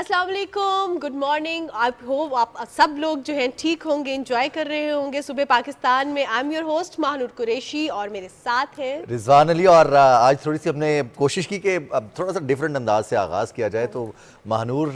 अस्सलाम वालेकुम, good morning. I hope आप सब लोग जो हैं ठीक होंगे, एंजॉय कर रहे होंगे सुबह पाकिस्तान में। I am your host Mahnoor Qureshi और मेरे साथ हैं रिजवान अली। और आज थोड़ी सी हमने कोशिश की कि अब थोड़ा सा डिफरेंट अंदाज से आगाज़ किया जाए, तो महानूर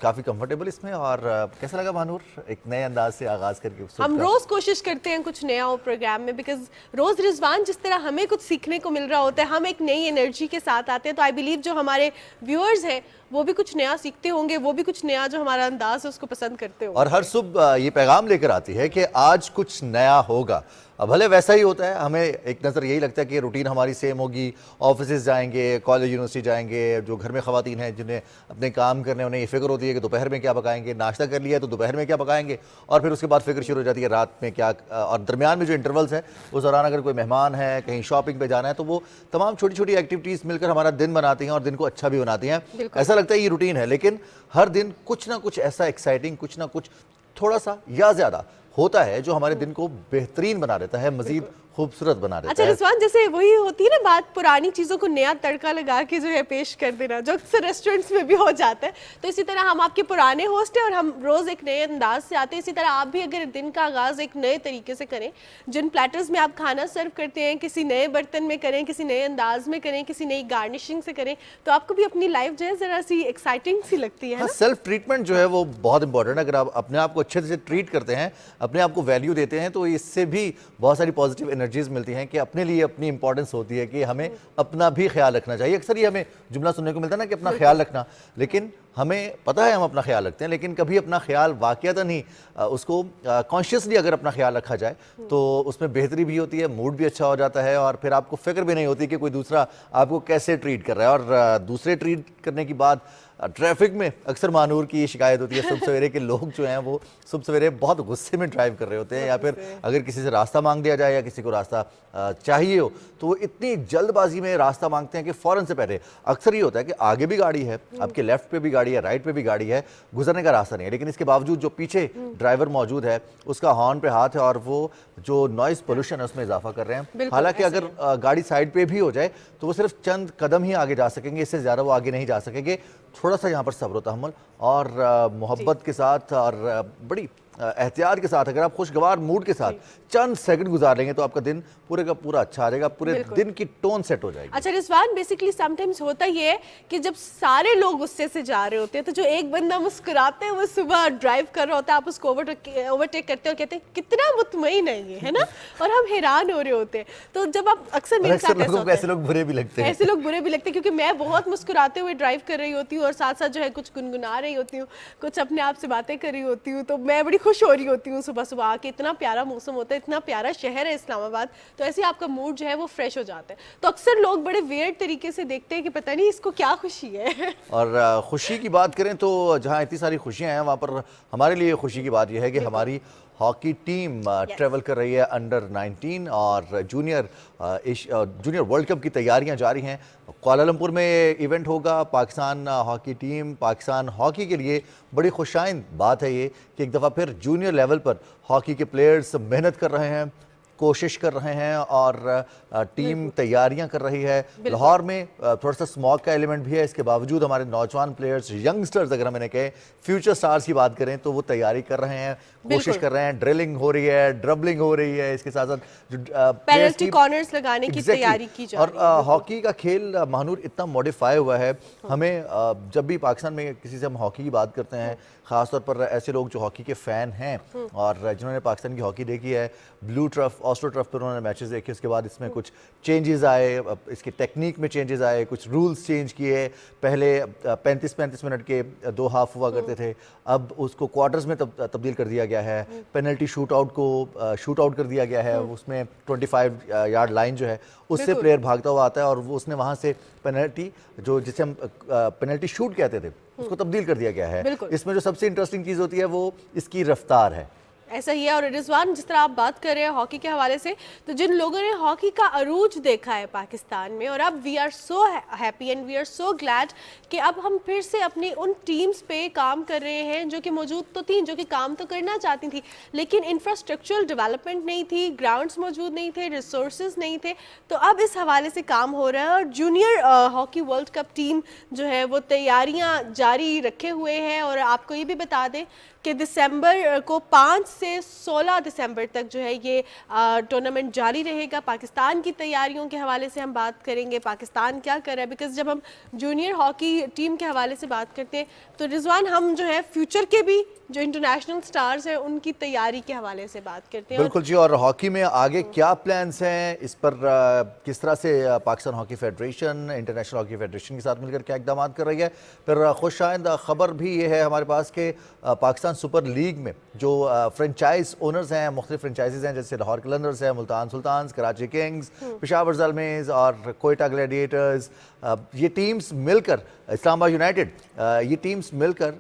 काफ़ी कंफर्टेबल इसमें। और कैसा लगा महानूर एक नए अंदाज से आगाज़ करके? हम रोज़ कोशिश करते हैं कुछ नया हो प्रोग्राम में, बिकॉज रोज़ रिजवान जिस तरह हमें कुछ सीखने को मिल रहा होता है, हम एक नई एनर्जी के साथ आते हैं। तो आई बिलीव जो हमारे व्यूअर्स हैं वो भी कुछ नया सीखते होंगे, वो भी कुछ नया जो हमारा अंदाज है उसको पसंद करते होंगे। और हर सुबह ये पैगाम लेकर आती है कि आज कुछ नया होगा। अब भले वैसा ही होता है, हमें एक नज़र यही लगता है कि रूटीन हमारी सेम होगी। ऑफिस जाएंगे, कॉलेज यूनिवर्सिटी जाएंगे, जो घर में ख़वातीन हैं जिन्हें अपने काम करने, उन्हें ये फ़िक्र होती है कि दोपहर में क्या पकाएंगे, नाश्ता कर लिया तो दोपहर में क्या पकाएंगे, और फिर उसके बाद फ़िक्र शुरू हो जाती है रात में क्या। और दरमियान में जो इंटरवल्स हैं उस दौरान अगर कोई मेहमान है, कहीं शॉपिंग पे जाना है, तो वो तमाम छोटी छोटी एक्टिविटीज़ मिलकर हमारा दिन बनाती हैं और दिन को अच्छा भी बनाती हैं। ऐसा लगता है ये रूटीन है, लेकिन हर दिन कुछ ना कुछ ऐसा एक्साइटिंग, कुछ ना कुछ थोड़ा सा या ज़्यादा होता है जो हमारे दिन को बेहतरीन बना देता है, मजीद खूबसूरत बना देता है। अच्छा रिजवान, जैसे वही होती है ना बात, पुरानी चीज़ों को नया तड़का लगा के जो है पेश कर देना, जो अक्सर रेस्टोरेंट्स में भी हो जाता है। तो इसी तरह हम आपके पुराने होस्ट हैं और हम रोज़ एक नए अंदाज से आते हैं। इसी तरह आप भी अगर दिन का आगाज़ एक नए तरीके से करें, जिन प्लेटर्स में आप खाना सर्व करते हैं किसी नए बर्तन में करें, किसी नए अंदाज में करें, किसी नई गार्निशिंग से करें, तो आपको भी अपनी लाइफ जो है ज़रा सी एक्साइटिंग सी लगती है। सेल्फ ट्रीटमेंट जो है वो बहुत इंपॉर्टेंट है। अगर आप अपने आप को अच्छे से ट्रीट करते हैं, अपने आप को वैल्यू देते हैं, तो इससे भी बहुत सारी पॉजिटिव एनर्जीज मिलती हैं कि अपने लिए अपनी इंपॉर्टेंस होती है कि हमें अपना भी ख्याल रखना चाहिए। अक्सर ये हमें जुमला सुनने को मिलता है ना कि अपना ख्याल रखना, लेकिन हमें पता है हम अपना ख्याल रखते हैं, लेकिन कभी अपना ख्याल वाक़यातन ही उसको कॉन्शियसली अगर अपना ख्याल रखा जाए तो उसमें बेहतरी भी होती है, मूड भी अच्छा हो जाता है, और फिर आपको फ़िक्र भी नहीं होती कि कोई दूसरा आपको कैसे ट्रीट कर रहा है। और दूसरे ट्रीट करने की बाद ट्रैफिक में अक्सर मानूर की शिकायत होती है सुबह सवेरे के लोग जो हैं वो सुबह सवेरे बहुत गुस्से में ड्राइव कर रहे होते हैं, या फिर अगर किसी से रास्ता मांग दिया जाए या किसी को रास्ता चाहिए हो तो वो इतनी जल्दबाजी में रास्ता मांगते हैं कि फ़ौरन से पहले अक्सर ये होता है कि आगे भी गाड़ी है, आपके लेफ्ट पे भी गाड़ी है, राइट पे भी गाड़ी है, गुजरने का रास्ता नहीं है, लेकिन इसके बावजूद जो पीछे ड्राइवर मौजूद है उसका हॉर्न पे हाथ है और वो जो नॉइज़ पोल्यूशन है उसमें इजाफा कर रहे हैं। हालांकि अगर गाड़ी साइड पे भी हो जाए तो वो सिर्फ चंद कदम ही आगे जा सकेंगे, इससे ज़्यादा वो आगे नहीं जा सकेंगे। थोड़ा सा यहाँ पर सब्र तहम्मुल और मोहब्बत के साथ और बड़ी एहतियात के साथ, अगर आप खुशगवार मूड के साथ चंद सेकंड गुजार लेंगे तो आपका दिन पूरे का पूरा अच्छा आ जाएगा, पूरे दिन की टोन सेट हो जाएगी। अच्छा रिजवान, बेसिकली समटाइम्स होता ये है कि जब सारे लोग गुस्से से जा रहे होते हैं तो जो एक बंदा मुस्कुराते हैं वो सुबह ड्राइव कर रहा होता है, आप उसको ओवरटेक करते हो, कहते हैं कितना मुतमईन है ना, और हम हैरान हो रहे होते हैं। तो जब आप अक्सर मेरे साथ ऐसे लोग बुरे भी लगते हैं, ऐसे लोग बुरे भी लगते हैं, क्योंकि मैं बहुत मुस्कुराते हुए ड्राइव कर रही होती हूँ और साथ साथ जो है कुछ गुनगुना रही होती हूँ, कुछ अपने आप से बातें कर रही होती हूँ, तो मैं बड़ी खुश हो रही होती हूँ सुबह सुबह आके। इतना प्यारा मौसम होता है, इतना प्यारा शहर है इस्लामाबाद, तो ऐसे आपका मूड जो है वो फ्रेश हो जाता है। तो अक्सर लोग बड़े वियर्ड तरीके से देखते हैं कि पता नहीं इसको क्या खुशी है। और खुशी की बात करें तो जहाँ इतनी सारी खुशियाँ हैं वहाँ पर हमारे लिए खुशी की बात यह है कि हमारी हॉकी टीम ट्रेवल कर रही है अंडर 19 और जूनियर वर्ल्ड कप की तैयारियां जारी हैं। कुआलालंपुर में इवेंट होगा। Pakistan hockey team, Pakistan hockey के लिए बड़ी खुशाइंद बात है ये कि एक दफ़ा फिर जूनियर लेवल पर हॉकी के प्लेयर्स मेहनत कर रहे हैं, कोशिश कर रहे हैं और टीम तैयारियां कर रही है। लाहौर में थोड़ा सा स्मॉग का एलिमेंट भी है, इसके बावजूद हमारे नौजवान प्लेयर्स, यंगस्टर्स, अगर हम इन्हें कहें फ्यूचर स्टार्स की बात करें, तो वो तैयारी कर रहे हैं, कोशिश कर रहे हैं, ड्रिलिंग हो रही है, ड्रबलिंग हो रही है, इसके साथ साथ पेनल्टी कॉर्नर्स लगाने की तैयारी की जा रही है। और हॉकी का खेल महानूर इतना मॉडिफाई हुआ है, हमें जब भी पाकिस्तान में किसी से हम हॉकी की बात करते हैं, ख़ासतौर पर ऐसे लोग जो हॉकी के फ़ैन हैं और जिन्होंने पाकिस्तान की हॉकी देखी है, ब्लू टर्फ, ऑस्ट्रो टर्फ पर उन्होंने मैचेस देखे, उसके बाद इसमें कुछ चेंजेस आए, इसकी टेक्निक में चेंजेस आए, कुछ रूल्स चेंज किए। पहले 35-35 मिनट के 2 हाफ हुआ करते थे, अब उसको क्वार्टर्स में तब्दील कर दिया गया है। पेनल्टी शूट आउट को शूट आउट कर दिया गया है, उसमें 25 यार्ड लाइन जो है उससे प्लेयर भागता हुआ आता है और वो उसने वहाँ से पेनल्टी, जो जिसे हम पेनल्टी शूट कहते थे, उसको तब्दील कर दिया गया है। इसमें जो सबसे इंटरेस्टिंग चीज़ होती है वो इसकी रफ्तार है। ऐसा ही है। और रिजवान, जिस तरह आप बात कर रहे हैं हॉकी के हवाले से, तो जिन लोगों ने हॉकी का अरूज देखा है पाकिस्तान में, और अब we are so happy and we are so glad कि अब हम फिर से अपनी उन टीम्स पे काम कर रहे हैं जो कि मौजूद तो थी, जो कि काम तो करना चाहती थी, लेकिन इंफ्रास्ट्रक्चरल डेवलपमेंट नहीं थी, ग्राउंड्स मौजूद नहीं थे, रिसोर्सेज नहीं थे। तो अब इस हवाले से काम हो रहा है और junior hockey world cup team जो है वो तैयारियां जारी रखे हुए हैं। और आपको ये भी बता दें कि दिसंबर को 5 से 16 दिसंबर तक जो है ये टूर्नामेंट जारी रहेगा। पाकिस्तान की तैयारियों के हवाले से हम बात करेंगे, पाकिस्तान क्या कर रहा है, बिकॉज जब हम जूनियर हॉकी टीम के हवाले से बात करते हैं तो रिजवान हम जो है फ्यूचर के भी जो इंटरनेशनल स्टार्स हैं उनकी तैयारी के हवाले से बात करते हैं। बिल्कुल जी। और हॉकी में आगे क्या प्लान्स हैं, इस पर किस तरह से Pakistan hockey federation international hockey federation के साथ मिलकर क्या इकदाम कर रही है। फिर खुशाइंद खबर भी ये है हमारे पास कि पाकिस्तान सुपर लीग में जो फ्रेंचाइज ओनर्स हैं, मुख्तलिफ फ्रेंचाइजीज हैं, जैसे लाहौर कलंदर्स है, मुल्तान सुल्तान्स, कराची किंग्स, पेशावर ज़लमेज़ और कोयटा ग्लैडिएटर्स, ये टीम्स मिलकर, इस्लामाबाद यूनाइटेड, ये टीम्स मिलकर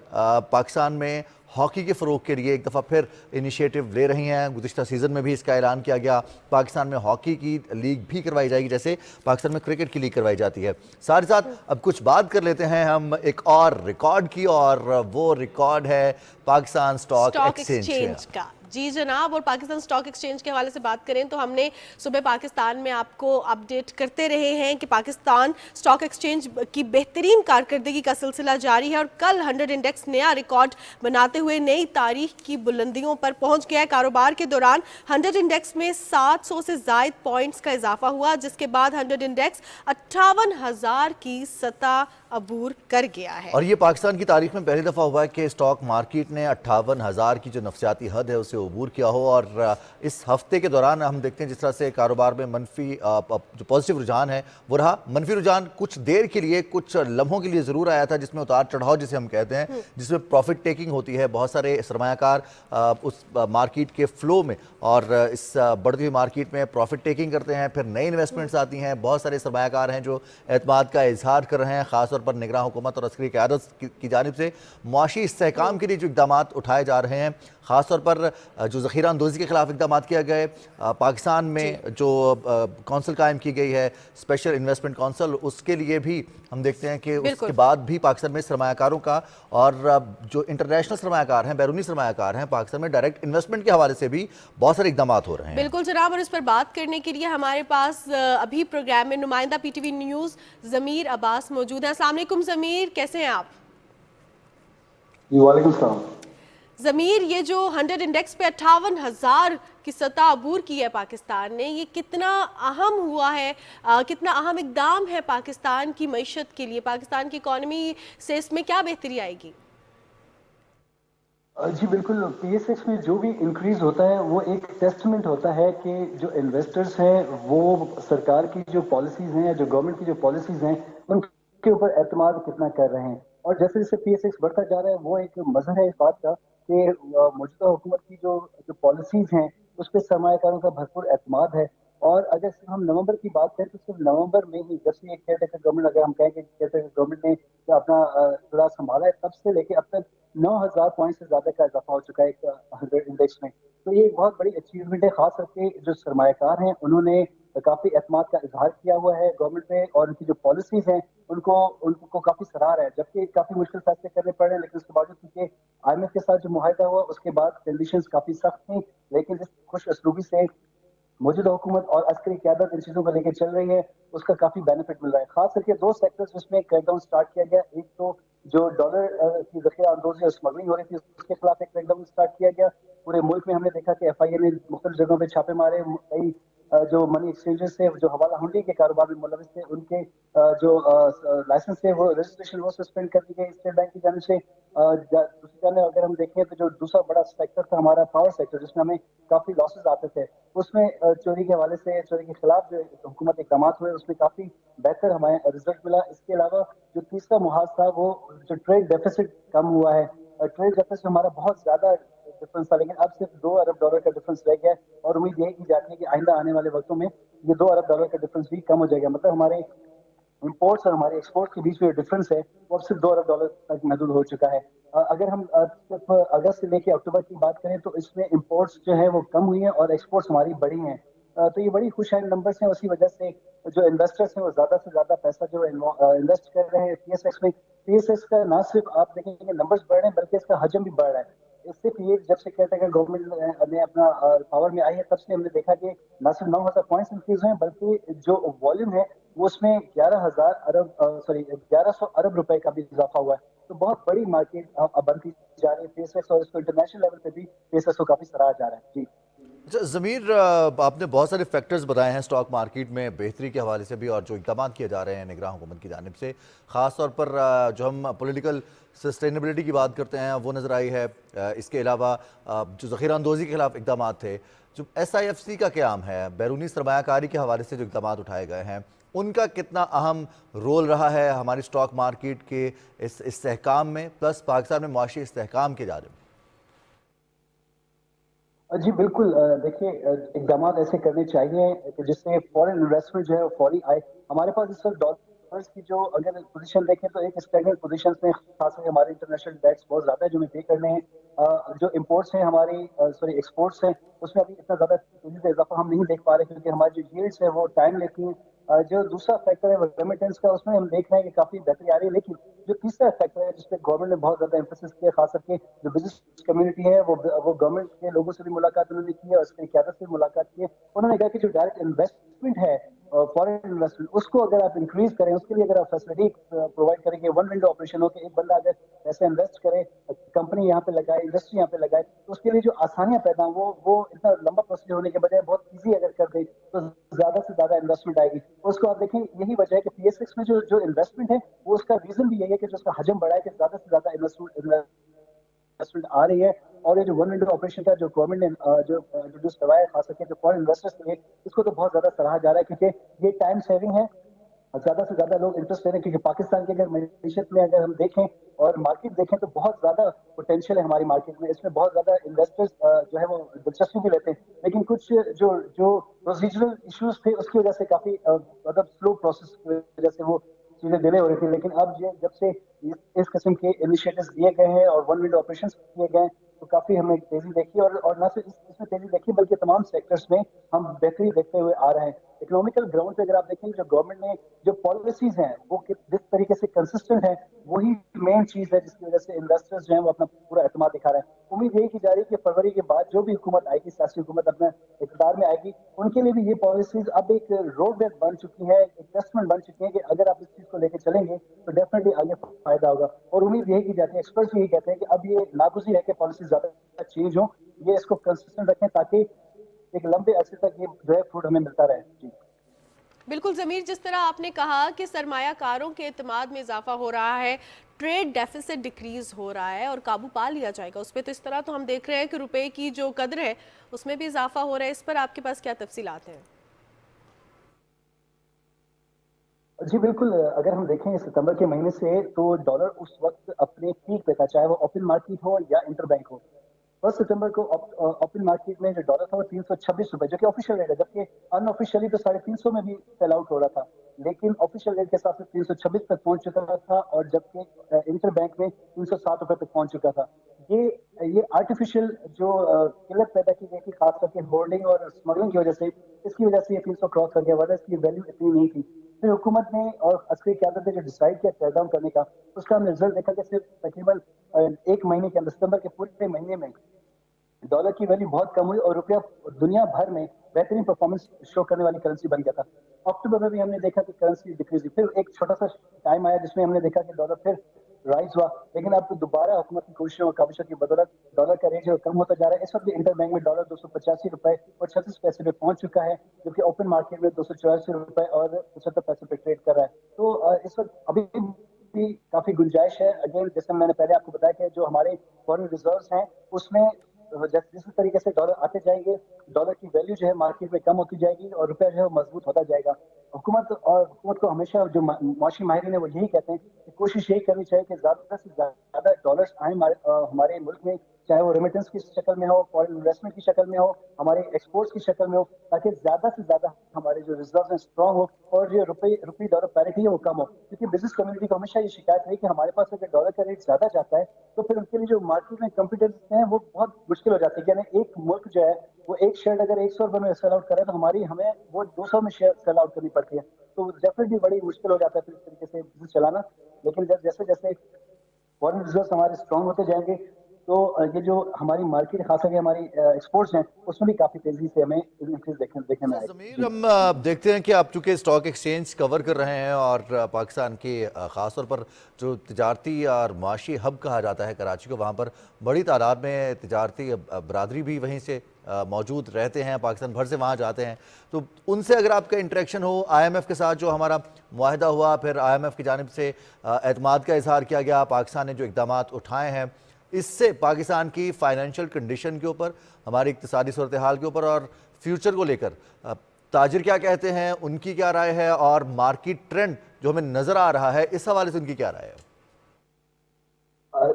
पाकिस्तान में हॉकी के फ़रोग के लिए एक दफ़ा फिर इनिशिएटिव ले रही हैं। गुज़िश्ता सीज़न में भी इसका ऐलान किया गया, पाकिस्तान में हॉकी की लीग भी करवाई जाएगी जैसे पाकिस्तान में क्रिकेट की लीग करवाई जाती है। साथ ही साथ अब कुछ बात कर लेते हैं हम एक और रिकॉर्ड की, और वो रिकॉर्ड है पाकिस्तान स्टॉक एक्सचेंज का। जी जनाब, और पाकिस्तान स्टॉक एक्सचेंज के हवाले से बात करें तो हमने सुबह पाकिस्तान में आपको अपडेट करते रहे हैं कि पाकिस्तान स्टॉक एक्सचेंज की बेहतरीन कारकर्दगी का सिलसिला जारी है और कल 100 इंडेक्स नया रिकॉर्ड बनाते हुए नई तारीख की बुलंदियों पर पहुंच गया है। कारोबार के दौरान 100 इंडेक्स में 700 से ज़ायद पॉइंट्स का इजाफा हुआ, जिसके बाद 100 इंडेक्स 58,000 की सतह अबूर कर गया है। और ये पाकिस्तान की तारीख में पहली दफ़ा हुआ है कि स्टॉक मार्केट ने 58,000 की जो नफसियाती हद है उसे अबूर किया हो। और इस हफ्ते के दौरान हम देखते हैं जिस तरह से कारोबार में मनफी जो पॉजिटिव रुझान है वो रहा। मनफी रुझान कुछ देर के लिए, कुछ लम्हों के लिए ज़रूर आया था, जिसमें उतार चढ़ाव जिसे हम कहते हैं, जिसमें प्रॉफिट टेकिंग होती है। बहुत सारे सरमायाकार उस मार्केट के फ़्लो में और इस बढ़ती हुई मार्केट में प्रॉफिट टेकिंग करते हैं, फिर नई इन्वेस्टमेंट्स आती हैं। बहुत सारे सरमायाकार हैं जो एतमाद का इजहार कर रहे हैं, ख़ासतौर पर निगरान हुकूमत और अस्करी क़यादत की जानिब से मुआशी इस्तेहकाम के लिए जो इक़दाम उठाए जा रहे हैं, ख़ासतौर पर जो ज़ख़ीरा अंदोज़ी के ख़िलाफ़ इक़दाम किए गए, पाकिस्तान में जो कौंसल कायम की गई है, स्पेशल इन्वेस्टमेंट कौंसल, उसके लिए भी हम देखते हैं कि उसके बाद भी पाकिस्तान में सरमायाकारों का और जो इंटरनेशनल सरमायाकार हैं, बैरूनी सरमायाकार हैं, पाकिस्तान में डायरेक्ट इन्वेस्टमेंट के हवाले से भी बहुत सारे इक़दाम हो रहे हैं। बिल्कुल जनाब, और इस पर बात करने के लिए हमारे पास अभी प्रोग्राम में नुमाइंदा PTV न्यूज़ ज़मीर अब्बास मौजूद है। अस्सलाम वालेकुम ज़मीर, कैसे हैं आप? वालेकुम सलाम। ज़मीर, ये जो 100 इंडेक्स पे 58,000 की सतह अबूर की है पाकिस्तान ने, ये कितना अहम हुआ है, कितना अहम इकदाम है पाकिस्तान की मईशत के लिए, पाकिस्तान की इकॉनमी से इसमें क्या बेहतरी आएगी? जी बिल्कुल, PSX में जो भी इंक्रीज होता है वो एक टेस्टमेंट होता है कि जो इन्वेस्टर्स हैं वो सरकार की जो पॉलिसीज हैं, जो गवर्नमेंट की जो पॉलिसीज हैं, उनके ऊपर एतमाद कितना कर रहे हैं। और जैसे जैसे PSX बढ़ता जा रहा है वो एक मजहर है इस बात का कि मौजूदा हुकूमत की जो जो पॉलिसीज हैं उस पर सरमायाकारों का भरपूर एतमाद है। और अगर सिर्फ हम नवंबर की बात करें तो सिर्फ नवंबर में ही, जब से एक केयरटेकर गवर्नमेंट, अगर हम कहें कि केयरटेकर गवर्नमेंट ने जो अपना इक़्तिदार संभाला है, तब से लेके अब तक 9,000 पॉइंट से ज्यादा का इजाफा हो चुका है 100 इंडेक्स में। तो ये एक बहुत बड़ी अचीवमेंट है, खास करके जो सरमायाकार हैं उन्होंने काफी एतमाद का इजहार किया हुआ है गवर्नमेंट पे, और उनकी जो पॉलिसीज हैं उनको उनको काफी सराहा है। जबकि काफी मुश्किल फैसले करने पड़ रहे हैं, लेकिन उसके बावजूद क्योंकि IMF के साथ जो मुआहिदा हुआ उसके बाद कंडीशंस काफी सख्त थी, लेकिन जिस खुश असलूबी से मौजूदा हुकूमत और अस्करी क़यादत इन चीज़ों को लेकर चल रही है उसका काफ़ी बेनिफिट मिल रहा है। खास करके दो सेक्टर्स जिसमें क्रैकडाउन स्टार्ट किया गया, एक तो जो डॉलर की ज़ख़ीरा अंदोज़ी और स्मगलिंग हो रही थी उसके खिलाफ एक क्रैकडाउन स्टार्ट किया गया। पूरे मुल्क में हमने देखा कि FIA ने मुख्तलिफ जगहों पर छापे मारे, कई जो मनी एक्सचेंजेस थे, जो हवाला हुंडी के कारोबार में मुलविस थे, उनके जो लाइसेंस थे वो रजिस्ट्रेशन वो सस्पेंड कर दी गई स्टेट बैंक की जानिब से। दूसरी जानब अगर हम देखें तो जो दूसरा बड़ा सेक्टर था हमारा पावर सेक्टर, जिसमें हमें काफी लॉसेस आते थे, उसमें चोरी के हवाले से, चोरी के खिलाफ जो हुकूमत इक़दाम हुए उसमें काफी बेहतर हमें रिजल्ट मिला। इसके अलावा जो तीसरा मुहाज था वो जो ट्रेड डेफिसिट कम हुआ है, ट्रेड डेफिसिट हमारा बहुत ज्यादा डिफरेंस था, लेकिन अब सिर्फ $2 अरब का डिफरेंस रह गया और उम्मीद यही की जाती है कि आइंदा आने वाले वक्तों में ये $2 अरब का डिफरेंस भी कम हो जाएगा। मतलब हमारे इंपोर्ट्स और हमारे एक्सपोर्ट्स के बीच में डिफरेंस है वो अब सिर्फ $2 अरब तक महदूद हो चुका है। अगर हम सिर्फ अगस्त से लेकर अक्टूबर की बात करें तो इसमें इंपोर्ट्स जो है वो कम हुई है और एक्सपोर्ट्स हमारी बढ़ी हैं। तो ये बड़ी खुशहाल नंबर्स हैं। उसी वजह से जो इन्वेस्टर्स हैं वो ज्यादा से ज्यादा पैसा जो इन्वेस्ट कर रहे हैं पीएसएक्स में। पीएसएक्स का ना सिर्फ आप देखेंगे नंबर्स बढ़ रहे हैं बल्कि इसका हजम भी बढ़ रहा है। इससे ये जब से केयर गवर्नमेंट ने अपना पावर में आई है तब से हमने देखा कि न सिर्फ 9,000 पॉइंट्स इंक्रीज हुए हैं बल्कि जो वॉल्यूम है वो उसमें 1100 अरब रुपए का भी इजाफा हुआ है। तो बहुत बड़ी मार्केट अब बनती जा रही है पीएसएक्स और इसको इंटरनेशनल लेवल पे भी पीएसएक्स को काफी सराहा जा रहा है। जी अच्छा ज़मीर, आपने बहुत सारे फैक्टर्स बताए हैं स्टॉक मार्केट में बेहतरी के हवाले से भी और जो इक़दाम किए जा रहे हैं निगरान हुकूमत की जानिब से, ख़ास तौर पर जो हम पॉलिटिकल सस्टेनेबिलिटी की बात करते हैं वो नज़र आई है। इसके अलावा जो ज़ख़ीरा अंदोज़ी के खिलाफ इक़दाम थे, जो SIFC का क़याम है, बैरूनी सरमायाकारी के हवाले से जो इक़दाम उठाए गए हैं, उनका कितना अहम रोल रहा है हमारी स्टॉक मार्केट के इस इस्तेहकाम में, प्लस पाकिस्तान में मुआशी इस्तेहकाम के जानिब? जी बिल्कुल। देखिए इकदाम ऐसे करने चाहिए कि जिससे फॉरेन इन्वेस्टमेंट जो है वो फौरी आए। हमारे पास इस वक्त डॉलर्स की जो अगर पोजीशन देखें तो एक स्टैगनेंट पोजीशन में खासकर हमारे इंटरनेशनल डेट्स बहुत ज्यादा है जो हमें पे करने हैं। जो इम्पोर्ट्स हैं हमारी सॉरी एक्सपोर्ट्स हैं उसमें अभी इतना ज्यादा तेजी से इजाफा हम नहीं देख पा रहे क्योंकि हमारी जो यील्ड्स है वो टाइम लेती हैं। जो दूसरा फैक्टर है वो रेमिटेंस का, उसमें हम देख रहे हैं कि काफी बेहतरी आ रही है। लेकिन जो तीसरा फैक्टर है जिसपे गवर्नमेंट ने बहुत ज्यादा एम्फोसिस किया, खास करके जो बिजनेस कम्युनिटी है वो गवर्नमेंट के लोगों से भी मुलाकात उन्होंने की है और उसकी क़यादत से भी मुलाकात की है। उन्होंने कहा कि जो डायरेक्ट इन्वेस्टमेंट है फॉरेन इन्वेस्टमेंट उसको अगर आप इंक्रीज करें, उसके लिए अगर आप फैसिलिटी प्रोवाइड करेंगे, वन विंडो ऑपरेशन हो कि एक बंदा अगर पैसे इन्वेस्ट करे, कंपनी यहाँ पे लगाए, इंडस्ट्री यहाँ पे लगाए, तो उसके लिए जो आसानियां पैदा वो इतना लंबा प्रोसीजर होने के बजाय बहुत इजी अगर कर दे तो ज्यादा से ज्यादा इन्वेस्टमेंट आएगी। उसको आप देखें यही वजह है कि पीएसएक्स में जो इन्वेस्टमेंट है वो उसका रीजन भी यही है कि जो उसका हजम बढ़ा है कि ज्यादा से ज्यादा इन्वेस्टमेंट आ रही है। और ये जो वन विंडो ऑपरेशन था जो गवर्नमेंट ने जो इंट्रोड्यूस करवाया है खास करके जो फॉरेन इन्वेस्टर्स के लिए, इसको तो बहुत ज्यादा सराहा जा रहा है क्योंकि ये टाइम सेविंग है। ज्यादा से ज्यादा लोग इंटरेस्ट ले रहे हैं क्योंकि पाकिस्तान की अगर मैशत में अगर हम देखें और मार्केट देखें तो बहुत ज्यादा पोटेंशियल है हमारी मार्केट में। इसमें बहुत ज्यादा इन्वेस्टर्स जो है वो दिलचस्पी भी लेते हैं, लेकिन कुछ जो जो प्रोसीजरल इश्यूज थे उसकी वजह से काफी मतलब स्लो प्रोसेस की वजह से वो चीजें डिले हो रही थी। लेकिन अब ये जब से इस किस्म के इनिशिएटिव्स दिए गए हैं और वन विंडो ऑपरेशन किए गए हैं तो काफी हमने तेजी देखी और न सिर्फ इसमें तेजी देखी बल्कि तमाम सेक्टर्स में हम बेहतरी देखते हुए आ रहे हैं। इकोनॉमिकल ग्राउंड पे अगर आप देखेंगे जो गवर्नमेंट ने जो पॉलिसीज हैं वो जिस तरीके से कंसिस्टेंट है वही मेन चीज है जिसकी वजह से इन्वेस्टर्स जो है वो अपना पूरा एतमाद दिखा रहे हैं। उम्मीद यही की जा रही है कि फरवरी के बाद जो भी हुकूमत आएगी, सियासी हुकूमत अपने इकतदार में आएगी, उनके लिए भी ये पॉलिसीज अब एक रोड मैप बन चुकी है, एक टेस्टमेंट बन चुकी है कि अगर आप इस चीज को लेकर चलेंगे तो डेफिनेटली आगे फायदा होगा। और उम्मीद यही की जाती है, एक्सपर्ट्स यही कहते हैं कि अब ये नागुज़ी है कि पॉलिसी ज्यादा चेंज हो, ये इसको कंसिस्टेंट रखें ताकि एक लंबे अरसे तक ये जो है फ्रूट हमें मिलता रहे। जी बिल्कुल ज़मीर, जिस तरह आपने कहा कि सरमायाकारों के एतमाद में इजाफा हो रहा है, ट्रेड डेफिसिट डिक्रीज हो रहा है और काबू पा लिया जाएगा उस पर, तो इस तरह तो हम देख रहे हैं कि रुपए की जो कदर है उसमें भी इजाफा हो रहा है। इस पर आपके पास क्या तफसीलात हैं? जी बिल्कुल। अगर हम देखें सितंबर के महीने से तो डॉलर उस वक्त अपने पीक पे था, चाहे वो ओपन मार्केट हो या इंटरबैंक हो। 1 सितंबर को ओपन मार्केट में जो डॉलर था वो 326 रुपए जो कि ऑफिशियल रेट है, जबकि अनऑफिशियली तो 350 में भी सेल आउट हो रहा था, लेकिन ऑफिशियल रेट के हिसाब से 326 तक पहुंच चुका था और जबकि इंटर बैंक में 307 रुपए तक पहुंच चुका था। ये आर्टिफिशियल जो किल्लत पैदा की गई थी खास करके होर्डिंग और स्मगलिंग की वजह से, इसकी वजह से ये 300 क्रॉस कर गया, वरना इसकी वैल्यू इतनी नहीं थी। फिर हुकूमत ने और अस्करी क़यादत ने जो डिसाइड किया टेयर डाउन करने का, उसका हमने रिजल्ट देखा कि सिर्फ तकरीबन एक महीने के अंदर, सितंबर के पूरे महीने में डॉलर की वैल्यू बहुत कम हुई और रुपया दुनिया भर में बेहतरीन परफॉर्मेंस शो करने वाली करेंसी बन गया था। अक्टूबर में भी हमने देखा कि करेंसी डिक्रीज हुई, फिर एक छोटा सा टाइम आया जिसमें हमने देखा कि डॉलर फिर राइज हुआ, लेकिन अब तो दोबारा हुकूमत की कोशिशों और काविशों की बदौलत डॉलर का रेट जो कम होता जा रहा है। इस वक्त भी इंटर बैंक में डॉलर 285 रुपए और 36 पैसे पे पहुंच चुका है, जबकि ओपन मार्केट में 284 रुपए और 75 पैसे पे ट्रेड कर रहा है। तो इस वक्त अभी भी काफी गुंजाइश है। अगेन जैसे मैंने पहले आपको बताया कि जो हमारे फॉरेन रिजर्व्स हैं उसमें जिस तरीके से डॉलर आते जाएंगे, डॉलर की वैल्यू जो है मार्केट में कम होती जाएगी और रुपया जो है वो मजबूत होता जाएगा। हुकूमत को हमेशा जो माशी माहिरीन है वो यही कहते हैं कि कोशिश यही करनी चाहिए कि ज्यादा से ज्यादा डॉलर्स आए हमारे मुल्क में, चाहे वो रेमिटेंस की शक्ल में हो, फॉरेन इन्वेस्टमेंट की शक्ल में हो, हमारे एक्सपोर्ट्स की शक्ल में हो, ताकि ज्यादा से ज्यादा हमारे जो रिजर्व हैं स्ट्रांग हो और जो रुपये डॉलर पैरिटी है वो कम हो। क्योंकि बिजनेस कम्युनिटी को हमेशा ये शिकायत है कि हमारे पास अगर डॉलर का रेट ज्यादा जाता है तो फिर उनके लिए जो मार्केट में कॉम्पिटिटर्स हैं वो बहुत मुश्किल हो जाती है। यानी एक मुल्क जो है वो एक शेयर अगर 100 रुपए में सेल आउट करे तो हमें वो 200 में शेयर सेल आउट करनी पड़ती है। तो डेफिनेटली बड़ी मुश्किल हो जाता है फिर इस तरीके से बिजनेस चलाना। लेकिन जैसे जैसे फॉरेन रिजर्व हमारे स्ट्रांग होते जाएंगे तो ये जो हमारी मार्केट खास करके हमारी एक्सपोर्ट्स हैं उसमें भी काफी तेजी से हमें इंक्रीज देखने में आएगी। ज़मीर, हम देखते हैं कि आप चूंकि स्टॉक एक्सचेंज कवर कर रहे हैं और पाकिस्तान के ख़ास तौर पर जो तिजारती और माशी हब कहा जाता है कराची को, वहाँ पर बड़ी तादाद में तिजारती बरादरी भी वहीं से मौजूद रहते हैं, पाकिस्तान भर से वहाँ जाते हैं। तो उनसे अगर आपका इंटरेक्शन हो, IMF के साथ जो हमारा मुआहदा हुआ, फिर IMF की जानिब से एतमाद का इजहार किया गया, पाकिस्तान ने जो इक़दाम उठाए हैं, इससे पाकिस्तान की फाइनेंशियल कंडीशन के ऊपर, हमारी इक़्तिसादी सूरत हाल के ऊपर और फ्यूचर को लेकर ताजिर क्या कहते हैं, उनकी क्या राय है, और मार्केट ट्रेंड जो हमें नज़र आ रहा है इस हवाले से उनकी क्या राय है?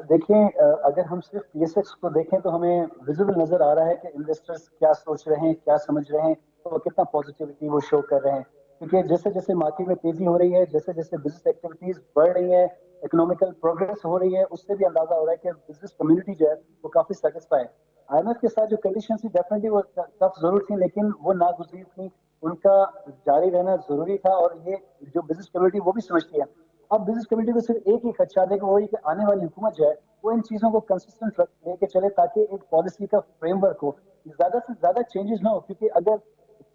देखें, अगर हम सिर्फ TSX को देखें तो हमें विजिबल नजर आ रहा है कि इन्वेस्टर्स क्या सोच रहे हैं, क्या समझ रहे हैं, तो कितना पॉजिटिविटी वो शो कर रहे हैं। क्योंकि जैसे जैसे मार्केट में तेजी हो रही है, जैसे जैसे बिजनेस एक्टिविटीज बढ़ रही है, इकोनॉमिकल प्रोग्रेस हो रही है, उससे भी अंदाजा हो रहा है कि बिजनेस कम्युनिटी जो है वो काफी सेटिस्फाई है। IMF के साथ जो कंडीशन थी डेफिनेटली वो टफ जरूर थी, लेकिन वो नागुज़ीर थी, उनका जारी रहना जरूरी था और ये जो बिजनेस कम्युनिटी वो भी समझती है। अब बिजनेस कम्युनिटी को सिर्फ एक ही खदशा है कि वही कि आने वाली हुकूमत जो है वो इन चीजों को कंसिस्टेंट लेके चले ताकि एक पॉलिसी का फ्रेमवर्क हो, ज्यादा से ज्यादा चेंजेस ना हो। क्योंकि अगर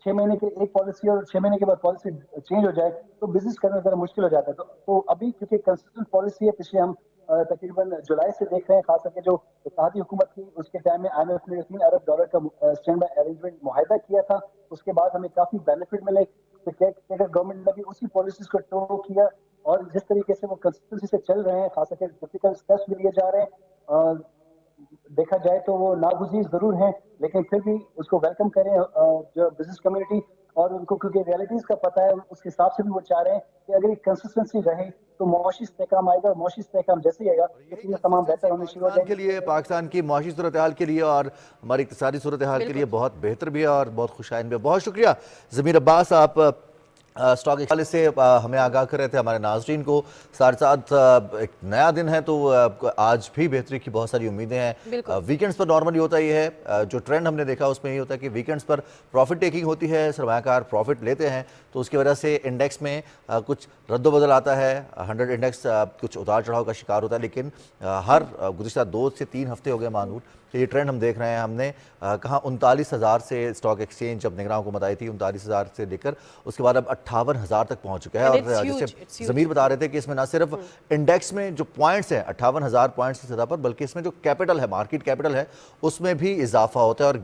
6 महीने की एक पॉलिसी और 6 महीने के बाद पॉलिसी चेंज हो जाए तो बिजनेस करना जरा मुश्किल हो जाता है। तो अभी क्योंकि कंसिस्टेंट पॉलिसी है, पिछले हम तकरीबन जुलाई से देख रहे हैं, खास करके जो इत्तेहादी हुकूमत थी उसके टाइम में IMF ने $3 अरब का स्टैंड बाय अरेंजमेंट मुआहिदा किया था। उसके बाद हमें काफी बेनिफिट मिले। तो गवर्नमेंट ने भी उसी पॉलिसीज को टो किया और जिस तरीके से वो कंसिस्टेंसी से चल रहे हैं, खास करके डिफिकल्ट स्टेप्स भी लिए जा रहे हैं, देखा जाए तो वो नागुज़ीर जरूर हैं, लेकिन फिर भी उसको वेलकम करें जो बिजनेस कम्युनिटी, और उनको क्योंकि रियलिटीज का पता है उस हिसाब से भी वो चाह रहे हैं कि अगर ये कंसिस्टेंसी रहे तो मुआशी इस्तेहकाम आएगा, और मुआशी इस्तेहकाम जैसे ही आएगा तो चीजें तमाम बेहतर होने शुरू हो पाकिस्तान के जाएंगी। लिए, पाकिस्तान की माशी सूरत हाल के लिए और हमारी इक़्तिसादी सूरत हाल के लिए बहुत बेहतर भी है और बहुत खुशाइन भी है। बहुत शुक्रिया ज़मीर अब्बास, आप स्टॉक एक्सचेंज से हमें आगाह कर रहे थे, हमारे नाज़रीन को। साथ साथ एक नया दिन है तो आज भी बेहतरी की बहुत सारी उम्मीदें हैं। वीकेंड्स पर नॉर्मली होता ही है, जो ट्रेंड हमने देखा उसमें ये होता है कि वीकेंड्स पर प्रॉफिट टेकिंग होती है, सरमायाकार प्रॉफिट लेते हैं, तो उसकी वजह से इंडेक्स में कुछ रद्दोबदल आता है। 100 इंडेक्स कुछ उतार चढ़ाव का शिकार होता है, लेकिन हर गुज़िश्ता 2 से 3 हफ्ते हो गए मानूर तो ये ट्रेंड हम देख रहे हैं। हमने कहा 39,000 से स्टॉक एक्सचेंज जब निगरानों को बताई थी, 39,000 से लेकर उसके बाद अब 58,000 तक पहुंच चुका है। और जैसे ज़मीर बता रहे थे कि इसमें ना सिर्फ इंडेक्स में जो पॉइंट्स हैं 58,000 पॉइंट्स की सतह पर, बल्कि इसमें जो कैपिटल है, मार्केट कैपिटल है, उसमें भी इजाफा होता है और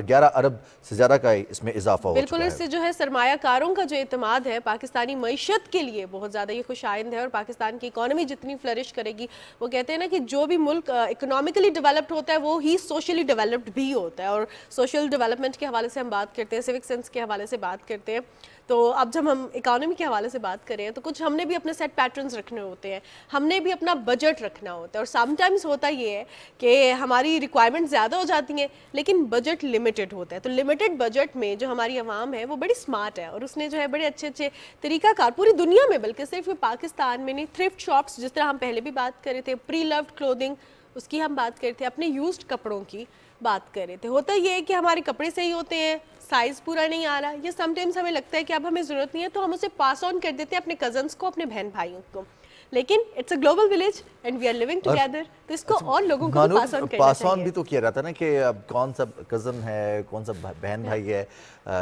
11 अरब से ज़्यादा का इसमें इजाफा हो चुका है। बिल्कुल, इससे जो है सरमायाकारों का जो एतमाद है पाकिस्तानी मईशत के लिए बहुत ज़्यादा ये खुशाइंद है। और पाकिस्तान की इकॉनमी जितनी फ्लरिश करेगी, वो कहते हैं ना कि जो भी मुल्क इकोनॉमिकली डेवलप्ड होता है वो ही सोशली डेवलप्ड भी होता है। और सोशल डेवलपमेंट के हवाले से हम बात करते हैं, सिविक सेंस के हवाले से बात करते हैं, तो अब जब हम इकोनॉमी के हवाले से बात करें तो कुछ हमने भी अपने सेट पैटर्न्स रखने होते हैं, हमने भी अपना बजट रखना होता है। और समटाइम्स होता ये है कि हमारी रिक्वायरमेंट ज़्यादा हो जाती हैं लेकिन बजट लिमिटेड होता है। तो लिमिटेड बजट में जो हमारी आवाम है वो बड़ी स्मार्ट है और उसने जो है बड़े अच्छे अच्छे तरीकाकार पूरी दुनिया में, बल्कि सिर्फ पाकिस्तान में नहीं, थ्रिफ्ट शॉप्स जिस तरह हम पहले भी बात कर रहे थे, प्री लव्ड क्लोथिंग उसकी हम बात कर रहे थे, अपने यूज्ड कपड़ों की बात कर रहे थे। होता ये है कि हमारे कपड़े सही होते हैं, साइज़ पूरा नहीं आ रहा, या समटाइम्स हमें लगता है कि अब हमें ज़रूरत नहीं है तो हम उसे पास ऑन कर देते हैं अपने कजन्स को, अपने बहन भाइयों को। लेकिन it's a global village and we are living together, तो इसको और लोगों को पास ऑन करना चाहिए। भी तो किया जाता है ना कि अब कौन सा कज़न है, कौन सा बहन भाई है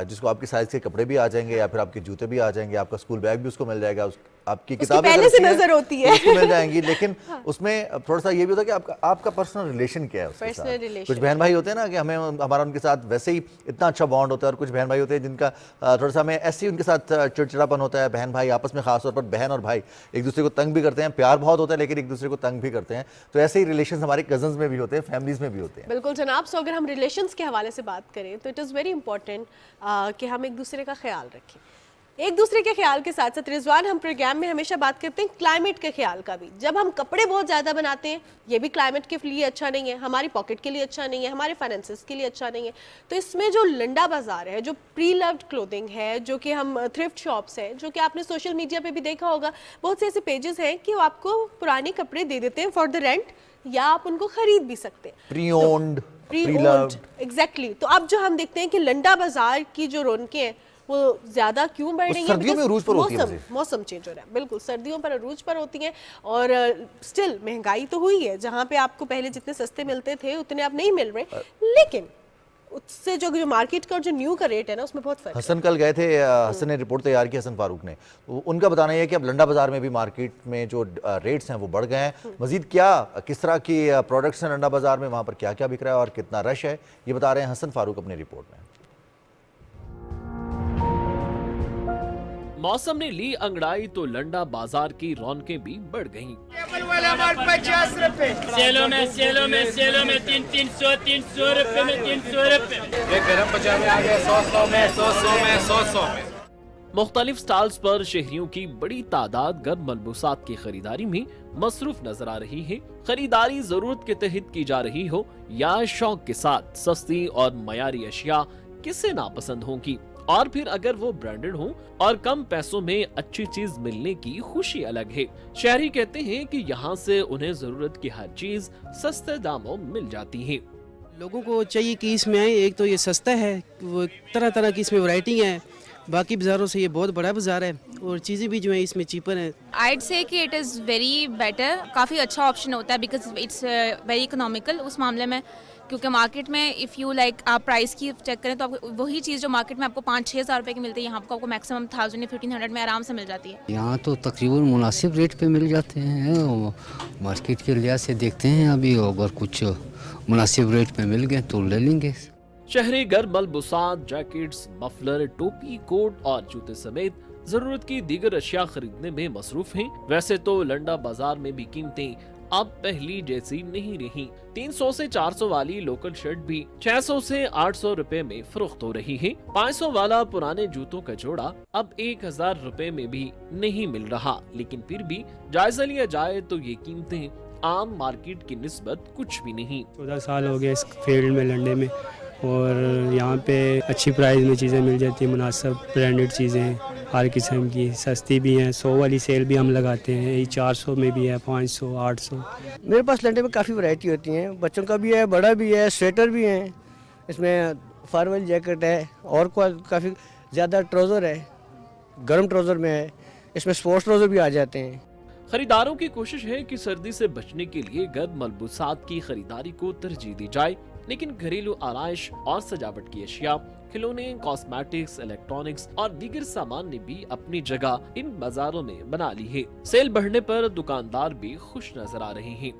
जिसको आपके साइज़ के कपड़े भी आ जाएंगे या फिर आपके जूते भी आ जाएंगे, आपका स्कूल बैग भी उसको मिल जाएगा, आपकी उसकी किताबें पहले अगर से अच्छी हैं, नजर होती तो है। उसको मिल जाएंगी, लेकिन उसमें थोड़ा सा ये भी होता है कि आपका पर्सनल रिलेशन क्या है उसके Personal साथ। relationship। कुछ बहन भाई होते हैं ना कि हमें हमारा उनके साथ वैसे ही इतना अच्छा बॉन्ड होता है, और कुछ बहन भाई होते हैं जिनका थोड़ा सा हमें ऐसे ही उनके साथ चिड़चिड़ापन होता है। बहन भाई आपस में, खासतौर पर बहन और भाई एक दूसरे को तंग भी करते हैं, प्यार बहुत होता है लेकिन एक दूसरे को तंग भी करते हैं। तो ऐसे ही रिलेशन हमारे कजन्स में भी होते हैं, फैमिलीज में भी होते हैं। बिल्कुल जनाब। सो अगर हम रिलेशंस के हवाले से बात करें तो इट इज़ वेरी इंपॉर्टेंट कि हम एक दूसरे का ख्याल रखें। एक दूसरे के ख्याल के साथ साथ रिजवान, हम प्रोग्राम में हमेशा बात करते हैं क्लाइमेट के ख्याल का भी। जब हम कपड़े बहुत ज़्यादा बनाते हैं, ये भी क्लाइमेट के लिए अच्छा नहीं है, हमारी पॉकेट के लिए अच्छा नहीं है, हमारे फाइनेंसेस के लिए अच्छा नहीं है। तो इसमें जो लंडा बाजार है, जो प्री लव्ड क्लोथिंग है, जो कि हम थ्रिफ्ट शॉप्स हैं, जो कि आपने सोशल मीडिया पे भी देखा होगा, बहुत से ऐसे पेजेस हैं कि वो आपको पुराने कपड़े दे देते हैं फॉर द रेंट, या आप उनको खरीद भी सकते हैं pre owned, pre pre loved. Exactly. तो अब जो हम देखते हैं कि लंडा बाजार की जो रौनकें हैं वो ज्यादा क्यों बढ़ रही हैं? सर्दियों में Because अरूज पर होती है वैसे। मौसम चेंज हो रहा है। बिल्कुल सर्दियों पर अरूज पर होती हैं, और स्टिल महंगाई तो हुई है। जहाँ पे आपको पहले जितने सस्ते मिलते थे उतने अब नहीं मिल रहे, लेकिन उससे जो मार्केट का और जो न्यू का रेट है ना, उसमें बहुत फर्क है। हसन कल गए थे, हसन ने रिपोर्ट तैयार की, हसन फारूक ने। उनका बताना है कि अब लंडा बाजार में भी मार्केट में जो रेट्स हैं वो बढ़ गए हैं। मजीद क्या, किस तरह की प्रोडक्ट्स हैं लंडा बाजार में, वहाँ पर क्या क्या बिक रहा है और कितना रश है, ये बता रहे हैं हसन फारूक अपनी रिपोर्ट में। मौसम ने ली अंगड़ाई तो लंडा बाजार की रौनकें भी बढ़ गईं। सेलों में 300 रुपए में 300 रुपए। ये गरम पजामे आ गए 100 में 100 में। मुख्तलिफ स्टॉल्स पर शहरियों की बड़ी तादाद गर्म मलबूसात की खरीदारी में मसरूफ नजर आ रही है। खरीदारी जरूरत के तहत की जा रही हो या शौक के साथ, सस्ती और मयारी अशिया किसे नापसंद होंगी। और फिर अगर वो ब्रांडेड हो और कम पैसों में अच्छी चीज मिलने की खुशी अलग है। शहरी कहते हैं कि यहाँ से उन्हें जरूरत की हर चीज सस्ते दामों मिल जाती है। लोगों को चाहिए कि इसमें आए, एक तो ये सस्ता है, वो तरह तरह की इसमें वैरायटी है, बाकी बाज़ारों से ये बहुत बड़ा बाज़ार है, और चीज़ें भी जो है इसमें चीपर हैं। I'd say कि इट इज़ वेरी बेटर, काफ़ी अच्छा ऑप्शन होता है बिकॉज इट्स वेरी इकोनॉमिकल उस मामले में, क्योंकि मार्केट में इफ़ यू लाइक आप प्राइस की चेक करें तो आपको वही चीज़ जो मार्केट में आपको 5-6 हज़ार रुपये की मिलती है, यहाँ आपको मैक्सिमम 1000 या 1500 में आराम से मिल जाती है। यहाँ तो तकरीबन मुनासिब रेट पे मिल जाते हैं। मार्केट के लिहाज से देखते हैं, अभी अगर कुछ मुनासिब रेट पे मिल गए तो ले लेंगे। शहरी गर्म मलबूसात, जैकेट्स, मफलर, टोपी, कोट और जूते समेत जरूरत की दीगर अशिया खरीदने में मसरूफ हैं। वैसे तो लंडा बाजार में भी कीमतें अब पहली जैसी नहीं रही। 300 से 400 वाली लोकल शर्ट भी 600 से 800 रुपए में फरोख्त हो रही है। 500 वाला पुराने जूतों का जोड़ा अब 1000 रुपए में भी नहीं मिल रहा। लेकिन फिर भी जायजा लिया जाए तो ये कीमतें आम मार्केट की निस्बत कुछ भी नहीं। 14 साल हो गए इस फील्ड में, लंडे में, और यहाँ पे अच्छी प्राइस में चीज़ें मिल जाती हैं, मुनासिब ब्रांडेड चीज़ें हर किस्म की, सस्ती भी हैं। 100 वाली सेल भी हम लगाते हैं, यही 400 में भी है, 500, 800। मेरे पास लंडे में काफ़ी वैरायटी होती हैं, बच्चों का भी है, बड़ा भी है, स्वेटर भी हैं, इसमें फॉर्मल जैकेट है, और काफ़ी ज़्यादा ट्राउज़र है, गर्म ट्राउज़र में है, इसमें स्पोर्ट्स ट्राउज़र भी आ जाते हैं। खरीदारों की कोशिश है कि सर्दी से बचने के लिए गर्म मलबूसात की खरीदारी को तरजीह दी जाए, लेकिन घरेलू आराइश और सजावट की अशिया, खिलौने, कॉस्मेटिक्स, इलेक्ट्रॉनिक्स और दीगर सामान ने भी अपनी जगह इन बाजारों में बना ली है। सेल बढ़ने पर दुकानदार भी खुश नजर आ रहे हैं।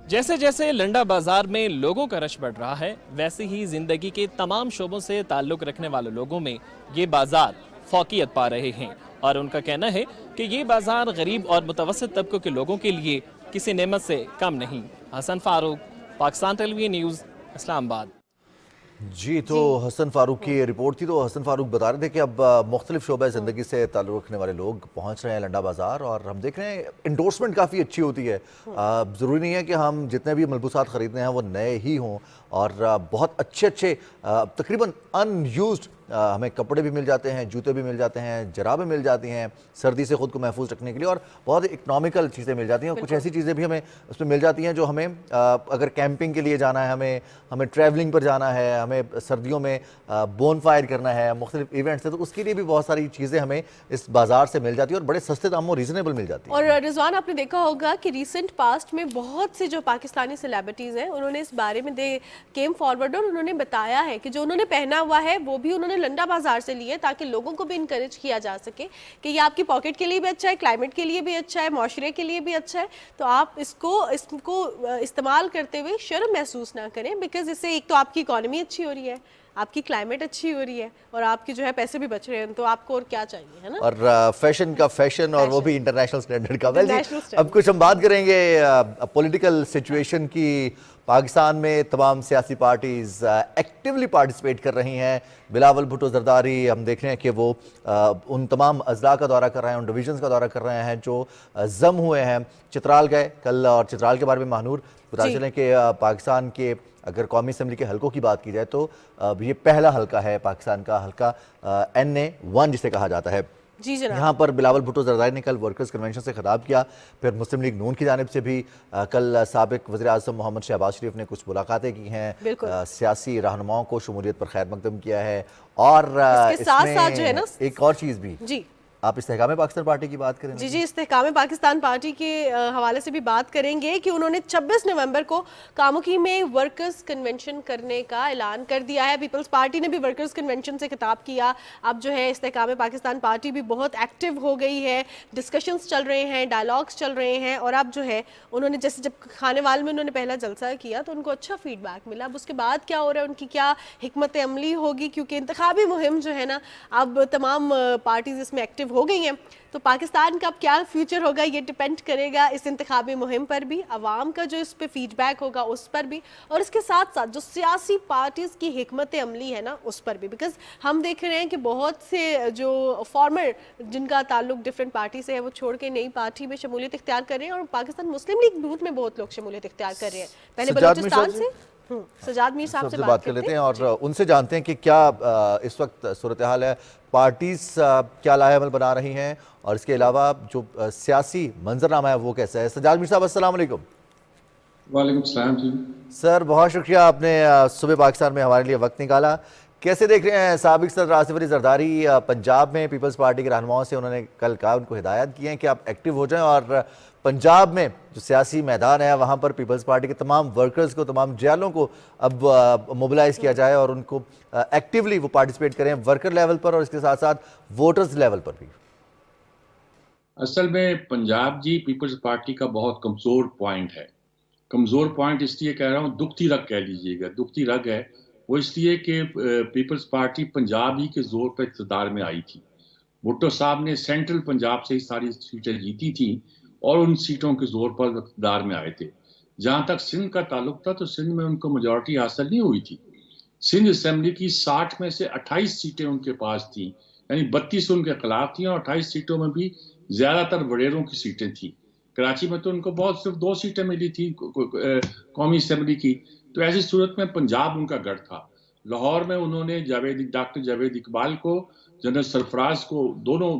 जैसे जैसे लंडा बाजार में लोगों का रश बढ़ रहा है, वैसे ही जिंदगी के तमाम शोबों से ताल्लुक रखने वाले लोगों में ये बाजार फौकियत पा रहे हैं, और उनका कहना है कि ये बाजार गरीब और मुतवस्सित तबकों के लोगों के लिए किसी नेमत से कम नहीं। Hasan Farooq, Pakistan television news, Islamabad. जी, तो हसन फारूक की ये रिपोर्ट थी। तो हसन फारूक बता रहे थे कि अब मुख्तलिफ शोबे ज़िंदगी से ताल्लुक़ रखने वाले लोग पहुँच रहे हैं लंडा बाज़ार, और हम देख रहे हैं इंडोर्समेंट काफ़ी अच्छी होती है। ज़रूरी नहीं है कि हम जितने भी मलबूसात ख़रीदने हैं वो नए ही हों, और बहुत अच्छे तकरीबन अनयूज्ड हमें कपड़े भी मिल जाते हैं, जूते भी मिल जाते हैं, जराबें मिल जाती हैं सर्दी से ख़ुद को महफूज रखने के लिए, और बहुत इकनॉमिकल चीज़ें मिल जाती हैं। और कुछ ऐसी चीज़ें भी हमें उसमें मिल जाती हैं जो हमें अगर कैंपिंग के लिए जाना है, हमें ट्रैवलिंग पर जाना है, हमें सर्दियों में बोन फायर करना है, मुख्तलिफ इवेंट्स है, तो उसके लिए भी बहुत सारी चीज़ें हमें इस बाज़ार से मिल जाती है और बड़े सस्ते दामों रीज़नेबल मिल जाती है। और रिजवान, आपने देखा होगा कि रिसेंट पास्ट में बहुत से जो पाकिस्तानी सेलिब्रिटीज़ हैं उन्होंने इस बारे में दे केम फॉरवर्ड, और उन्होंने बताया है कि जो उन्होंने पहना हुआ है वो भी उन्होंने लंडा बाजार से लिए ताकि लोगों को भी इनकरेज किया जा सके कि ये आपकी पॉकेट के लिए भी अच्छा है, क्लाइमेट के लिए भी अच्छा है, माशरे के लिए भी अच्छा है। तो आप इसको इस्तेमाल करते हुए शर्म महसूस ना करें, बिकॉज इससे एक तो आपकी इकॉनमी अच्छी हो रही है, आपकी क्लाइमेट अच्छी हो रही है और आपकी जो है पैसे भी बच रहे हैं, तो आपको और क्या चाहिए, है ना। और फैशन का फैशन और वो भी इंटरनेशनल स्टैंडर्ड का। वेल International जी, standard। अब कुछ हम बात करेंगे पॉलिटिकल सिचुएशन की। पाकिस्तान में तमाम सियासी पार्टीज एक्टिवली पार्टिसिपेट कर रही हैं। बिलावल भुट्टो जरदारी हम देख रहे हैं कि वो उन तमाम अजला का दौरा कर रहे हैं, उन डिवीजन्स का दौरा कर रहे हैं जो जम हुए हैं। चित्राल गए कल, और चित्राल के बारे में महानूर बता चलें कि पाकिस्तान के अगर कौमी असम्बली के हलकों की बात की जाए तो ये पहला हलका है पाकिस्तान का, हलका NA1 जिसे कहा जाता है। जी जनाब। यहाँ पर बिलावल भुट्टो जरदारी ने कल वर्कर्स कन्वेंशन से खिताब किया। फिर मुस्लिम लीग नून की जानिब से भी कल साबिक वज़ीर आज़म मोहम्मद शहबाज शरीफ ने कुछ मुलाकातें की हैं, सियासी रहनुमाओं को शमूलियत पर खैर मकदम किया है। और इसके साथ साथ जो है ना एक और चीज़ भी, जी आप इस्तेहकाम पाकिस्तान पार्टी की बात करें। जी इस्तेहकाम पाकिस्तान पार्टी के हवाले से भी बात करेंगे कि उन्होंने 26 नवंबर को कामुकी में वर्कर्स कन्वेंशन करने का ऐलान कर दिया है। पीपल्स पार्टी ने भी वर्कर्स कन्वेंशन से खिताब किया। अब जो है इस्तेहकाम पाकिस्तान पार्टी भी बहुत एक्टिव हो गई है, डिस्कशंस चल रहे हैं, डायलॉग्स चल रहे हैं। और अब जो है उन्होंने जैसे जब खानेवाल में उन्होंने पहला जलसा किया तो उनको अच्छा फीडबैक मिला। अब उसके बाद क्या हो रहा है, उनकी क्या हिकमत अमली होगी, क्योंकि इंतखाबी मुहिम जो है ना अब तमाम पार्टीज इसमें एक्टिव हो गई हैं। तो पाकिस्तान का अब क्या फ्यूचर होगा ये डिपेंड करेगा इस इंतखाबी मुहिम पर भी, अवाम का जो इस पे फीडबैक होगा उस पर भी, और इसके साथ साथ जो सियासी पार्टीज़ की हिकमत अमली है ना उस पर भी। बिकॉज हम देख रहे हैं कि बहुत से जो फॉर्मर जिनका ताल्लुक डिफरेंट पार्टी से है वो छोड़ के नई पार्टी में शमूलियत इख्तियार कर रहे हैं, और पाकिस्तान मुस्लिम लीग नून में बहुत लोग शमूलियत इख्तियार कर रहे हैं। पहले बलूचिस्तान से सजाद मीर साहब से बात कर लेते हैं और उनसे जानते हैं कि क्या इस वक्त सूरत हाल है, पार्टीज क्या लाहेअमल बना रही हैं, और इसके अलावा जो सियासी मंजरनामा है वो कैसा है। सजाद मीर साहब अस्सलाम वालेकुम। वालेकुम सलाम जी। सर बहुत शुक्रिया, आपने सुबह पाकिस्तान में हमारे लिए वक्त निकाला। कैसे देख रहे हैं साबिक सदर आसिफ अली जरदारी पंजाब में पीपल्स पार्टी के रहनुमाओं से उन्होंने कल कहा, उनको हिदायत की है कि आप एक्टिव हो जाएं, और पंजाब में जो सियासी मैदान है वहाँ पर पीपल्स पार्टी के तमाम वर्कर्स को, तमाम जयालों को अब मोबिलाइज किया जाए और उनको एक्टिवली वो पार्टिसिपेट करें वर्कर लेवल पर और इसके साथ साथ वोटर्स लेवल पर भी। असल में पंजाब जी पीपल्स पार्टी का बहुत कमज़ोर पॉइंट है। कमज़ोर पॉइंट इसलिए कह रहा हूँ, दुखती रग कह लीजिएगा, दुखती रग है वो इसलिए कि पीपल्स पार्टी पंजाब ही के जोर पर इक़्तिदार में आई थी। भुट्टो साहब ने सेंट्रल पंजाब से ही सारी सीटें जीती थी और उन सीटों के जोर पर इक़्तिदार में आए थे। जहाँ तक सिंध का ताल्लुक था तो सिंध में उनको मेजॉरिटी हासिल नहीं हुई थी। सिंध असम्बली की 60 में से 28 सीटें उनके पास थी, यानी 32 उनके खिलाफ थी, और 28 सीटों में भी ज़्यादातर वडेरों की सीटें थी। कराची में तो उनको बहुत सिर्फ 2 सीटें मिली थी कौमी असम्बली की। तो ऐसी सूरत में पंजाब उनका गढ़ था। लाहौर में उन्होंने डॉक्टर जावेद इकबाल को, जनरल सरफराज को, दोनों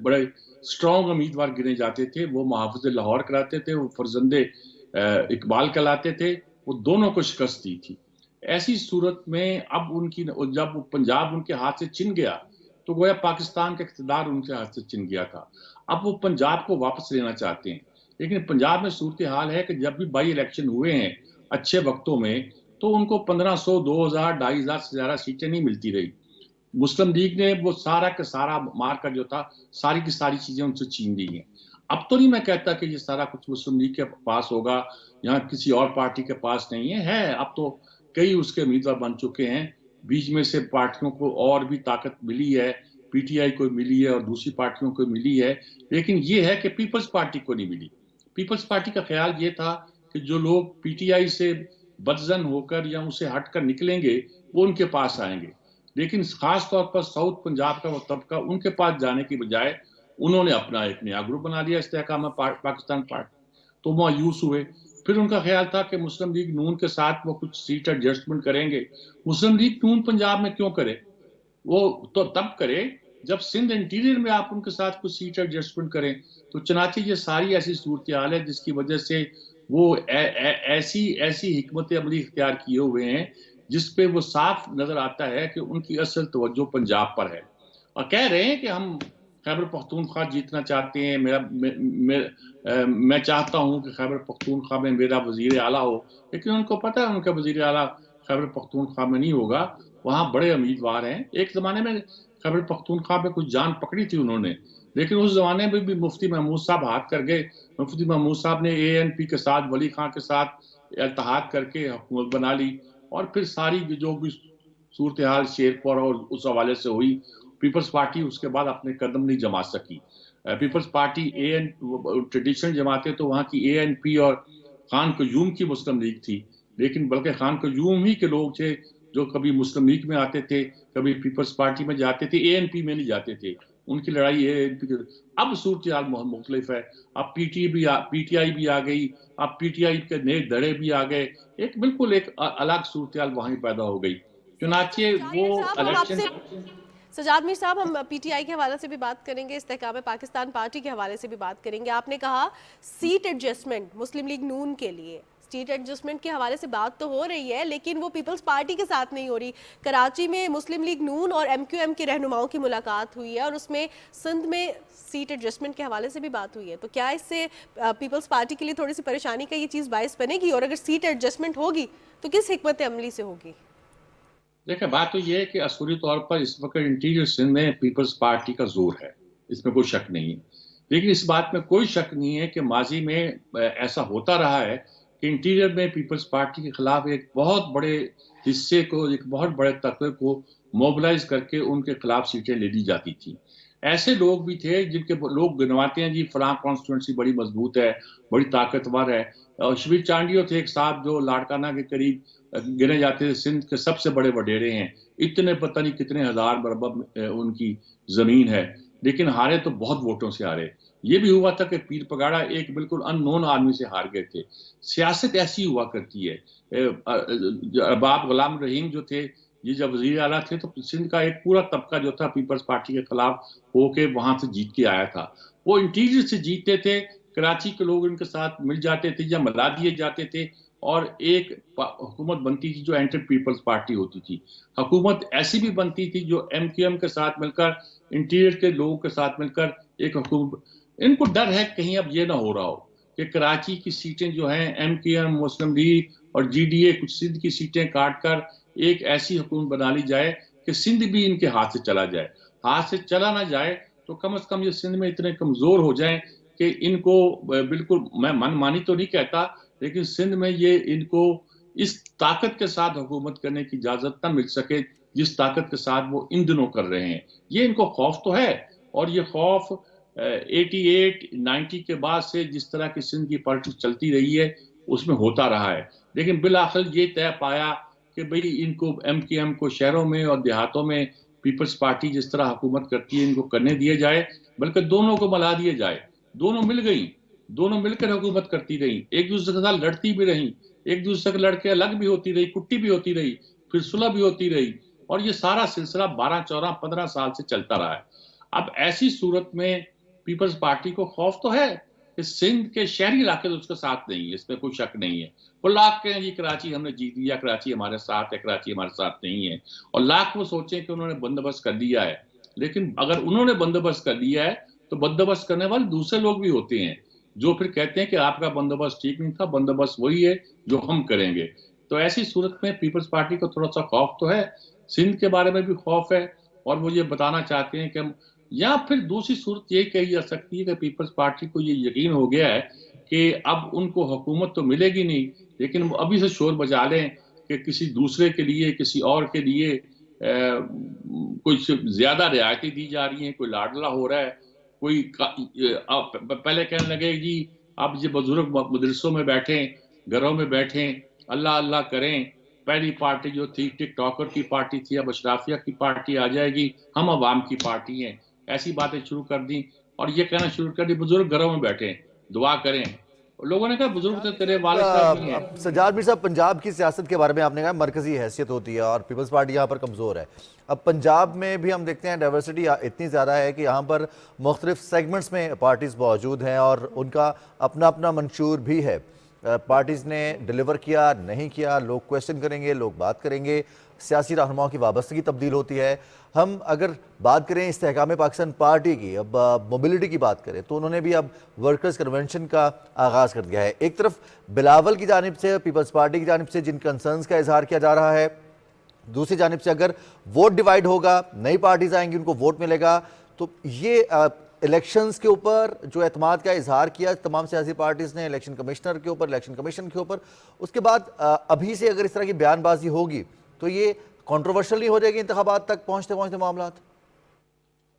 बड़े स्ट्रॉन्ग उम्मीदवार गिने जाते थे। वो मुहाफ़िज़ लाहौर कराते थे, वो फर्जंदे इकबाल कहलाते थे, वो दोनों को शिकस्त दी थी। ऐसी सूरत में अब उनकी जब पंजाब उनके हाथ से छिन गया तो गोया पाकिस्तान का इक़्तिदार उनके हाथ से छिन गया था। अब वो पंजाब को वापस लेना चाहते हैं, लेकिन पंजाब में सूरत हाल है कि जब भी बाई इलेक्शन हुए हैं अच्छे वक्तों में तो उनको 1500, 2000, 2500 से ज़्यादा सीटें नहीं मिलती रही। मुस्लिम लीग ने वो सारा का सारा मार्कर जो था, सारी की सारी चीज़ें उनसे छीन ली हैं। अब तो नहीं मैं कहता कि ये सारा कुछ मुस्लिम लीग के पास होगा, यहाँ किसी और पार्टी के पास नहीं है। अब तो कई उसके उम्मीदवार बन चुके हैं। बीच में से पार्टियों को और भी ताकत मिली है, PTI को मिली है और दूसरी पार्टियों को मिली है, लेकिन ये है कि पीपल्स पार्टी को नहीं मिली। पीपल्स पार्टी का ख्याल ये था कि जो लोग PTI से बदजन होकर या उसे हटकर निकलेंगे वो उनके पास आएंगे, लेकिन खास तौर पर साउथ पंजाब का वो तबका उनके पास जाने की बजाय उन्होंने अपना एक नया ग्रुप बना लिया, इस्तेहकाम पाकिस्तान पार्टी, तो मायूस हुए। फिर उनका ख्याल था कि मुस्लिम लीग नून के साथ वो कुछ सीट एडजस्टमेंट करेंगे। मुस्लिम लीग नून पंजाब में क्यों करे, वो तो तब करे जब सिंध इंटीरियर में आप उनके साथ कुछ सीट एडजस्टमेंट करें। तो चनाचे ये सारी ऐसी सूरत हाल है जिसकी वजह से वो ऐसी हिकमत अमली इख्तियार किए हुए हैं जिसपे वो साफ नजर आता है कि उनकी असल तवज्जो पंजाब पर है, और कह रहे हैं कि हम खैबर पख्तूनख्वा जीतना चाहते हैं। मैं चाहता हूं कि खैबर पख्तूनख्वा में मेरा वजीर आला हो, लेकिन उनको पता है उनका वजीर आला खैबर पख्तूनख्वा में नहीं होगा। वहाँ बड़े उम्मीदवार हैं। एक ज़माने में खैबर पख्तूनख्वा पे कुछ जान पकड़ी थी उन्होंने, लेकिन उस ज़माने में भी मुफ्ती महमूद साहब हाथ कर गए। मुफ्ती महमूद साहब ने ANP के साथ, वली खां के साथ इत्तेहाद करके हुकूमत बना ली, और फिर सारी जो भी सूरत हाल शेरपुर और उस हवाले से हुई, पीपल्स पार्टी उसके बाद अपने कदम नहीं जमा सकी। पीपल्स पार्टी ट्रेडिशनल जमाते तो वहाँ की ANP और खान क्यूम की मुस्लिम लीग थी, लेकिन बल्कि खान क्यूम ही के लोग थे जो कभी मुस्लिम लीग में आते थे, कभी पीपल्स पार्टी में जाते थे, ANP में नहीं जाते थे। उनकी लड़ाई ANP की। अब सूरत हाल मुख्तलिफ है। अब PTI भी आ गई, अब PTI के नए धड़े भी आ गए, एक बिल्कुल एक अलग सूरत हाल वहीं पैदा हो गई। चुनाचे वो इलेक्शन। सजाद मीर साहब, हम PTI के हवाले से भी बात करेंगे, इस्तेहकाम पाकिस्तान पार्टी के हवाले से भी बात करेंगे। आपने कहा सीट एडजस्टमेंट मुस्लिम लीग नून के लिए, सीट एडजस्टमेंट के हवाले से बात तो हो रही है, लेकिन वो पीपल्स पार्टी के साथ नहीं हो रही। कराची में मुस्लिम लीग नून और MQM के रहनुमाओं की मुलाकात हुई है और उसमें सिंध में सीट एडजस्टमेंट के हवाले से भी बात हुई है। तो क्या इससे पीपल्स पार्टी के लिए थोड़ी सी परेशानी का ये चीज़ बायस बनेगी, और अगर सीट एडजस्टमेंट होगी तो किस हिकमत अमली से होगी? देखिए, बात तो ये है कि असूली तौर पर इस वक्त इंटीरियर सिंध में पीपल्स पार्टी का जोर है, इसमें कोई शक नहीं है। लेकिन इस बात में कोई शक नहीं है कि माजी में ऐसा होता रहा है कि इंटीरियर में पीपल्स पार्टी के खिलाफ एक बहुत बड़े हिस्से को, एक बहुत बड़े तत्व को मोबिलाइज करके उनके खिलाफ सीटें ले ली जाती थी। ऐसे लोग भी थे जिनके लोग गिनवाते हैं जी फलां कॉन्स्टिट्यूंसी बड़ी मजबूत है, बड़ी ताकतवर है। और शबीर चांडियो थे एक साहब जो लाड़काना के करीब गिने जाते थे, सिंध के सबसे बड़े वडेरे हैं, इतने पता नहीं कितने हजार मरबा उनकी जमीन है, लेकिन हारे तो बहुत वोटों से हारे। ये भी हुआ था कि पीर पगाड़ा एक बिल्कुल अननोन आदमी से हार गए थे। सियासत ऐसी हुआ करती है। अरबाब गुलाम रहीम जो थे, ये जब वजीर आला थे तो सिंध का एक पूरा तबका जो था पीपल्स पार्टी के खिलाफ होके वहां से जीत के आया था। वो इंटीरियर से जीतते थे, कराची के लोग इनके साथ मिल जाते थे या मिला दिए जाते थे, और एक हुकूमत बनती थी जो एंटी पीपल्स पार्टी होती थी। हुकूमत ऐसी भी बनती थी जो MQM के साथ मिलकर, इंटीरियर के लोगों के साथ मिलकर एक हुकूमत। इनको डर है कहीं अब ये ना हो रहा हो कि कराची की सीटें जो हैं MQM, मुस्लिम लीग और GDA कुछ सिंध की सीटें काट कर एक ऐसी हुकूमत बना ली जाए कि सिंध भी इनके हाथ से चला जाए। हाथ से चला ना जाए तो कम से कम ये सिंध में इतने कमजोर हो जाएं कि इनको बिल्कुल, मैं मनमानी तो नहीं कहता, लेकिन सिंध में ये इनको इस ताकत के साथ हुकूमत करने की इजाजत न मिल सके जिस ताकत के साथ वो इन दिनों कर रहे हैं। ये इनको खौफ तो है, और ये खौफ 88-90 के बाद से जिस तरह की सिंध की पॉलिटिक्स चलती रही है उसमें होता रहा है। लेकिन बिलाखिर ये तय पाया कि भाई इनको MQM को शहरों में और देहातों में पीपल्स पार्टी जिस तरह हुकूमत करती है इनको करने दिया जाए, बल्कि दोनों को मिला दिया जाए। दोनों मिल गई, दोनों मिलकर हुकूमत करती रही, एक दूसरे के साथ लड़ती भी रही, एक दूसरे के लड़के अलग भी होती रही, कुट्टी भी होती रही, फिर सुलह भी होती रही, और ये सारा सिलसिला 12, 14, 15 साल से चलता रहा है। अब ऐसी सूरत में पीपल्स पार्टी को खौफ तो है कि सिंध के शहरी इलाके तो उसके साथ नहीं है, इसमें कोई शक नहीं है। वो लाख कहें जी कराची हमने जीत लिया, कराची हमारे साथ है, कराची हमारे साथ नहीं है, और लाख वो सोचें कि उन्होंने बंदोबस्त कर दिया है। लेकिन अगर उन्होंने बंदोबस्त कर लिया है तो बंदोबस्त करने वाले दूसरे लोग भी होते हैं जो फिर कहते हैं कि आपका बंदोबस्त ठीक नहीं था, बंदोबस्त वही है जो हम करेंगे। तो ऐसी सूरत में पीपल्स पार्टी को थोड़ा सा खौफ तो है, सिंध के बारे में भी खौफ है, और वो ये बताना चाहते हैं कि हम, या फिर दूसरी सूरत ये कही जा सकती है कि पीपल्स पार्टी को ये यकीन हो गया है कि अब उनको हुकूमत तो मिलेगी नहीं, लेकिन वो अभी से शोर बजा लें कि किसी दूसरे के लिए, किसी और के लिए कुछ ज्यादा रियायतें दी जा रही हैं, कोई लाडला हो रहा है, कोई पहले कहने लगे जी अब ये बुजुर्ग मदरसों में बैठे, घरों में बैठे, अल्लाह अल्लाह करें। पहली पार्टी जो थी टिकटॉकर की पार्टी थी, अब अशराफिया की पार्टी आ जाएगी, हम अवाम की पार्टी हैं, ऐसी बातें शुरू कर दी, और ये कहना शुरू कर दी बुजुर्ग घरों में बैठे दुआ करें। लोगों ने कहा बुजुर्ग तो तेरे वालिद साहब नहीं है। सजाद मीर साहब, पंजाब की सियासत के बारे में आपने कहा मरकजी हैसियत होती है और पीपल्स पार्टी यहाँ पर कमज़ोर है। अब पंजाब में भी हम देखते हैं डाइवर्सिटी इतनी ज़्यादा है कि यहाँ पर मुख्तलिफ सेगमेंट्स में पार्टीज़ मौजूद हैं और उनका अपना अपना मंशूर भी है। पार्टीज़ ने डिलीवर किया नहीं किया, लोग क्वेश्चन करेंगे, लोग बात करेंगे, सियासी रहनुमाओं की वाबस्तगी तब्दील होती है। हम अगर बात करें इस्तेहकाम पाकिस्तान पार्टी की, अब मोबिलिटी की बात करें तो उन्होंने भी अब वर्कर्स कन्वेंशन का आगाज़ कर दिया है। एक तरफ बिलावल की जानिब से, पीपल्स पार्टी की जानिब से जिन कंसर्न्स का इजहार किया जा रहा है दूसरी जानिब से अगर वोट डिवाइड होगा, नई पार्टीज आएंगी, उनको वोट मिलेगा, तो ये इलेक्शंस के ऊपर जो एतमाद का इजहार किया तमाम सियासी पार्टीज ने इलेक्शन कमिश्नर के ऊपर, इलेक्शन कमीशन के ऊपर, उसके बाद अभी से अगर इस तरह की बयानबाजी होगी तो ये कंट्रोवर्शियल नहीं हो जाएगी इंतखाबात तक पहुंचते पहुंचते मामला?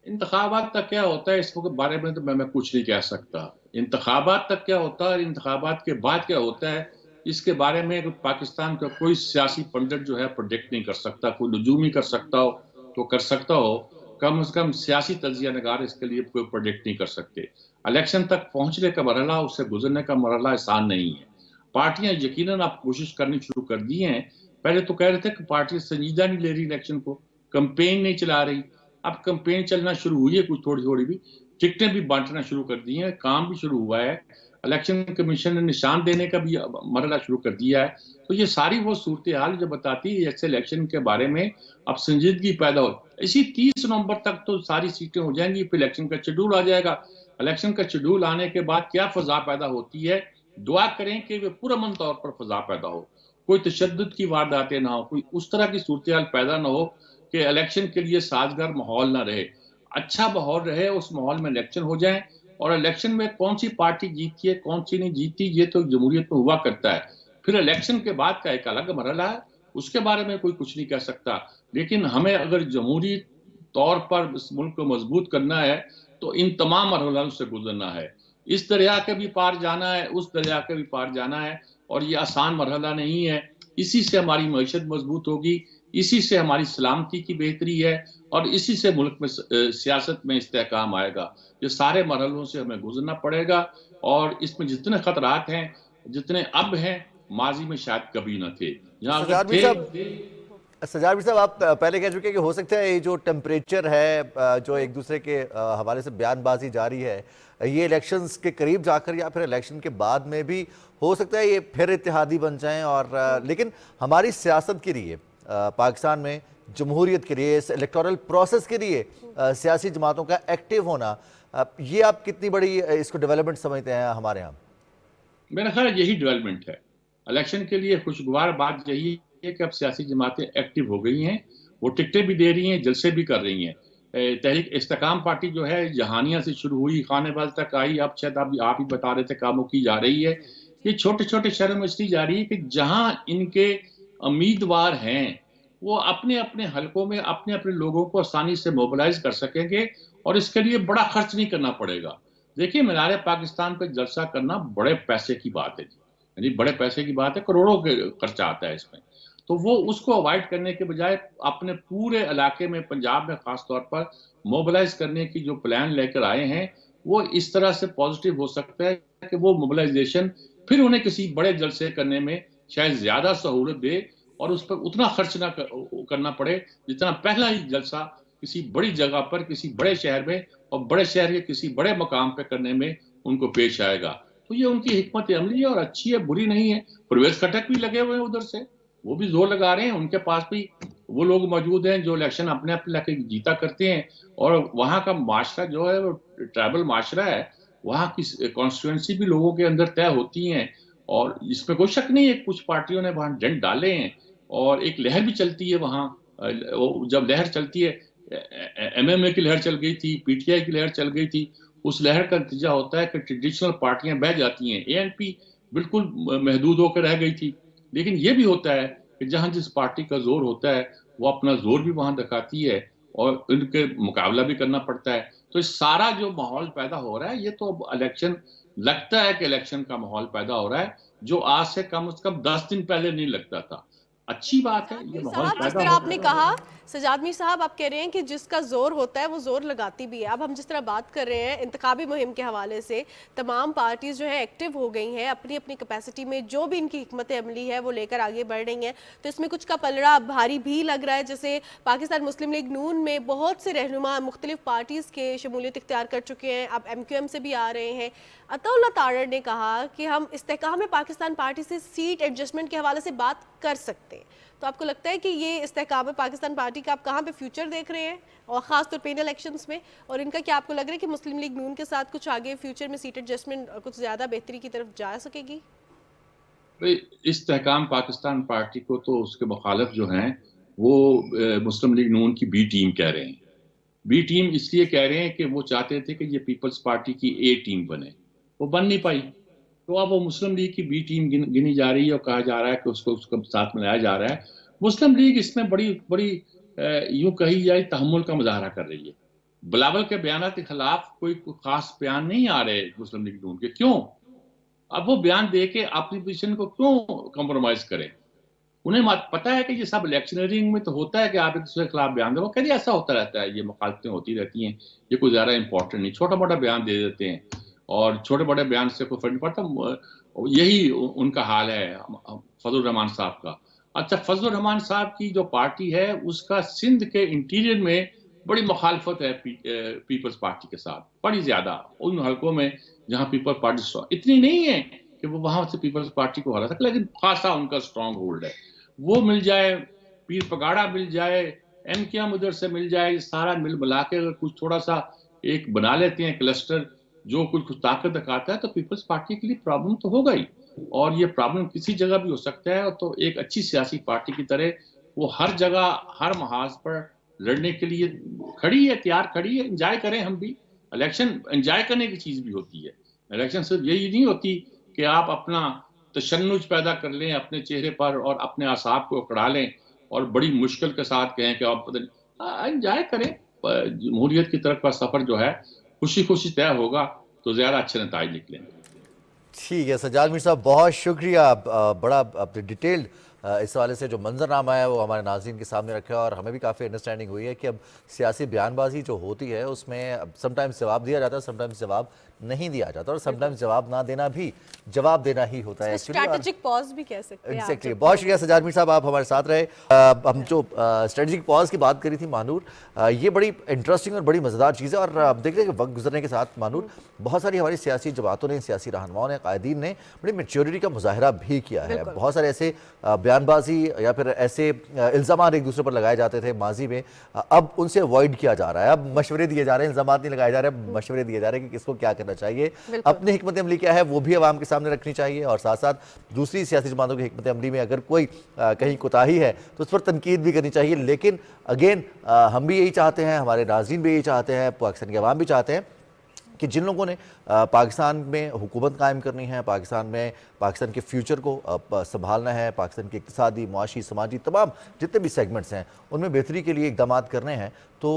इंतखाबात तक क्या होता है इस बारे में तो मैं कुछ नहीं कह सकता। इंतखाबात तक क्या होता है और इंतखाबात के बाद क्या होता है इसके बारे में पाकिस्तान का कोई सियासी पंडित जो है प्रोडिक्ट नहीं कर सकता। कोई नजूमी कर सकता हो तो कर सकता हो, कम से कम सियासी तजिया नगार इसके लिए कोई प्रोडिक्ट नहीं कर सकते। इलेक्शन तक पहुंचने का मरहला, उससे गुजरने का मरहला आसान नहीं है। पार्टियां यकीनन आप कोशिश करनी शुरू कर दी हैं। पहले तो कह रहे थे कि पार्टी संजीदा नहीं ले रही इलेक्शन को, कंपेन नहीं चला रही। अब कंपेन चलना शुरू हुई है, कुछ थोड़ी थोड़ी भी, टिकटें भी बांटना शुरू कर दी हैं, काम भी शुरू हुआ है, इलेक्शन कमीशन ने निशान देने का भी मरहला शुरू कर दिया है। तो ये सारी वो सूरत हाल जो बताती है ऐसे इलेक्शन के बारे में अब संजीदगी पैदा हो। इसी 30 नवंबर तक तो सारी सीटें हो जाएंगी, फिर इलेक्शन का शेड्यूल आ जाएगा। इलेक्शन का शेड्यूल आने के बाद क्या फजा पैदा होती है, दुआ करें कि वे पुरअमन तौर पर फजा पैदा हो, कोई तशद्दुद की वारदातें ना हो, कोई उस तरह की सूरत हाल पैदा ना हो कि इलेक्शन के लिए साजगार माहौल ना रहे। अच्छा माहौल रहे, उस माहौल में इलेक्शन हो जाए। और इलेक्शन में कौन सी पार्टी जीतती है कौन सी नहीं जीतती ये तो जमहूरियत में हुआ करता है। फिर इलेक्शन के बाद का एक अलग मरहला है, उसके बारे में कोई कुछ नहीं कह सकता। लेकिन हमें अगर जमहूरी तौर पर इस मुल्क को मजबूत करना है तो इन तमाम मरहलों से गुजरना है। इस दरिया के भी पार जाना है, उस दरिया के भी पार जाना है, और ये आसान मरहला नहीं है। इसी से हमारी मईशत मजबूत होगी, इसी से हमारी सलामती की बेहतरी है, और इसी से मुल्क में सियासत में इस्तेहकाम आएगा। ये सारे मरहलों से हमें गुजरना पड़ेगा, और इसमें जितने खतरात हैं, जितने अब हैं, माजी में शायद कभी न थे। सजाद भी साहब, आप पहले कह चुके हैं कि हो सकता है ये जो टेम्परेचर है, जो एक दूसरे के हवाले से बयानबाजी जारी है, ये इलेक्शंस के करीब जाकर या फिर इलेक्शन के बाद में भी हो सकता है ये फिर इत्तेहादी बन जाएं। और लेकिन हमारी सियासत के लिए, पाकिस्तान में जमहूरियत के लिए, इस इलेक्टोरल प्रोसेस के लिए सियासी जमातों का एक्टिव होना, ये आप कितनी बड़ी इसको डेवलपमेंट समझते हैं हमारे यहाँ? मेरा ख्याल यही डेवलपमेंट है। इलेक्शन के लिए खुशगवार बात यही है कि अब सियासी जमातें एक्टिव हो गई हैं, वो टिकटें भी दे रही हैं, जलसे भी कर रही हैं। तहरीक इस्तेकाम पार्टी जो है जहानिया से शुरू हुई, खानेवाल तक आई, अब शायद आप ही बता रहे थे कामों की जा रही है। ये छोटे छोटे शहरों में इसलिए जा रही है कि जहां इनके उम्मीदवार हैं वो अपने अपने हलकों में अपने अपने लोगों को आसानी से मोबिलाइज कर सकेंगे, और इसके लिए बड़ा खर्च नहीं करना पड़ेगा। देखिए, मीनार पाकिस्तान पे जलसा करना बड़े पैसे की बात है, यानी बड़े पैसे की बात है, करोड़ों के खर्चा आता है इसमें। तो वो उसको अवॉइड करने के बजाय अपने पूरे इलाके में, पंजाब में खास तौर पर मोबिलाइज करने की जो प्लान लेकर आए हैं, वो इस तरह से पॉजिटिव हो सकता है कि वो मोबिलाइजेशन फिर उन्हें किसी बड़े जलसे करने में शायद ज्यादा सहूलत दे, और उस पर उतना खर्च ना करना पड़े जितना पहला ही जलसा किसी बड़ी जगह पर, किसी बड़े शहर में, और बड़े शहर के किसी बड़े मकाम पे करने में उनको पेश आएगा। तो ये उनकी हिकमत अमली है और अच्छी है, बुरी नहीं है। परवेज खटक भी लगे हुए हैं उधर से, वो भी जोर लगा रहे हैं। उनके पास भी वो लोग मौजूद हैं जो इलेक्शन अपने अपने लेके जीता करते हैं, और वहाँ का माशरा जो है वो ट्राइबल माशरा है, वहाँ की कॉन्स्टिट्यूएंसी भी लोगों के अंदर तय होती हैं, और इसमें कोई शक नहीं है कुछ पार्टियों ने वहाँ डंड डाले हैं, और एक लहर भी चलती है वहाँ। जब लहर चलती है, MMA की लहर चल गई थी, PTI की लहर चल गई थी, उस लहर का नतीजा होता है कि ट्रेडिशनल पार्टियां बह जाती हैं। ANP बिल्कुल महदूद होकर रह गई थी। लेकिन ये भी होता है कि जहां जिस पार्टी का जोर होता है वो अपना जोर भी वहां दिखाती है, और उनके मुकाबला भी करना पड़ता है। तो इस सारा जो माहौल पैदा हो रहा है, ये तो इलेक्शन, लगता है कि इलेक्शन का माहौल पैदा हो रहा है, जो आज से कम 10 दिन पहले नहीं लगता था। अच्छी बात है ये माहौल पैदा जिस तरह आपने कहा, सजादमी साहब, आप कह रहे हैं कि जिसका जोर होता है वो जोर लगाती भी है। अब हम जिस तरह बात कर रहे हैं इंतखाबी मुहिम के हवाले से, तमाम पार्टीज जो है एक्टिव हो गई हैं, अपनी अपनी कैपेसिटी में जो भी इनकी हिकमत अमली है वो लेकर आगे बढ़ रही हैं। तो इसमें कुछ का पलड़ा भारी भी लग रहा है। जैसे पाकिस्तान मुस्लिम लीग नून में बहुत से रहनुमा मुख्तलिफ पार्टीज़ के शमूलियत इख्तियार कर चुके हैं, अब MQM से भी आ रहे हैं। अताउल्लाह तारड़ ने कहा कि हम इस्तेहकाम पाकिस्तान पार्टी से सीट एडजस्टमेंट के हवाले से बात कर सकते हैं। तो आपको लगता है कि ये इस्तेहकाम पाकिस्तान पार्टी का आप कहाँ पे फ्यूचर देख रहे हैं, और ख़ास तौर पे इन इलेक्शंस में? और इनका क्या आपको लग रहा है कि मुस्लिम लीग नून के साथ कुछ आगे फ्यूचर में सीट एडजस्टमेंट कुछ ज़्यादा बेहतरी की तरफ जा सकेगी? इस्तेहकाम पाकिस्तान पार्टी को तो उसके मुखालिफ जो हैं वो मुस्लिम लीग नून की बी टीम कह रहे हैं। बी टीम इसलिए कह रहे हैं कि वो चाहते थे कि ये पीपल्स पार्टी की ए टीम बने, वो बन नहीं पाई, तो अब वो मुस्लिम लीग की बी टीम गिनी जा रही है और कहा जा रहा है कि उसको साथ मिलाया जा रहा है। मुस्लिम लीग इसमें बड़ी यूं कही जाए तहम्मुल का मुजाहरा कर रही है। बिलावल के बयान के खिलाफ कोई खास बयान नहीं आ रहे मुस्लिम लीग नून के, क्यों? अब वो बयान दे के अपनी पोजीशन को क्यों कॉम्प्रोमाइज करें? उन्हें पता है कि ये सब इलेक्शनरिंग में तो होता है कि आप एक दूसरे के खिलाफ बयान दो, वो कहते ऐसा होता रहता है, ये मुखालफतें होती रहती हैं, ये कोई ज़्यादा इंपॉर्टेंट नहीं, छोटा मोटा बयान दे देते हैं और छोटे बड़े बयान से कोई फर्क नहीं पड़ता। यही उनका हाल है फजल रहमान साहब का। अच्छा, फजल रहमान साहब की जो पार्टी है उसका सिंध के इंटीरियर में बड़ी मुखालफत है पीपल्स पार्टी के साथ, बड़ी ज्यादा। उन हलकों में जहां पीपल्स पार्टी इतनी नहीं है कि वो वहां से पीपल्स पार्टी को हरा सके, लेकिन खासा उनका स्ट्रांग होल्ड है। वो मिल जाए, पीर पगाड़ा मिल जाए, एमकेएम उधर से मिल जाए, सारा मिला के अगर कुछ थोड़ा सा एक बना लेते हैं क्लस्टर जो कुछ ताकत दिखाता है, तो पीपल्स पार्टी के लिए प्रॉब्लम तो होगा ही, और ये प्रॉब्लम किसी जगह भी हो सकता है। तो एक अच्छी सियासी पार्टी की तरह वो हर जगह हर महाज पर लड़ने के लिए खड़ी है, तैयार खड़ी है। एंजॉय करें हम भी, इलेक्शन एंजॉय करने की चीज भी होती है। इलेक्शन सिर्फ यही नहीं होती कि आप अपना तशन्नुज पैदा कर लें अपने चेहरे पर और अपने आसाब को उकड़ा लें और बड़ी मुश्किल के साथ कहें कि आप एंजॉय करें। जमहूरियत की तरफ का सफर जो है खुशी खुशी तय होगा तो ज्यादा अच्छे नतीजे निकलेंगे। ठीक है सज्जाद मीर साहब, बहुत शुक्रिया। बड़ा अपने डिटेल्ड इस हवाले से जो मंजरनामा है वो हमारे नाज़रीन के सामने रखा है और हमें भी काफ़ी अंडरस्टैंडिंग हुई है कि अब सियासी बयानबाजी जो होती है उसमें समटाइम्स जवाब दिया जाता है, समटाइम्स जवाब नहीं दिया जाता और समटाइम्स जवाब ना देना भी जवाब देना ही होता है। स्ट्रैटेजिक पॉज भी कह सकते हैं। एग्जैक्टली, बहुत शुक्रिया सज्जाद मीर साहब, आप हमारे साथ रहे। हम जो स्ट्रेटजिक पॉज की बात करी थी मानूर, ये बड़ी इंटरेस्टिंग और बड़ी मज़ेदार चीज़ है। और आप देख रहे हैं कि वक्त गुजरने के साथ मानूर बहुत सारी हमारी सियासी जमातों ने, सियासी रहनुमाओं ने, कायदीन ने बड़ी मैच्योरिटी का मुजाहरा भी किया है। बहुत सारे ऐसे बयानबाजी या फिर ऐसे इल्ज़ाम एक दूसरे पर लगाए जाते थे माजी में, अब उनसे अवॉइड किया जा रहा है। अब मशवरे दिए जा रहे हैं, इल्ज़ाम नहीं लगाए जा रहे, अब मशवरे दिए जा रहे हैं कि किसको क्या करना चाहिए। अपनी हिकमत अमली क्या है वो भी आवाम के सामने रखनी चाहिए और साथ साथ दूसरी सियासी जमातों की हिकमत अमली में अगर कोई कहीं कोताही है तो उस पर तनकीद भी करनी चाहिए। लेकिन अगेन हम भी यही चाहते हैं, हमारे नाज़रीन भी यही चाहते हैं, पाकिस्तान के अवाम भी चाहते हैं कि जिन लोगों ने पाकिस्तान में हुकूमत कायम करनी है, पाकिस्तान के फ्यूचर को संभालना है, पाकिस्तान के इक़्तिसादी, मुआशी, समाजी तमाम जितने भी सेगमेंट्स हैं उनमें बेहतरी के लिए इक़दाम करने हैं, तो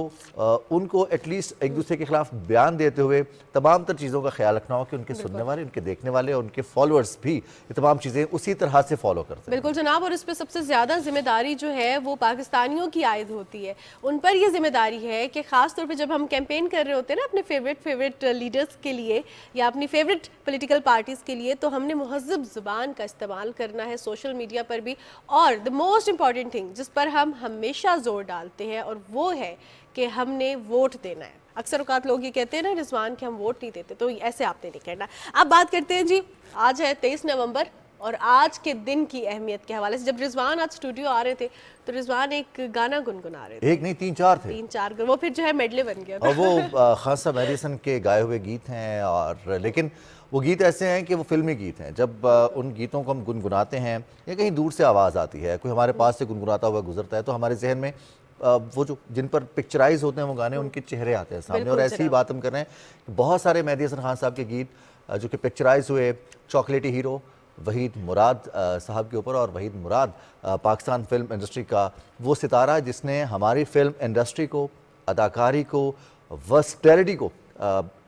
उनको एटलीस्ट एक दूसरे के खिलाफ बयान देते हुए तमाम तर चीज़ों का ख्याल रखना हो कि उनके सुनने वाले, उनके देखने वाले और उनके फॉलोअर्स भी ये तमाम चीज़ें उसी तरह से फॉलो करते हैं। बिल्कुल जनाब, और इस पर सबसे ज़्यादा जिम्मेदारी जो है वो पाकिस्तानियों की आयद होती है। उन पर यह जिम्मेदारी है कि ख़ास तौर पर जब हम कैंपेन कर रहे होते हैं ना अपने फेवरेट लीडर्स के लिए या अपनी फेवरेट पॉलिटिकल पार्टीज़ के लिए, तो हमने महज़्ज़ब ज़ुबान का इस्तेमाल करना है सोशल मीडिया पर भी। और द मोस्ट इम्पॉर्टेंट थिंग जिस पर हम हमेशा जोर डालते हैं और वो है कि हमने वोट देना है। अक्सर औकात लोग ये कहते हैं ना रिजवान कि हम वोट नहीं देते, तो ऐसे आपने नहीं करना। अब बात करते हैं जी, आज है 23 नवंबर और आज के दिन की अहमियत के हवाले से। जब रिजवान आज स्टूडियो आ रहे थे तो रिजवान एक गाना गुनगुना रहे थे। एक नहीं 3-4 थे, 3-4, वो फिर जो है मेडले बन गया था। और वो खासा मेडिसन के गाए हुए गीत हैं, और लेकिन वो गीत ऐसे हैं कि वो फिल्मी गीत हैं। जब उन गीतों को हम गुनगुनाते हैं या कहीं दूर से आवाज़ आती है, कोई हमारे पास से गुनगुनाता हुआ गुजरता है, तो हमारे जहन में वो जो जिन पर पिक्चराइज होते हैं वो गाने, उनके चेहरे आते हैं सामने। और ऐसी ही बात हम कर रहे हैं, बहुत सारे मेहदी हसन खान साहब के गीत जो कि पिक्चराइज हुए चॉकलेटी हीरो वहीद मुराद साहब के ऊपर। और वहीद मुराद पाकिस्तान फिल्म इंडस्ट्री का वो सितारा जिसने हमारी फिल्म इंडस्ट्री को, अदाकारी को, वर्सटैलिटी को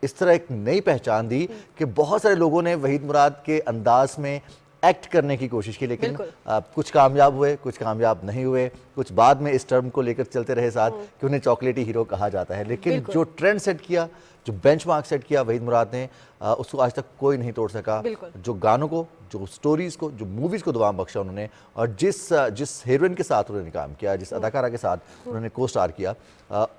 इस तरह एक नई पहचान दी कि बहुत सारे लोगों ने वहीद मुराद के अंदाज में एक्ट करने की कोशिश की, लेकिन कुछ कामयाब हुए, कुछ कामयाब नहीं हुए, कुछ बाद में इस टर्म को लेकर चलते रहे साथ कि उन्हें चॉकलेटी हीरो कहा जाता है। लेकिन जो ट्रेंड सेट किया, जो बेंचमार्क सेट किया वहीद मुराद ने, उसको आज तक कोई नहीं तोड़ सका। जो गानों को, जो स्टोरीज़ को, जो मूवीज़ को दुआम बख्शा उन्होंने, और जिस हीरोइन के साथ उन्होंने काम किया, जिस अदाकारा के साथ उन्होंने को स्टार किया,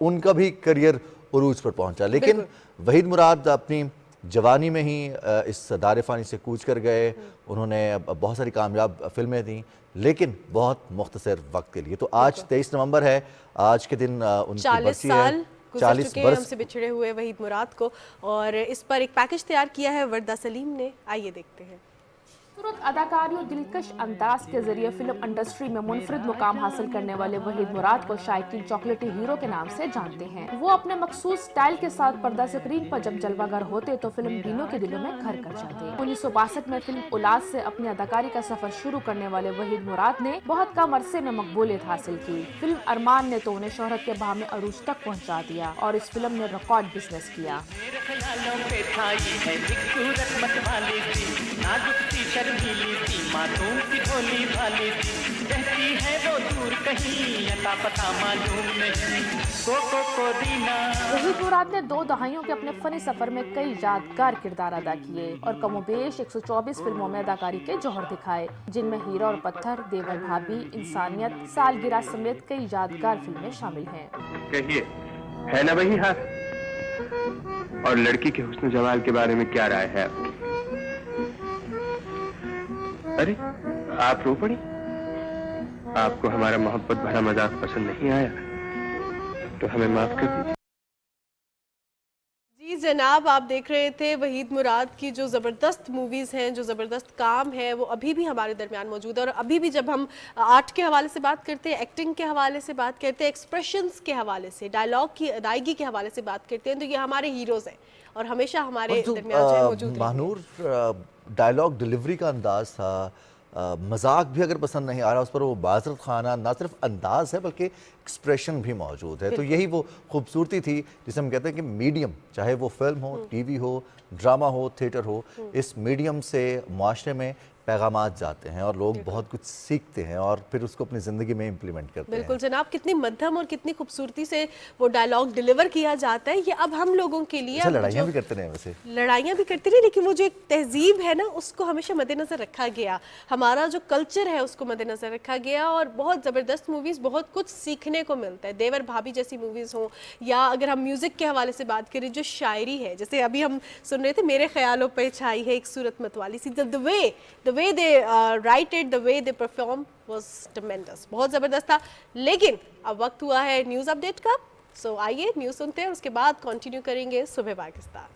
उनका भी करियर उरूज पर पहुंचा। लेकिन वहीद मुराद अपनी जवानी में ही इस दार फ़ानी से कूच कर गए। उन्होंने बहुत सारी कामयाब फिल्में दी, लेकिन बहुत मुख्तसर वक्त के लिए। तो आज 23 नवंबर है, आज के दिन उनकी बरसी है। 40 बरस हमसे बिछड़े हुए वहीद मुराद को, और इस पर एक पैकेज तैयार किया है वर्दा सलीम ने, आइए देखते हैं। खूबसूरत अदाकारी और दिलकश अंदाज के जरिए फिल्म इंडस्ट्री में मुनफरिद मुकाम हासिल करने वाले वहीद मुराद को शायकीन चॉकलेटी हीरो के नाम से जानते हैं। वो अपने मखसूस स्टाइल के साथ पर्दा स्क्रीन पर जब जलवागर होते तो फिल्म बीनों के दिलों में घर कर जाते। 1962 में फिल्म औलाद से अपनी अदाकारी का सफर शुरू करने वाले वहीद मुराद ने बहुत कम अरसे में मकबूलियत हासिल की। फिल्म अरमान ने तो उन्हें शोहरत के बाह में अरूज तक पहुँचा दिया और इस फिल्म ने रिकॉर्ड बिजनेस किया। वहीद मुराद ने 2 दहाइयों के अपने फनी सफर में कई यादगार किरदार अदा किए और कमोबेश 124 फिल्मों में अदाकारी के जौहर दिखाए, जिनमें हीरा और पत्थर, देवर भाभी, इंसानियत, सालगिरह समेत कई यादगार फिल्में शामिल हैं। कहिए, है ना वही हाथ? और लड़की के हुस्न जमाल के बारे में क्या राय है आपकी? अरे आप रो पड़ी? आपको हमारा मोहब्बत भरा मजाक पसंद नहीं आया तो हमें माफ कर दीजिए। जी जनाब, आप देख रहे थे वहीद मुराद की जो ज़बरदस्त मूवीज़ हैं, जो ज़बरदस्त काम है, वो अभी भी हमारे दरमियान मौजूद है। और अभी भी जब हम आर्ट के हवाले से बात करते हैं, एक्टिंग के हवाले से बात करते हैं, एक्सप्रेशंस के हवाले से, डायलॉग की अदायगी के हवाले से बात करते हैं, तो ये हमारे हीरोज़ हैं और हमेशा हमारे दरमियान जो है मौजूद। महानूर, डायलॉग डिलीवरी का अंदाज था, मजाक भी अगर पसंद नहीं आ रहा उस पर वो बाज़रत खाना, ना सिर्फ अंदाज है बल्कि एक्सप्रेशन भी मौजूद है। तो यही वो खूबसूरती थी जिसे हम कहते हैं कि मीडियम, चाहे वो फिल्म हो, टीवी हो, ड्रामा हो, थिएटर हो, इस मीडियम से माशरे में पैगामात जाते हैं और लोग बहुत कुछ सीखते हैं और फिर उसको अपनी ज़िंदगी में इम्प्लीमेंट करते हैं। बिल्कुल जनाब, कितनी मध्यम और कितनी खूबसूरती से वो डायलॉग डिलीवर किया जाता है। ये अब हम लोगों के लिए लड़ाइयाँ भी करते रहे, वैसे लड़ाइयाँ भी करते रहे, लेकिन वो जो एक तहजीब है ना, उसको हमेशा मद्देनज़र रखा गया, हमारा जो कल्चर है उसको मद्देनज़र रखा गया और बहुत ज़बरदस्त मूवीज़, बहुत कुछ सीखने को मिलता है। देवर भाभी जैसी मूवीज़ हों या अगर हम म्यूज़िक के हवाले से बात करें, जो शायरी है, जैसे अभी हम सुन रहे थे मेरे ख्यालों पे छाई है एक सूरत मतवाली सी, the way they write it, the way they perform was tremendous, बहुत ज़बरदस्त था। लेकिन अब वक्त हुआ है न्यूज़ अपडेट का, सो आइए न्यूज़ सुनते हैं, उसके बाद कंटिन्यू करेंगे सुबह पाकिस्तान।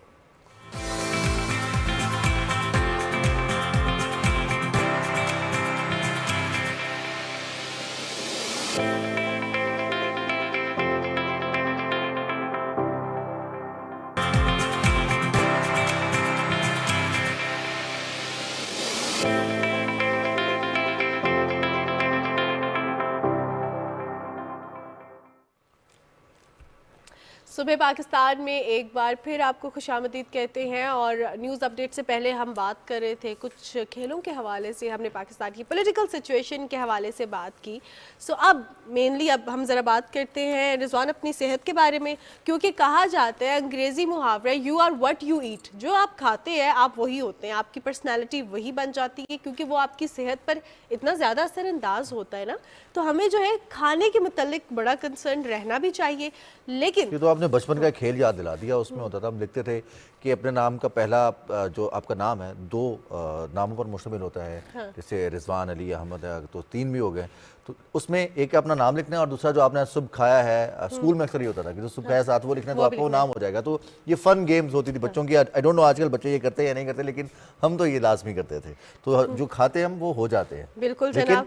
सुबह पाकिस्तान में एक बार फिर आपको खुशामदीद कहते हैं और न्यूज़ अपडेट से पहले हम बात कर रहे थे कुछ खेलों के हवाले से, हमने पाकिस्तान की पॉलिटिकल सिचुएशन के हवाले से बात की। सो अब मेनली अब हम ज़रा बात करते हैं रिजवान अपनी सेहत के बारे में, क्योंकि कहा जाता है अंग्रेज़ी मुहावरा you are what you eat, जो आप खाते हैं आप वही होते हैं, आपकी पर्सनैलिटी वही बन जाती है, क्योंकि वो आपकी सेहत पर इतना ज़्यादा असरअंदाज होता है ना। तो हमें जो है खाने के मुतल्लिक बड़ा कंसर्न रहना भी चाहिए। लेकिन ये तो आपने बचपन का खेल याद दिला दिया, उसमें होता था, हम लिखते थे कि अपने नाम का पहला जो आपका नाम है 2 नामों पर मुश्तमिल होता है, जैसे रिजवान अली अहमद है तो 3 भी हो गए, तो उसमें एक अपना नाम लिखना है और दूसरा जो आपने सुबह खाया है, स्कूल में अक्सर ही होता था कि जो सुबह खाया साथ वो लिखना है तो आपका वो नाम हो जाएगा। तो ये फन गेम्स होती थी बच्चों की, आई डोंट नो आजकल बच्चे ये करते हैं या नहीं करते, लेकिन हम तो ये लाजमी करते थे। तो जो खाते हैं हम वो हो जाते हैं, बिल्कुल लेकिन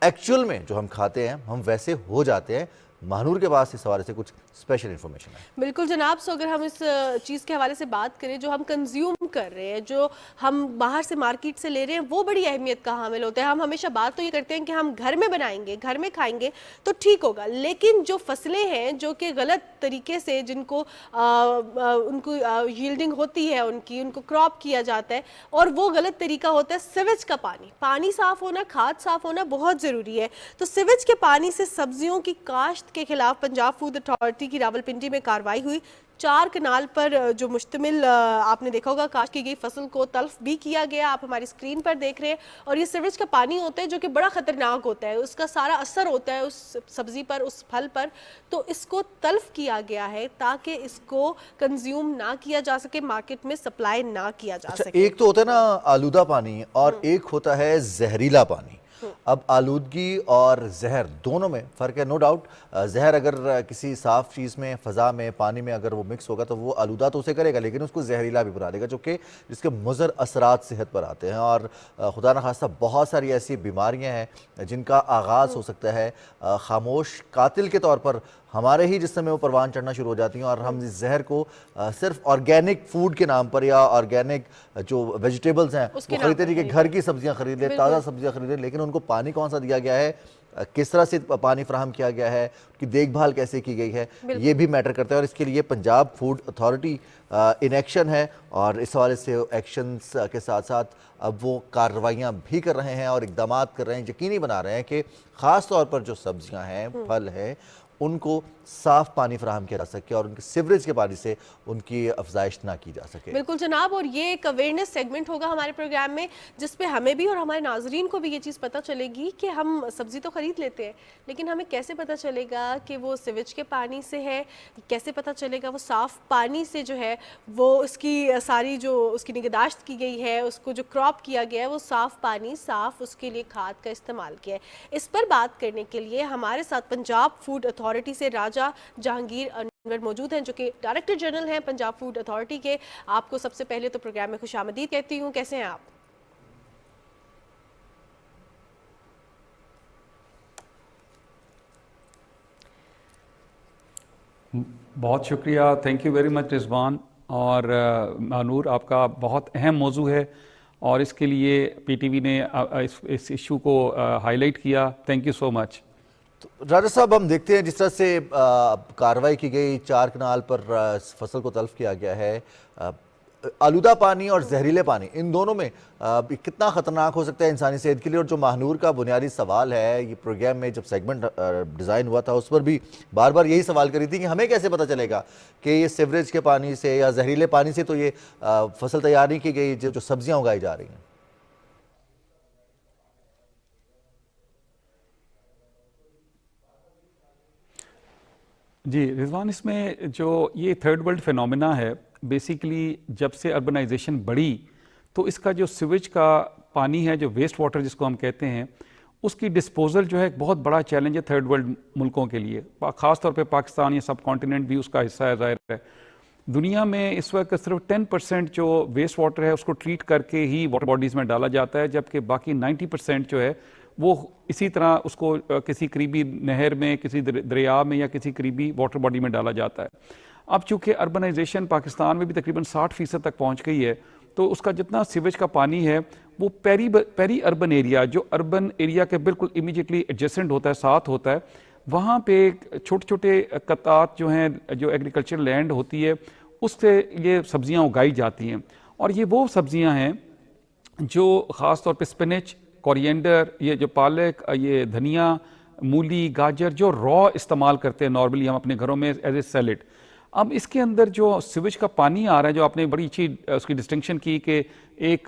एक्चुअल में जो हम खाते हैं हम वैसे हो जाते हैं। महानूर के पास इस हवाले से कुछ स्पेशल इन्फॉर्मेशन है। बिल्कुल जनाब, सो अगर हम इस चीज़ के हवाले से बात करें, जो हम कंज्यूम कर रहे हैं, जो हम बाहर से मार्केट से ले रहे हैं, वो बड़ी अहमियत का हामिल होता है। हम हमेशा बात तो ये करते हैं कि हम घर में बनाएंगे, घर में खाएंगे तो ठीक होगा, लेकिन जो फसलें हैं जो कि गलत तरीके से जिनको उनको यील्डिंग होती है उनको क्रॉप किया जाता है और वो गलत तरीका होता है सिवेज का पानी साफ़ होना, खाद साफ़ होना बहुत ज़रूरी है। तो सिवेज के पानी से सब्जियों की काश्त के खिलाफ पंजाब फूड अथॉरिटी की रावलपिंडी में कार्रवाई हुई। 4 कनाल पर जो मुश्तमिल आपने देखा होगा काश्त की गई फसल को तल्फ भी किया गया, आप हमारी स्क्रीन पर देख रहे हैं। और ये सिवेज का पानी होता है जो कि बड़ा ख़तरनाक होता है, उसका सारा असर होता है उस सब्ज़ी पर, उस फल पर, तो इसको तल्फ किया गया है ताकि इसको कंज्यूम ना किया जा सके, मार्केट में सप्लाई ना किया जा सके। एक तो होता है ना आलूदा पानी और एक होता है जहरीला पानी। अब आलूदगी और जहर दोनों में फ़र्क है, नो डाउट। जहर अगर किसी साफ़ चीज़ में, फ़ज़ा में, पानी में अगर वो मिक्स होगा तो वो आलूदा तो उसे करेगा, लेकिन उसको जहरीला भी बना देगा, जो कि जिसके मुज़र असरात सेहत पर आते हैं। और खुदा न खास्ता बहुत सारी ऐसी बीमारियाँ हैं जिनका आगाज़ हो सकता है खामोश कातिल के तौर पर हमारे ही जिस्म में वो परवान चढ़ना शुरू हो जाती हैं, और हम इस जहर को सिर्फ ऑर्गेनिक फूड के नाम पर या ऑर्गेनिक जो वेजिटेबल्स हैं वो खरीदते नहीं, कि घर की सब्जियां खरीद ले, ताज़ा सब्जियां खरीद ले, लेकिन उनको पानी कौन सा दिया गया है, किस तरह से पानी फराहम किया गया है, उसकी देखभाल कैसे की गई है, ये भी मैटर करता है। और इसके लिए Punjab food authority in action है, और इस हवाले से एक्शंस के साथ साथ अब वो कार्रवाइयाँ भी कर रहे हैं और इक़दाम कर रहे हैं, यकीनी बना रहे हैं कि ख़ास तौर पर जो सब्जियाँ हैं, फल हैं, उनको साफ़ पानी फराहम किया जा सके और उनके सीवरेज के पानी से उनकी अफजाइश ना की जा सके। बिल्कुल जनाब, और ये एक अवेयरनेस सेगमेंट होगा हमारे प्रोग्राम में, जिस पे हमें भी और हमारे नाजरीन को भी ये चीज़ पता चलेगी कि हम सब्ज़ी तो ख़रीद लेते हैं, लेकिन हमें कैसे पता चलेगा कि वो सीवेज के पानी से है, कैसे पता चलेगा वो साफ़ पानी से जो है वो उसकी सारी जो उसकी निगहदाश्त की गई है, उसको जो क्रॉप किया गया है, वो साफ़ पानी, साफ़ उसके लिए खाद का इस्तेमाल किया है। इस पर बात करने के लिए हमारे साथ पंजाब फूड अथॉरिटी से राजा जहांगीर अनवर मौजूद हैं, जो कि डायरेक्टर जनरल हैं पंजाब फूड अथॉरिटी के। आपको सबसे पहले तो प्रोग्राम में खुशामदीद कहती हूँ, कैसे हैं आप? बहुत शुक्रिया, thank you very much Rizwan और मानूर, आपका बहुत अहम मौजू है और इसके लिए पीटीवी ने इस इशू को हाईलाइट किया, थैंक यू सो मच। तो राजा साहब, हम देखते हैं जिस तरह से कार्रवाई की गई, 4 कनाल पर फसल को तल्फ किया गया है, आलूदा पानी और जहरीले पानी, इन दोनों में कितना ख़तरनाक हो सकता है इंसानी सेहत के लिए। और जो महानूर का बुनियादी सवाल है, ये प्रोग्राम में जब सेगमेंट डिज़ाइन हुआ था उस पर भी बार बार यही सवाल करी थी कि हमें कैसे पता चलेगा कि ये सीवरेज के पानी से या जहरीले पानी से तो ये फसल तैयार नहीं की गई, जो सब्जियाँ उगाई जा रही हैं। जी रिजवान, इसमें जो ये थर्ड वर्ल्ड फिनोमिना है, बेसिकली जब से अर्बनाइजेशन बढ़ी तो इसका जो सीवेज का पानी है, जो वेस्ट वाटर जिसको हम कहते हैं, उसकी डिस्पोजल जो है एक बहुत बड़ा चैलेंज है थर्ड वर्ल्ड मुल्कों के लिए, ख़ास तौर पे पाकिस्तान या सब कॉन्टिनेंट भी उसका हिस्सा है। ज़ाहिर है दुनिया में इस वक्त सिर्फ 10% जो वेस्ट वाटर है उसको ट्रीट करके ही वाटर बॉडीज़ में डाला जाता है, जबकि बाकी 90% जो है वो इसी तरह उसको किसी करीबी नहर में, किसी दरिया में या किसी करीबी वाटर बॉडी में डाला जाता है। अब चूँकि अर्बनाइजेशन पाकिस्तान में भी तकरीबन 60% तक पहुँच गई है, तो उसका जितना सीवेज का पानी है वो पेरी अर्बन एरिया, जो अर्बन एरिया के बिल्कुल इमीडिएटली एडजेसेंट होता है, साथ होता है, वहाँ पे छोटे छोटे कतात जो हैं, जो एग्रीकल्चर लैंड होती है, उससे ये सब्जियाँ उगाई जाती हैं। और ये वो सब्जियाँ हैं जो ख़ास तौर पे स्पिनच, कोरिएंडर, ये जो पालक, ये धनिया, मूली, गाजर, जो रॉ इस्तेमाल करते हैं नॉर्मली हम अपने घरों में एज ए सैलेड। अब इसके अंदर जो सीवेज का पानी आ रहा है, जो आपने बड़ी अच्छी उसकी डिस्टिंक्शन की कि एक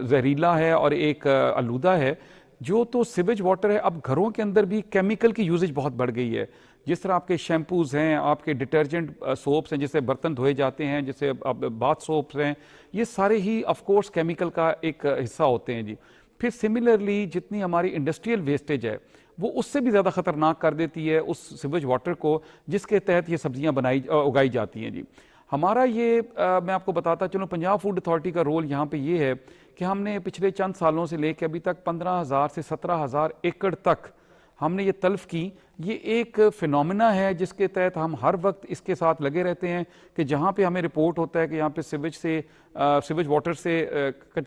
जहरीला है और एक आलूदा है, जो तो सीवेज वाटर है। अब घरों के अंदर भी केमिकल की यूजेज बहुत बढ़ गई है, जिस तरह आपके शैम्पूज़ हैं, आपके डिटर्जेंट सोप्स हैं जिससे बर्तन धोए जाते हैं, जैसे बाथ सोप्स हैं, ये सारे ही ऑफ कोर्स केमिकल का एक हिस्सा होते हैं जी। फिर सिमिलरली जितनी हमारी इंडस्ट्रियल वेस्टेज है वो उससे भी ज़्यादा ख़तरनाक कर देती है उस सीवेज वाटर को जिसके तहत ये सब्जियां उगाई जाती हैं जी। हमारा ये मैं आपको बताता चलूँ, पंजाब फूड अथॉरिटी का रोल यहाँ पे ये है कि हमने पिछले चंद सालों से लेकर अभी तक 15,000 से 17,000 एकड़ तक हमने ये तल्फ की। ये एक फिनोमिना है जिसके तहत हम हर वक्त इसके साथ लगे रहते हैं कि जहाँ पे हमें रिपोर्ट होता है कि यहाँ पे सीवेज वाटर से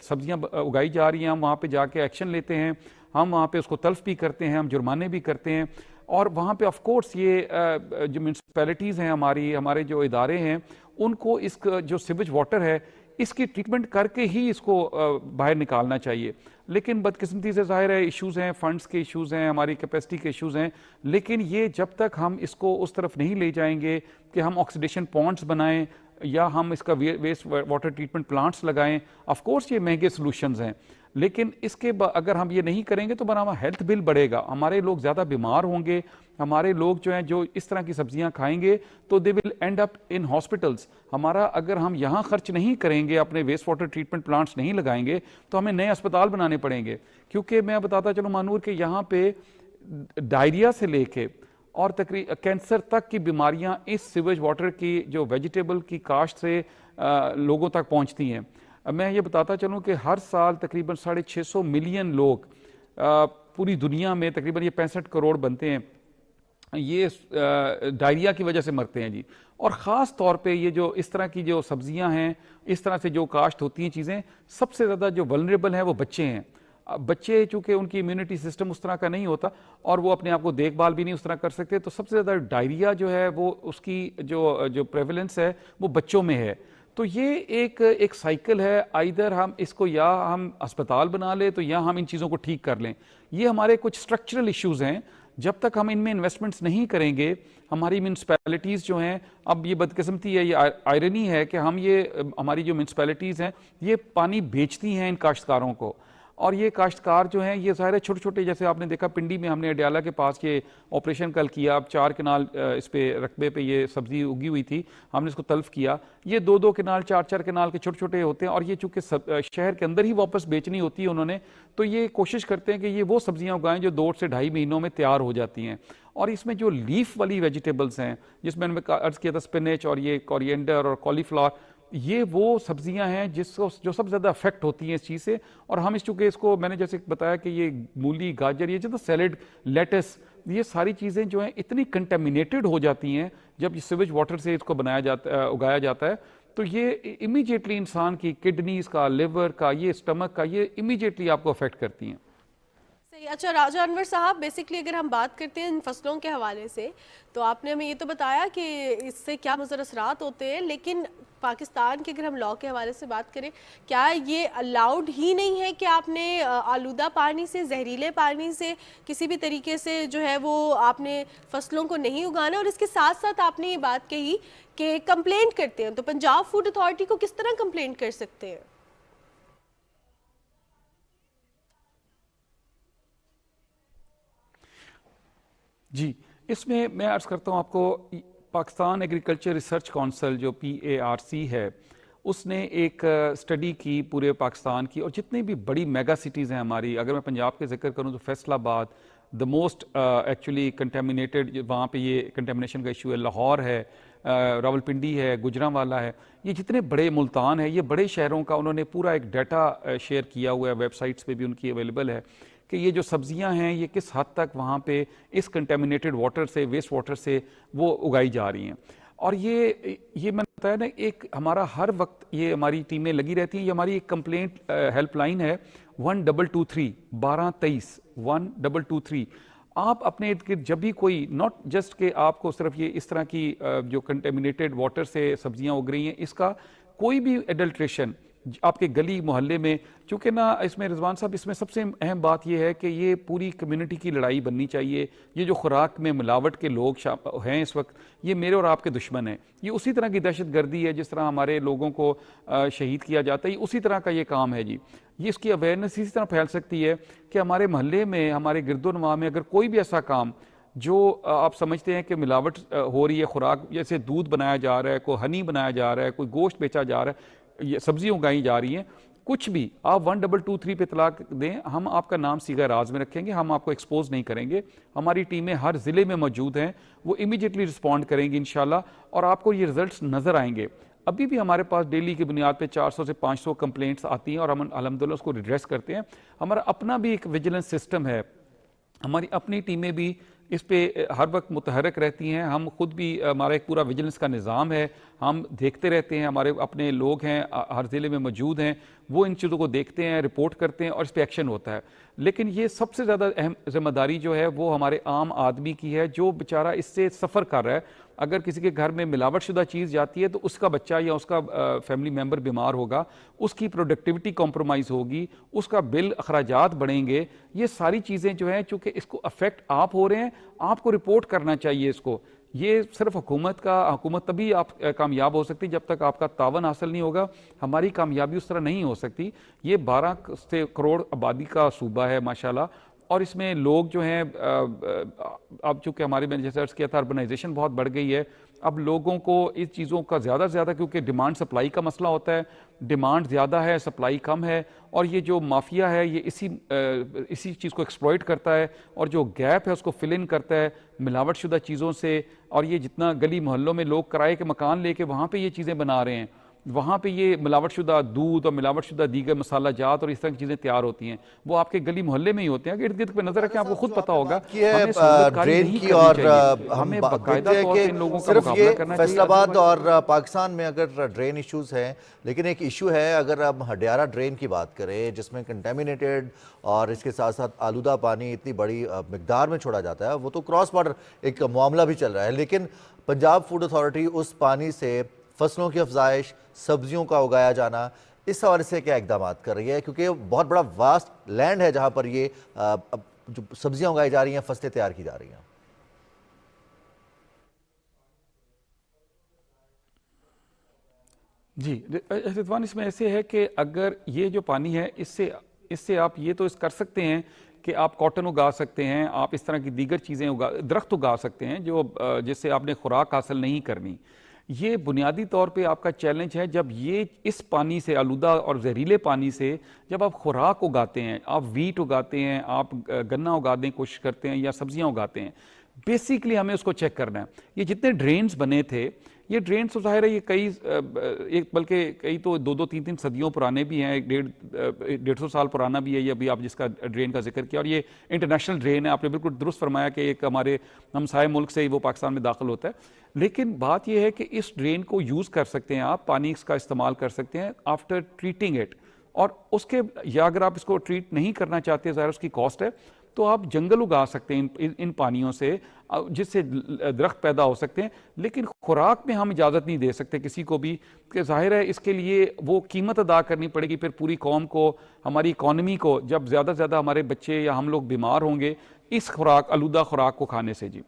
सब्जियाँ उगाई जा रही हैं, हम वहाँ पे जाके एक्शन लेते हैं, हम वहाँ पे उसको तल्फ भी करते हैं, हम जुर्माने भी करते हैं। और वहाँ पे ऑफ कोर्स ये जो म्यूनसिपैलिटीज़ हैं, हमारे जो इदारे हैं, उनको इस जो सीवेज वाटर है इसकी ट्रीटमेंट करके ही इसको बाहर निकालना चाहिए। लेकिन बदकिस्मती से ज़ाहिर है इश्यूज़ हैं, फंड्स के इश्यूज़ हैं, हमारी कैपेसिटी के इश्यूज़ हैं, लेकिन ये जब तक हम इसको उस तरफ नहीं ले जाएंगे कि हम ऑक्सीडेशन पॉन्ड्स बनाएं या हम इसका वेस्ट वाटर ट्रीटमेंट प्लांट्स लगाएं, ऑफ कोर्स ये महंगे सॉल्यूशंस हैं, लेकिन इसके अगर हम ये नहीं करेंगे तो हमारा हेल्थ बिल बढ़ेगा, हमारे लोग ज़्यादा बीमार होंगे, हमारे लोग जो हैं जो इस तरह की सब्जियां खाएंगे तो they will and up in hospitals. हमारा अगर हम यहाँ खर्च नहीं करेंगे, अपने वेस्ट वाटर ट्रीटमेंट प्लांट्स नहीं लगाएंगे, तो हमें नए अस्पताल बनाने पड़ेंगे। क्योंकि मैं बताता चलूँ मानूर कि यहाँ पे डायरिया से लेके और तकरीबन कैंसर तक की बीमारियां इस सीवेज वाटर की जो वेजिटेबल की काश्त से लोगों तक पहुंचती हैं। मैं ये बताता चलूं कि हर साल तकरीबन 650 मिलियन लोग पूरी दुनिया में, तकरीबन ये 65 करोड़ बनते हैं, ये डायरिया की वजह से मरते हैं जी। और ख़ास तौर पे ये जो इस तरह की जो सब्जियां हैं, इस तरह से जो काश्त होती हैं चीज़ें, सबसे ज़्यादा जो वल्नरेबल हैं वो बच्चे हैं। बच्चे चूंकि उनकी इम्यूनिटी सिस्टम उस तरह का नहीं होता और वो अपने आप को देखभाल भी नहीं उस तरह कर सकते, तो सबसे ज़्यादा डायरिया जो है वो उसकी जो प्रेवलेंस है वो बच्चों में है। तो ये एक साइकिल है, आइदर हम इसको या हम अस्पताल बना ले तो या हम इन चीज़ों को ठीक कर लें। ये हमारे कुछ स्ट्रक्चरल इश्यूज़ हैं, जब तक हम इनमें इन्वेस्टमेंट्स नहीं करेंगे, हमारी म्यूनसिपैलिटीज़ जो हैं, अब ये बदकिस्मती है, ये आयरनी है कि हमारी जो म्यूनसिपैलिटीज़ हैं ये पानी बेचती हैं इन काश्तकारों को, और ये काश्तकार जो हैं ये ज़ाहिर है छोटे छोटे, जैसे आपने देखा पिंडी में हमने अडयाला के पास ये ऑपरेशन कल किया, अब 4 कनाल इस पे रकबे पे ये सब्जी उगी हुई थी, हमने इसको तल्फ किया। ये 2-2 कनाल 4-4 कनाल के छोटे छोटे होते हैं और ये चूँकि शहर के अंदर ही वापस बेचनी होती है उन्होंने, तो ये कोशिश करते हैं कि ये वो सब्जियाँ उगाएं जो 2 से 2.5 महीनों में तैयार हो जाती हैं। और इसमें जो लीफ वाली वेजिटेबल्स हैं, जिसमें मैंने अर्ज़ किया था स्पिनच और ये कोरिएंडर और कॉलीफ्लावर, ये वो सब्जियां हैं जो सबसे ज़्यादा अफेक्ट होती हैं इस चीज़ से। और हम चूँकि इसको मैंने जैसे बताया कि ये मूली, गाजर, ये जो सैलेड, लेटस, ये सारी चीज़ें जो हैं इतनी कंटेमिनेटेड हो जाती हैं जब ये सीवेज वाटर से इसको उगाया जाता है, तो ये इमीडिएटली इंसान की किडनीज का, लिवर का, ये स्टमक का, ये इमीडिएटली आपको अफेक्ट करती हैं। अच्छा राजा अनवर साहब, बेसिकली अगर हम बात करते हैं इन फसलों के हवाले से, तो आपने हमें ये तो बताया कि इससे क्या मुज़र असरात होते हैं, लेकिन पाकिस्तान के अगर हम लॉ के हवाले से बात करें, क्या ये अलाउड ही नहीं है कि आपने आलूदा पानी से, जहरीले पानी से किसी भी तरीके से जो है वो आपने फसलों को नहीं उगाना? और इसके साथ साथ आपने ये बात कही कि कंप्लेंट करते हैं, तो पंजाब फूड अथॉरिटी को किस तरह कंप्लेंट कर सकते हैं? जी, इसमें मैं अर्ज़ करता हूँ आपको, पाकिस्तान एग्रीकल्चर रिसर्च काउंसिल जो PARC है, उसने एक स्टडी की पूरे पाकिस्तान की, और जितनी भी बड़ी मेगा सिटीज़ हैं हमारी, अगर मैं पंजाब के जिक्र करूँ तो Faisalabad the most actually contaminated, वहाँ पे ये कंटेमिनेशन का इशू है, लाहौर है, रावलपिंडी है, गुजरांवाला है, ये जितने बड़े, मुल्तान है, ये बड़े शहरों का उन्होंने पूरा एक डाटा शेयर किया हुआ है, वेबसाइट्स पे भी उनकी अवेलेबल है कि ये जो सब्जियां हैं ये किस हद तक वहाँ पे इस कंटेमिनेटेड वाटर से, वेस्ट वाटर से वो उगाई जा रही हैं। और ये मैंने बताया ना, एक हमारा हर वक्त ये हमारी टीमें लगी रहती हैं। ये हमारी एक कंप्लेंट हेल्पलाइन है 1223 1223 1223। आप अपने इर्द गिर्द जब भी कोई, नॉट जस्ट के आपको सिर्फ ये इस तरह की जो कंटेमिनेटेड वाटर से सब्जियां उग रही हैं, इसका कोई भी एडल्ट्रेशन आपके गली मोहल्ले में, चूँकि ना इसमें रिजवान साहब, इसमें सबसे अहम बात यह है कि ये पूरी कम्युनिटी की लड़ाई बननी चाहिए। ये जो खुराक में मिलावट के लोग हैं इस वक्त, ये मेरे और आपके दुश्मन हैं। ये उसी तरह की दहशत गर्दी है, जिस तरह हमारे लोगों को शहीद किया जाता है, उसी तरह का ये काम है जी। ये इसकी अवेयरनेस इसी तरह फैल सकती है कि हमारे मोहल्ले में, हमारे गिरदोनवा में अगर कोई भी ऐसा काम जो आप समझते हैं कि मिलावट हो रही है, खुराक जैसे दूध बनाया जा रहा है, कोई हनी बनाया जा रहा है, कोई गोश्त बेचा जा रहा है, ये सब्जियां उगाई जा रही हैं, कुछ भी, आप 1223 पे इतलाक दें, हम आपका नाम सीगा राज में रखेंगे, हम आपको एक्सपोज नहीं करेंगे। हमारी टीमें हर ज़िले में मौजूद हैं, वो इमीडिएटली रिस्पॉन्ड करेंगी इंशाल्लाह, और आपको ये रिजल्ट्स नज़र आएंगे। अभी भी हमारे पास डेली की बुनियाद पे 400 से 500 कंप्लेंट्स आती हैं और हम अल्हम्दुलिल्लाह उसको रिड्रेस करते हैं। हमारा अपना भी एक विजिलेंस सिस्टम है, हमारी अपनी टीमें भी इस पे हर वक्त मुतहरक रहती हैं। हम खुद भी, हमारा एक पूरा विजिलेंस का निज़ाम है, हम देखते रहते हैं, हमारे अपने लोग हैं हर ज़िले में मौजूद हैं, वो इन चीज़ों को देखते हैं, रिपोर्ट करते हैं और इस पर एक्शन होता है। लेकिन ये सबसे ज़्यादा अहम जिम्मेदारी जो है वो हमारे आम आदमी की है, जो बेचारा इससे सफ़र कर रहा है। अगर किसी के घर में मिलावट शुदा चीज़ जाती है तो उसका बच्चा या उसका फैमिली मेम्बर बीमार होगा, उसकी प्रोडक्टिविटी कॉम्प्रोमाइज़ होगी, उसका बिल अखराजात बढ़ेंगे। ये सारी चीज़ें जो हैं, चूँकि इसको अफेक्ट आप हो रहे हैं, आपको रिपोर्ट करना चाहिए इसको। ये सिर्फ हुकूमत तभी आप कामयाब हो सकती जब तक आपका तावन हासिल नहीं होगा। हमारी कामयाबी उस तरह नहीं हो सकती। ये 12 करोड़ आबादी का सूबा है माशाल्लाह, और इसमें लोग जो हैं अब चूँकि हमारे मैंने जैसे अर्ज़ किया था अर्बनाइजेशन बहुत बढ़ गई है, अब लोगों को इस चीज़ों का ज़्यादा से ज़्यादा, क्योंकि डिमांड सप्लाई का मसला होता है, डिमांड ज़्यादा है सप्लाई कम है, और ये जो माफिया है ये इसी चीज़ को एक्सप्लॉइट करता है और जो गैप है उसको फिल इन करता है मिलावटशुदा चीज़ों से। और ये जितना गली मोहल्लों में लोग किराए के मकान लेके वहाँ पे ये चीज़ें बना रहे हैं, वहाँ पे ये मिलावटशुदा दूध और मिलावटशुदा दीगर मसाला जात और इस तरह की चीज़ें तैयार होती हैं, वो आपके गली मोहल्ले में ही होते हैं। इर्द गिर्द पे नजर रखें, आपको खुद पता होगा ड्रेन की, और हम देखते हैं कि सिर्फ ये फैसलाबाद और पाकिस्तान में अगर ड्रेन इश्यूज हैं, लेकिन एक इशू है अगर हम हडियारा ड्रेन की बात करें जिसमें कंटेमिनेटेड और इसके साथ साथ आलूदा पानी इतनी बड़ी मिकदार में छोड़ा जाता है, वो तो क्रॉस बॉर्डर एक मामला भी चल रहा है। लेकिन पंजाब फूड अथॉरिटी उस पानी से फसलों की अफजाइश, सब्जियों का उगाया जाना, इस हवाले से क्या इकदाम कर रही है? क्योंकि बहुत बड़ा वास्ट लैंड है जहां पर ये जो सब्जियां उगाई जा रही हैं, फसलें तैयार की जा रही हैं। जी रिजवान, इसमें ऐसे है कि अगर ये जो पानी है इससे आप ये तो कर सकते हैं कि आप कॉटन उगा सकते हैं, आप इस तरह की दीगर चीज़ें दरख्त उगा सकते हैं जो जिससे आपने खुराक हासिल नहीं करनी। ये बुनियादी तौर पे आपका चैलेंज है जब ये इस पानी से, आलूदा और जहरीले पानी से जब आप खुराक उगाते हैं, आप वीट उगाते हैं, आप गन्ना उगाने की कोशिश करते हैं या सब्जियां उगाते हैं, बेसिकली हमें उसको चेक करना है। ये जितने ड्रेन्स बने थे, ये ड्रेन्स तो जाहिर है ये बल्कि कई तो 2-3 सदियों पुराने भी हैं, 150 साल पुराना भी है ये अभी आप जिसका ड्रेन का जिक्र किया, और ये इंटरनेशनल ड्रेन है। आपने बिल्कुल दुरुस्त फरमाया कि एक हमारे हमसाय मुल्क से ही वो पाकिस्तान में दाखिल होता है। लेकिन बात यह है कि इस ड्रेन को यूज़ कर सकते हैं आप, पानी इसका इस्तेमाल कर सकते हैं आफ्टर ट्रीटिंग इट, और उसके या अगर आप इसको ट्रीट नहीं करना चाहते, ज़ाहिर उसकी कॉस्ट है, तो आप जंगल उगा सकते हैं इन पानियों से, जिससे दरख्त पैदा हो सकते हैं। लेकिन खुराक में हम इजाज़त नहीं दे सकते किसी को भी, कि जाहिर है इसके लिए वो कीमत अदा करनी पड़ेगी फिर पूरी कौम को, हमारी इकॉनमी को, जब ज़्यादा से ज़्यादा हमारे बच्चे या हम लोग बीमार होंगे इस आलूदा खुराक को खाने से। जी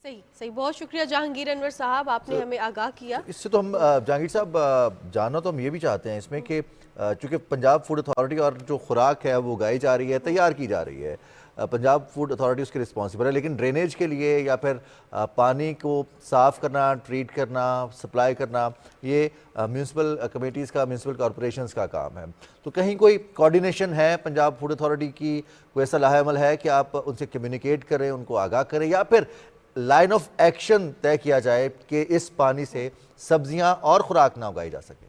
सही, बहुत शुक्रिया जहांगीर अनवर साहब, आपने हमें आगाह किया। इससे तो हम जहांगीर साहब जानना तो हम ये भी चाहते हैं इसमें कि चूँकि पंजाब फूड अथॉरिटी और जो खुराक है वो उगाई जा रही है, तैयार की जा रही है, पंजाब फूड अथॉरिटी उसकी रिस्पॉन्सिबल है, लेकिन ड्रेनेज के लिए या फिर पानी को साफ़ करना, ट्रीट करना, सप्लाई करना, ये म्यूनसिपल कमेटीज़ का, म्यूनसिपल कॉरपोरेशंस का काम है। तो कहीं कोई कोऑर्डिनेशन है पंजाब फूड अथॉरिटी की, कोई ऐसा लाहेअमल है कि आप उनसे कम्युनिकेट करें, उनको आगाह करें, या फिर लाइन ऑफ एक्शन तय किया जाए कि इस पानी से सब्जियां और खुराक ना उगाई जा सके?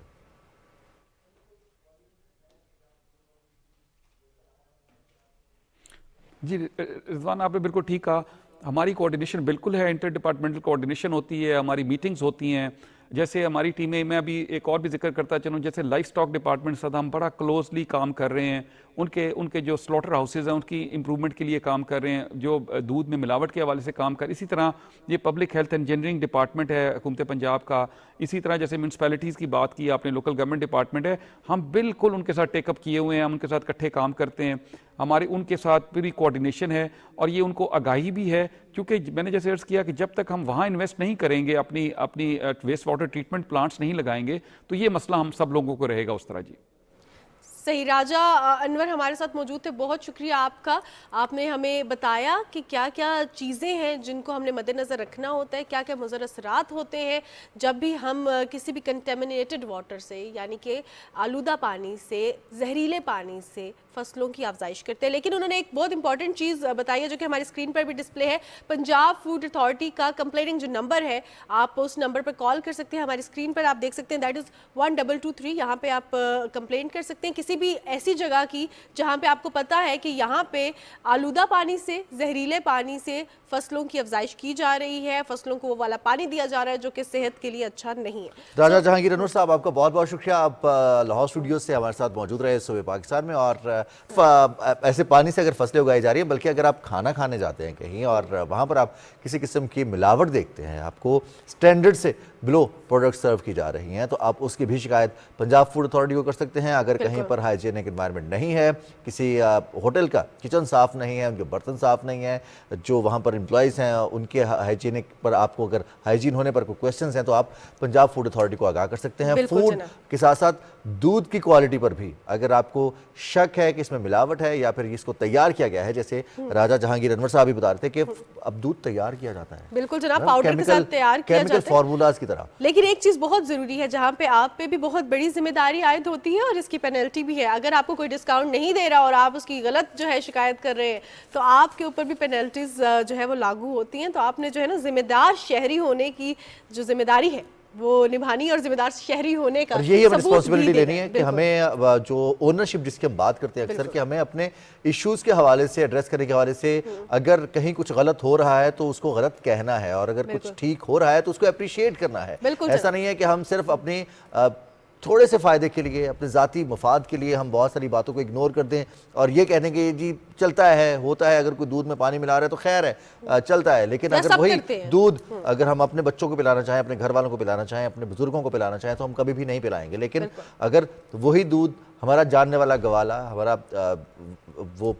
जी रिजवान, आपने बिल्कुल ठीक कहा, हमारी कोऑर्डिनेशन बिल्कुल है, इंटर डिपार्टमेंटल कोऑर्डिनेशन होती है, हमारी मीटिंग्स होती हैं। जैसे हमारी टीमें, मैं अभी एक और भी जिक्र करता चलूँ, जैसे लाइफ स्टॉक डिपार्टमेंट साथ हम बड़ा क्लोजली काम कर रहे हैं, उनके जो स्लॉटर हाउसेज हैं उनकी इंप्रूवमेंट के लिए काम कर रहे हैं, जो दूध में मिलावट के हवाले से काम कर। इसी तरह ये पब्लिक हेल्थ इंजीनियरिंग डिपार्टमेंट है हुकूमत पंजाब का। इसी तरह जैसे म्यूनसिपैलिटीज़ की बात की आपने, लोकल गवर्नमेंट डिपार्टमेंट है, हम बिल्कुल उनके साथ टेकअप किए हुए हैं, हम उनके साथ इकट्ठे काम करते हैं, हमारे उनके साथ पूरी कोऑर्डिनेशन है, और ये उनको आगाही भी है, क्योंकि मैंने जैसे अर्ज़ किया कि जब तक हम वहाँ इन्वेस्ट नहीं करेंगे, अपनी वेस्ट वाटर ट्रीटमेंट प्लांट्स नहीं लगाएंगे, तो ये मसला हम सब लोगों को रहेगा उस तरह। जी सही, राजा अनवर हमारे साथ मौजूद थे, बहुत शुक्रिया आपका। आपने हमें बताया कि क्या क्या चीज़ें हैं जिनको हमने मद्देनज़र रखना होता है, क्या क्या मुज़र असरात होते हैं जब भी हम किसी भी कंटेमिनेटेड वाटर से, यानी कि आलूदा पानी से, जहरीले पानी से फसलों की अफजाइश करते हैं। लेकिन उन्होंने एक बहुत इंपॉर्टेंट चीज़ बताई है जो कि हमारी स्क्रीन पर भी डिस्प्ले है, पंजाब फूड अथॉरिटी का कंप्लेनिंग जो नंबर है, आप उस नंबर पर कॉल कर सकते हैं, हमारी स्क्रीन पर आप देख सकते हैं, दैट इज़ 1223। यहाँ पे आप कंप्लेंट कर सकते हैं किसी भी ऐसी जगह की जहाँ पे आपको पता है कि यहाँ पे आलूदा पानी से, जहरीले पानी से फसलों की अफजाइश की जा रही है, फसलों को वो वाला पानी दिया जा रहा है जो कि सेहत के लिए अच्छा नहीं है। राजा जहांगीर अनवर साहब, आपका बहुत बहुत शुक्रिया, आप लाहौर स्टूडियो से हमारे साथ मौजूद रहे सूबे पाकिस्तान में। और ऐसे पानी से अगर फसलें उगाई जा रही हैं, बल्कि अगर आप खाना खाने जाते हैं कहीं और वहाँ पर आप किसी किस्म की मिलावट देखते हैं, आपको स्टैंडर्ड से बिलो प्रोडक्ट सर्व की जा रही हैं, तो आप उसकी भी शिकायत पंजाब फूड अथॉरिटी को कर सकते हैं। अगर कहीं पर हाइजीनिक एनवायरनमेंट नहीं है, किसी होटल का किचन साफ़ नहीं है, उनके बर्तन साफ़ नहीं है, जो वहाँ पर एम्प्लॉयज़ हैं उनके हाइजीनिक पर आपको अगर हाइजीन होने पर कोई क्वेश्चंस हैं, तो आप पंजाब फूड अथॉरिटी को आगाह कर सकते हैं। फूड के साथ साथ दूध की क्वालिटी पर भी अगर आपको शक है है कि इसमें मिलावट है या फिर इसको तैयार किया गया है, जैसे राजा जहांगीर अनवर साहब भी बता रहे थे कि अब दूध तैयार किया जाता है, बिल्कुल जनाब, पाउडर के साथ तैयार किया केमिकल जाता है फार्मूलाज की तरह। लेकिन एक चीज बहुत जरूरी है जहाँ पे आप पे भी बहुत बड़ी जिम्मेदारी आयद होती है और इसकी पेनल्टी भी है। अगर आपको कोई डिस्काउंट नहीं दे रहा और आप उसकी गलत जो है शिकायत कर रहे हैं तो आपके ऊपर भी पेनल्टीज जो है वो लागू होती हैं। तो आपने जो है ना जिम्मेदार शहरी होने की जो जिम्मेदारी है वो निभानी और जिम्मेदार शहरी होने का और यही हमें सबूत भी रिस्पॉन्सिबिलिटी देना लेनी है कि बिल्कुल। हमें जो ओनरशिप जिसकी हम बात करते हैं अक्सर कि हमें अपने इश्यूज के हवाले से एड्रेस करने के हवाले से अगर कहीं कुछ गलत हो रहा है तो उसको गलत कहना है और अगर कुछ ठीक हो रहा है तो उसको अप्रिशिएट करना है। ऐसा नहीं है कि हम सिर्फ अपनी थोड़े से फ़ायदे के लिए, अपने ज़ाती मफाद के लिए हम बहुत सारी बातों को इग्नोर कर दें और ये कहने के जी चलता है, होता है, अगर कोई दूध में पानी मिला रहा है तो खैर है, चलता है। लेकिन अगर वही दूध अगर हम अपने बच्चों को पिलाना चाहें, अपने घर वालों को पिलाना चाहें, अपने बुजुर्गों को पिलाना चाहें तो हम कभी भी नहीं पिलाएंगे। लेकिन अगर वही दूध हमारा जानने वाला गवाला, हमारा वो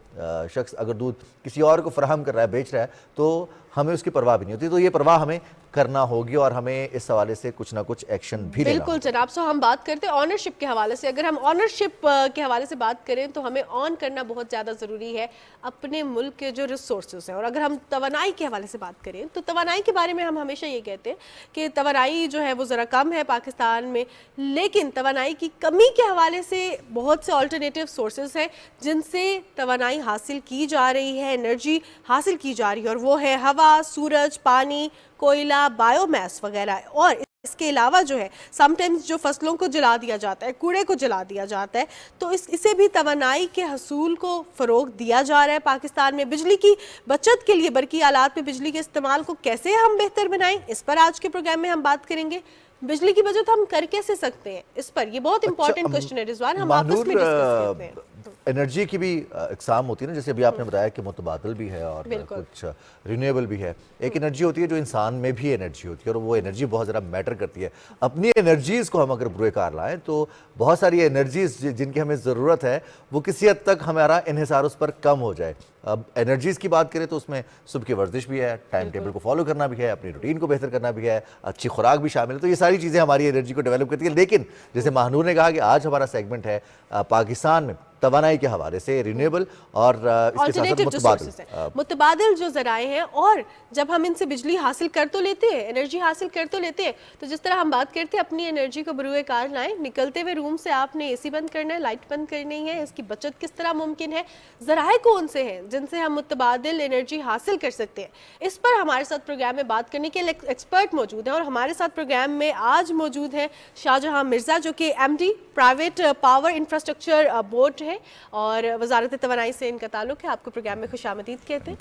शख्स अगर दूध किसी और को फराहम कर रहा है, बेच रहा है, तो हमें उसकी परवाह भी नहीं होती। तो ये परवाह हमें करना होगी और हमें इस हवाले से कुछ ना कुछ एक्शन भी लेना बिल्कुल जनाब। सो हम बात करते हैं ऑनरशिप के हवाले से। अगर हम ऑनरशिप के हवाले से बात करें तो हमें ऑन करना बहुत ज़्यादा ज़रूरी है अपने मुल्क के जो रिसोर्सेज हैं। और अगर हम तवानाई के हवाले से बात करें तो तवानाई के बारे में हम हमेशा ये कहते हैं कि तवानाई जो है वो ज़रा कम है पाकिस्तान में, लेकिन तवानाई की कमी के हवाले से बहुत से ऑल्टरनेटिव सोर्सेज हैं जिनसे तवानाई हासिल की जा रही है, एनर्जी हासिल की जा रही है, और वो है हवा, सूरज, पानी, कोयला, बायोमास वगैरह। और इसके अलावा जो है समटाइम्स जो फसलों को जला दिया जाता है, कूड़े को जला दिया जाता है, तो इसे भी तवानाई के हसूल को फ़रोग दिया जा रहा है पाकिस्तान में। बिजली की बचत के लिए बरकी आलात में बिजली के इस्तेमाल को कैसे हम बेहतर बनाएं, इस पर आज के प्रोग्राम में हम बात करेंगे। बिजली की बचत हम कर कैसे सकते हैं, इस पर ये बहुत इंपॉर्टेंट क्वेश्चन है रिजवान, हम आपस में डिस्कस करते हैं। एनर्जी की भी इकसाम होती है ना, जैसे अभी आपने बताया कि मुतबादिल भी है और कुछ रिन्यूएबल भी है। एक एनर्जी होती है जो इंसान में भी एनर्जी होती है और वो एनर्जी बहुत ज़्यादा मैटर करती है। अपनी एनर्जीज़ को हम अगर बुरे कार लाएँ तो बहुत सारी एनर्जीज़ जिनकी हमें ज़रूरत है वो किसी हद तक हमारा इन्हिसार उस पर कम हो जाए। अब एनर्जीज़ की बात करें तो उसमें सुबह की वर्जिश भी है, टाइम टेबल को फॉलो करना भी है, अपनी रूटीन को बेहतर करना भी है, अच्छी खुराक भी शामिल है। तो ये सारी चीज़ें हमारी एनर्जी को डेवलप करती है। लेकिन जैसे महानूर ने कहा कि आज हमारा सेगमेंट है पाकिस्तान में तवानाई के हवाले से रिन्यूएबल और इसके साथ मुतबादिल जो ज़राए हैं। और जब हम इनसे बिजली हासिल कर तो लेते हैं, एनर्जी हासिल कर तो लेते हैं, तो जिस तरह हम बात करते हैं अपनी एनर्जी को बरूए कार लाएं, निकलते हुए रूम से आपने एसी बंद करना है, लाइट बंद करनी है, इसकी बचत किस तरह मुमकिन है, ज़राए कौन से हैं जिनसे हम मुतबादिल एनर्जी हासिल कर सकते हैं, इस पर हमारे साथ प्रोग्राम में बात करने के लिए एक्सपर्ट मौजूद हैं। और हमारे साथ प्रोग्राम में आज मौजूद हैं शाहजहां मिर्ज़ा जो कि MD private power infrastructure board है और वजारत तवानाई से इनका ताल्लुक है। आपको प्रोग्राम में खुशामदीद कहते हैं।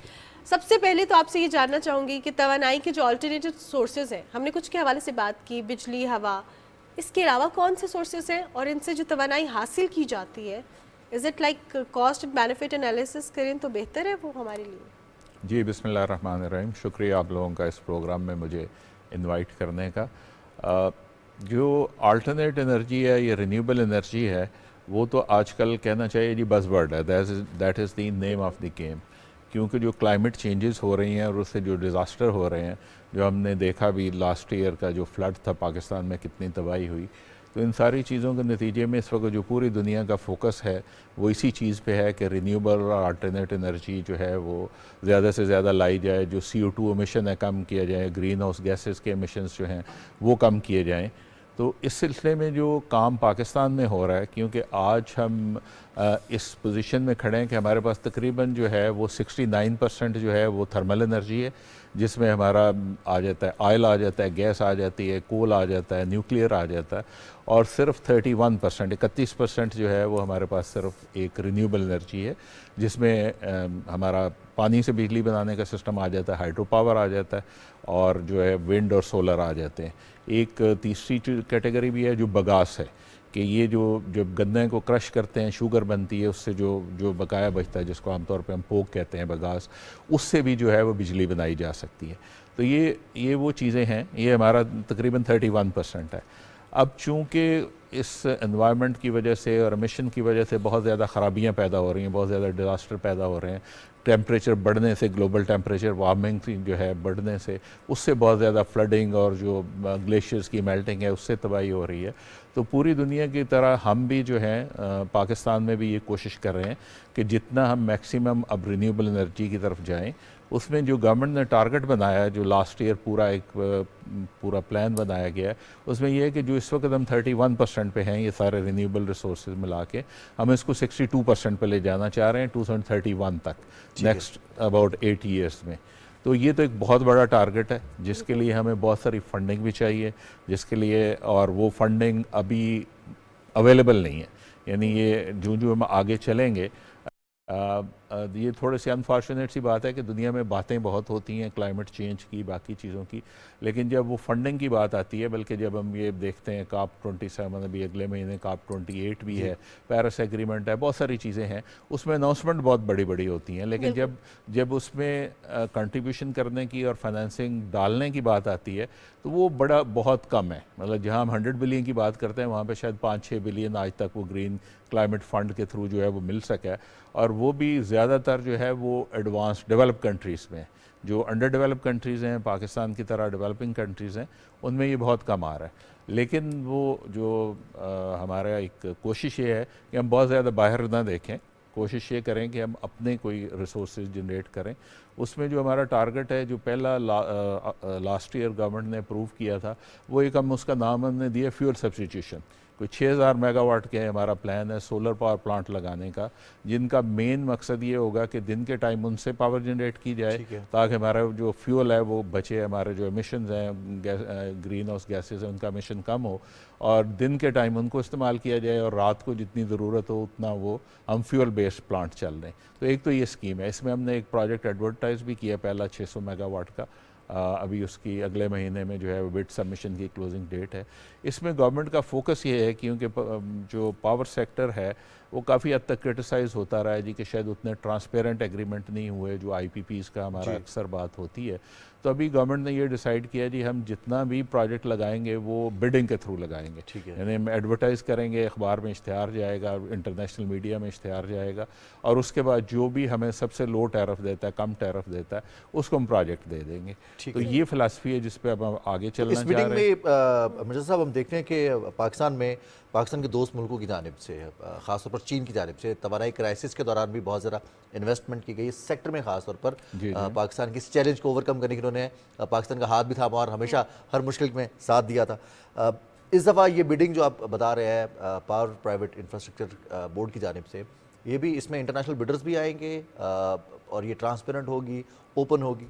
सबसे पहले तो आपसे ये जानना चाहूँगी कि तवानाई के जो अल्टरनेटिव सोर्सेज हैं, हमने कुछ के हवाले से बात की, बिजली, हवा, इसके अलावा कौन से सोर्सेज हैं और इनसे जो तवानाई हासिल की जाती है, is it like cost and benefit analysis करें तो बेहतर है वो हमारे लिए? जी, बिस्मिल्लाहिर्रहमानिर्रहीम। शुक्रिया आप लोगों का इस प्रोग्राम में मुझे इनवाइट करने का। जो अल्टरनेट एनर्जी है, ये रिन्यूएबल एनर्जी है, वो तो आजकल कहना चाहिए जी बज़वर्ड है, that is the name of the game. क्योंकि जो क्लाइमेट चेंजेस हो रही हैं और उससे जो डिज़ास्टर हो रहे हैं, जो हमने देखा भी लास्ट ईयर का जो फ्लड था पाकिस्तान में, कितनी तबाही हुई, तो इन सारी चीज़ों के नतीजे में इस वक्त जो पूरी दुनिया का फोकस है वो इसी चीज़ पे है कि रिन्यूएबल और अल्टरनेट एनर्जी जो है वो ज़्यादा से ज़्यादा लाई जाए, जो CO2 एमिशन है कम किया जाए, ग्रीन हाउस गैसेस के एमिशंस जो हैं वो कम किए जाएँ। तो इस सिलसिले में जो काम पाकिस्तान में हो रहा है, क्योंकि आज हम इस पोजीशन में खड़े हैं कि हमारे पास तकरीबन जो है वो 69% जो है वो थर्मल एनर्जी है, जिसमें हमारा आ जाता है ऑयल, आ जाता है गैस, आ जाती है कोल, आ जाता है न्यूक्लियर, आ जाता है, और सिर्फ 31% जो है वो हमारे पास सिर्फ एक रिन्यूएबल एनर्जी है, जिसमें हमारा पानी से बिजली बनाने का सिस्टम आ जाता है, हाइड्रो पावर आ जाता है, और जो है विंड और सोलर आ जाते हैं। एक तीसरी कैटेगरी भी है जो बगास है, कि ये जो जब गन्ने को क्रश करते हैं, शुगर बनती है, उससे जो बकाया बचता है, जिसको आमतौर पे हम पोक कहते हैं, बगास, उससे भी जो है वो बिजली बनाई जा सकती है। तो ये वो चीज़ें हैं, ये हमारा तकरीबन 31% है। अब चूँकि इस एनवायरनमेंट की वजह से और एमिशन की वजह से बहुत ज़्यादा ख़राबियाँ पैदा हो रही हैं, बहुत ज़्यादा डिज़ास्टर पैदा हो रहे हैं, टेम्परेचर बढ़ने से, ग्लोबल टेम्परेचर वार्मिंग जो है बढ़ने से, उससे बहुत ज़्यादा फ्लडिंग और जो ग्लेशियर्स की मेल्टिंग है उससे तबाही हो रही है। तो पूरी दुनिया की तरह हम भी जो है पाकिस्तान में भी ये कोशिश कर रहे हैं कि जितना हम मैक्सिमम अब रिन्यूएबल एनर्जी की तरफ जाएं। उसमें जो गवर्नमेंट ने टारगेट बनाया है, जो लास्ट ईयर पूरा प्लान बनाया गया है, उसमें यह है कि जो इस वक्त हम 31% पे हैं ये सारे रिन्यूएबल रिसोर्सेज मिला के, हम इसको 62% पे ले जाना चाह रहे हैं 2031 तक, नेक्स्ट अबाउट 8 ईयर्स में। तो ये तो एक बहुत बड़ा टारगेट है जिसके लिए हमें बहुत सारी फंडिंग भी चाहिए, जिसके लिए, और वो फंडिंग अभी अवेलेबल नहीं है। यानी ये जो हम आगे चलेंगे, ये थोड़ी सी अनफॉर्चुनेट सी बात है कि दुनिया में बातें बहुत होती हैं क्लाइमेट चेंज की, बाकी चीज़ों की, लेकिन जब वो फंडिंग की बात आती है, बल्कि जब हम ये देखते हैं COP 27 अभी अगले महीने, COP 28 भी है, पेरिस एग्रीमेंट है, बहुत सारी चीज़ें हैं, उसमें अनाउंसमेंट बहुत बड़ी बड़ी होती हैं, लेकिन जब उसमें कंट्रीब्यूशन करने की और फाइनेंसिंग डालने की बात आती है तो वो बहुत कम है। मतलब जहाँ हम 100 बिलियन की बात करते हैं वहाँ पर शायद 5-6 बिलियन आज तक वो ग्रीन क्लाइमेट फंड के थ्रू जो है वो मिल सका है, और वो भी ज़्यादातर जो है वो एडवांस डेवलप कंट्रीज़ में। जो अंडर डेवलप कंट्रीज़ हैं, पाकिस्तान की तरह डेवलपिंग कंट्रीज़ हैं, उनमें ये बहुत कम आ रहा है। लेकिन वो जो हमारा एक कोशिश ये है कि हम बहुत ज़्यादा बाहर ना देखें, कोशिश ये करें कि हम अपने कोई रिसोर्सेज जनरेट करें। उसमें जो हमारा टारगेट है, जो पहला लास्ट ईयर गवर्नमेंट ने अप्रूव किया था, वो एक हम उसका नाम हमने दिया फ्यूल सब्स्टिट्यूशन। कोई 6000 मेगावाट के हमारा प्लान है सोलर पावर प्लांट लगाने का, जिनका मेन मकसद ये होगा कि दिन के टाइम उनसे पावर जनरेट की जाए ताकि हमारा जो फ्यूल है वो बचे, हमारे जो एमिशंस हैं, ग्रीन हाउस गैसेज हैं, उनका एमिशन कम हो, और दिन के टाइम उनको इस्तेमाल किया जाए, और रात को जितनी ज़रूरत हो उतना वो हम फ्यूल बेस्ड प्लांट चल रहे हैं। तो एक तो ये स्कीम है। इसमें हमने एक प्रोजेक्ट एडवर्टाइज भी किया पहला 600 मेगावाट का, अभी उसकी अगले महीने में जो है वो बिड सबमिशन की क्लोजिंग डेट है। इसमें गवर्नमेंट का फोकस ये है, क्योंकि जो पावर सेक्टर है वो काफ़ी हद तक क्रिटिसाइज़ होता रहा है जी कि शायद उतने ट्रांसपेरेंट एग्रीमेंट नहीं हुए, जो IPPs का हमारा अक्सर बात होती है। तो अभी गवर्नमेंट ने ये डिसाइड किया जी हम जितना भी प्रोजेक्ट लगाएंगे वो बिडिंग के थ्रू लगाएंगे। यानी हम एडवर्टाइज़ करेंगे, अखबार में इश्तिहार जाएगा, इंटरनेशनल मीडिया में इश्तिहार जाएगा, और उसके बाद जो भी हमें सबसे लो टैरिफ देता है, कम टैरिफ देता है, उसको हम प्रोजेक्ट दे देंगे। तो ये फिलासफी है जिस पर अब हम आगे चलना चाह रहे हैं। मिर्जा साहब, हम देखते हैं कि पाकिस्तान के दोस्त मुल्कों की जानिब से, ख़ासतौर पर चीन की जानिब से, तवानाई क्राइसिस के दौरान भी बहुत ज़्यादा इन्वेस्टमेंट की गई इस सेक्टर में, ख़ासतौर पर पाकिस्तान की इस चैलेंज को ओवरकम करने के उन्होंने पाकिस्तान का हाथ भी थामा और हमेशा हर मुश्किल में साथ दिया था। इस दफ़ा ये बिडिंग जो आप बता रहे हैं पावर प्राइवेट इंफ्रास्ट्रक्चर बोर्ड की जानिब से, ये भी, इसमें इंटरनेशनल बिडर्स भी आएंगे और ये ट्रांसपेरेंट होगी, ओपन होगी?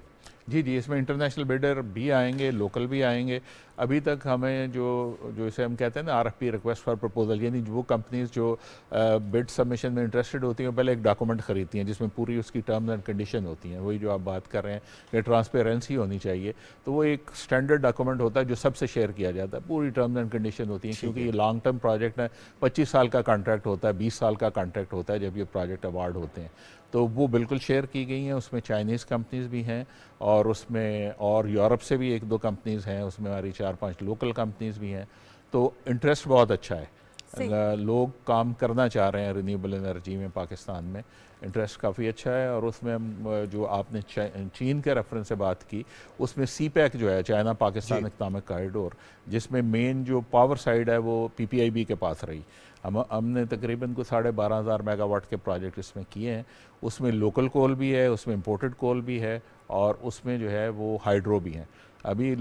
जी, इसमें इंटरनेशनल बिडर भी आएंगे, लोकल भी आएंगे। अभी तक हमें जो इसे हम कहते हैं ना RFP, रिक्वेस्ट फॉर प्रपोजल, यानी वो कंपनीज जो बिड सबमिशन में इंटरेस्टेड होती हैं पहले एक डॉक्यूमेंट खरीदती हैं जिसमें पूरी उसकी टर्म्स एंड कंडीशन होती हैं। वही जो आप बात कर रहे हैं कि ट्रांसपेरेंसी होनी चाहिए, तो वो एक स्टैंडर्ड डॉक्यूमेंट होता है जो सबसे शेयर किया जाता है, पूरी टर्म्स एंड कंडीशन होती हैं, क्योंकि ये लॉन्ग टर्म प्रोजेक्ट है, 25 साल का कॉन्ट्रैक्ट होता है, 20 साल का कॉन्ट्रैक्ट होता है जब ये प्रोजेक्ट अवार्ड होते हैं। तो वो बिल्कुल शेयर की गई हैं। उसमें चाइनीज़ कंपनीज़ भी हैं, और उसमें और यूरोप से भी 1-2 कंपनीज़ हैं, उसमें हमारी 4-5 लोकल कंपनीज़ भी हैं। तो इंटरेस्ट बहुत अच्छा है, लोग काम करना चाह रहे हैं रिन्यूएबल एनर्जी में। पाकिस्तान में इंटरेस्ट काफ़ी अच्छा है, और उसमें हम जो आपने चीन के रेफरेंस से बात की, उसमें CPEC जो है, चाइना पाकिस्तान इकनॉमिक कॉरिडोर, जिसमें मेन जो पावर साइड है वो PPIB के पास रही। हमने तकरीबन को 12,500 मेगावाट के प्रोजेक्ट इसमें किए हैं। उसमें लोकल कोल भी है, उसमें इंपोर्टेड कोल भी है, और उसमें जो है वो हाइड्रो भी हैं। अभी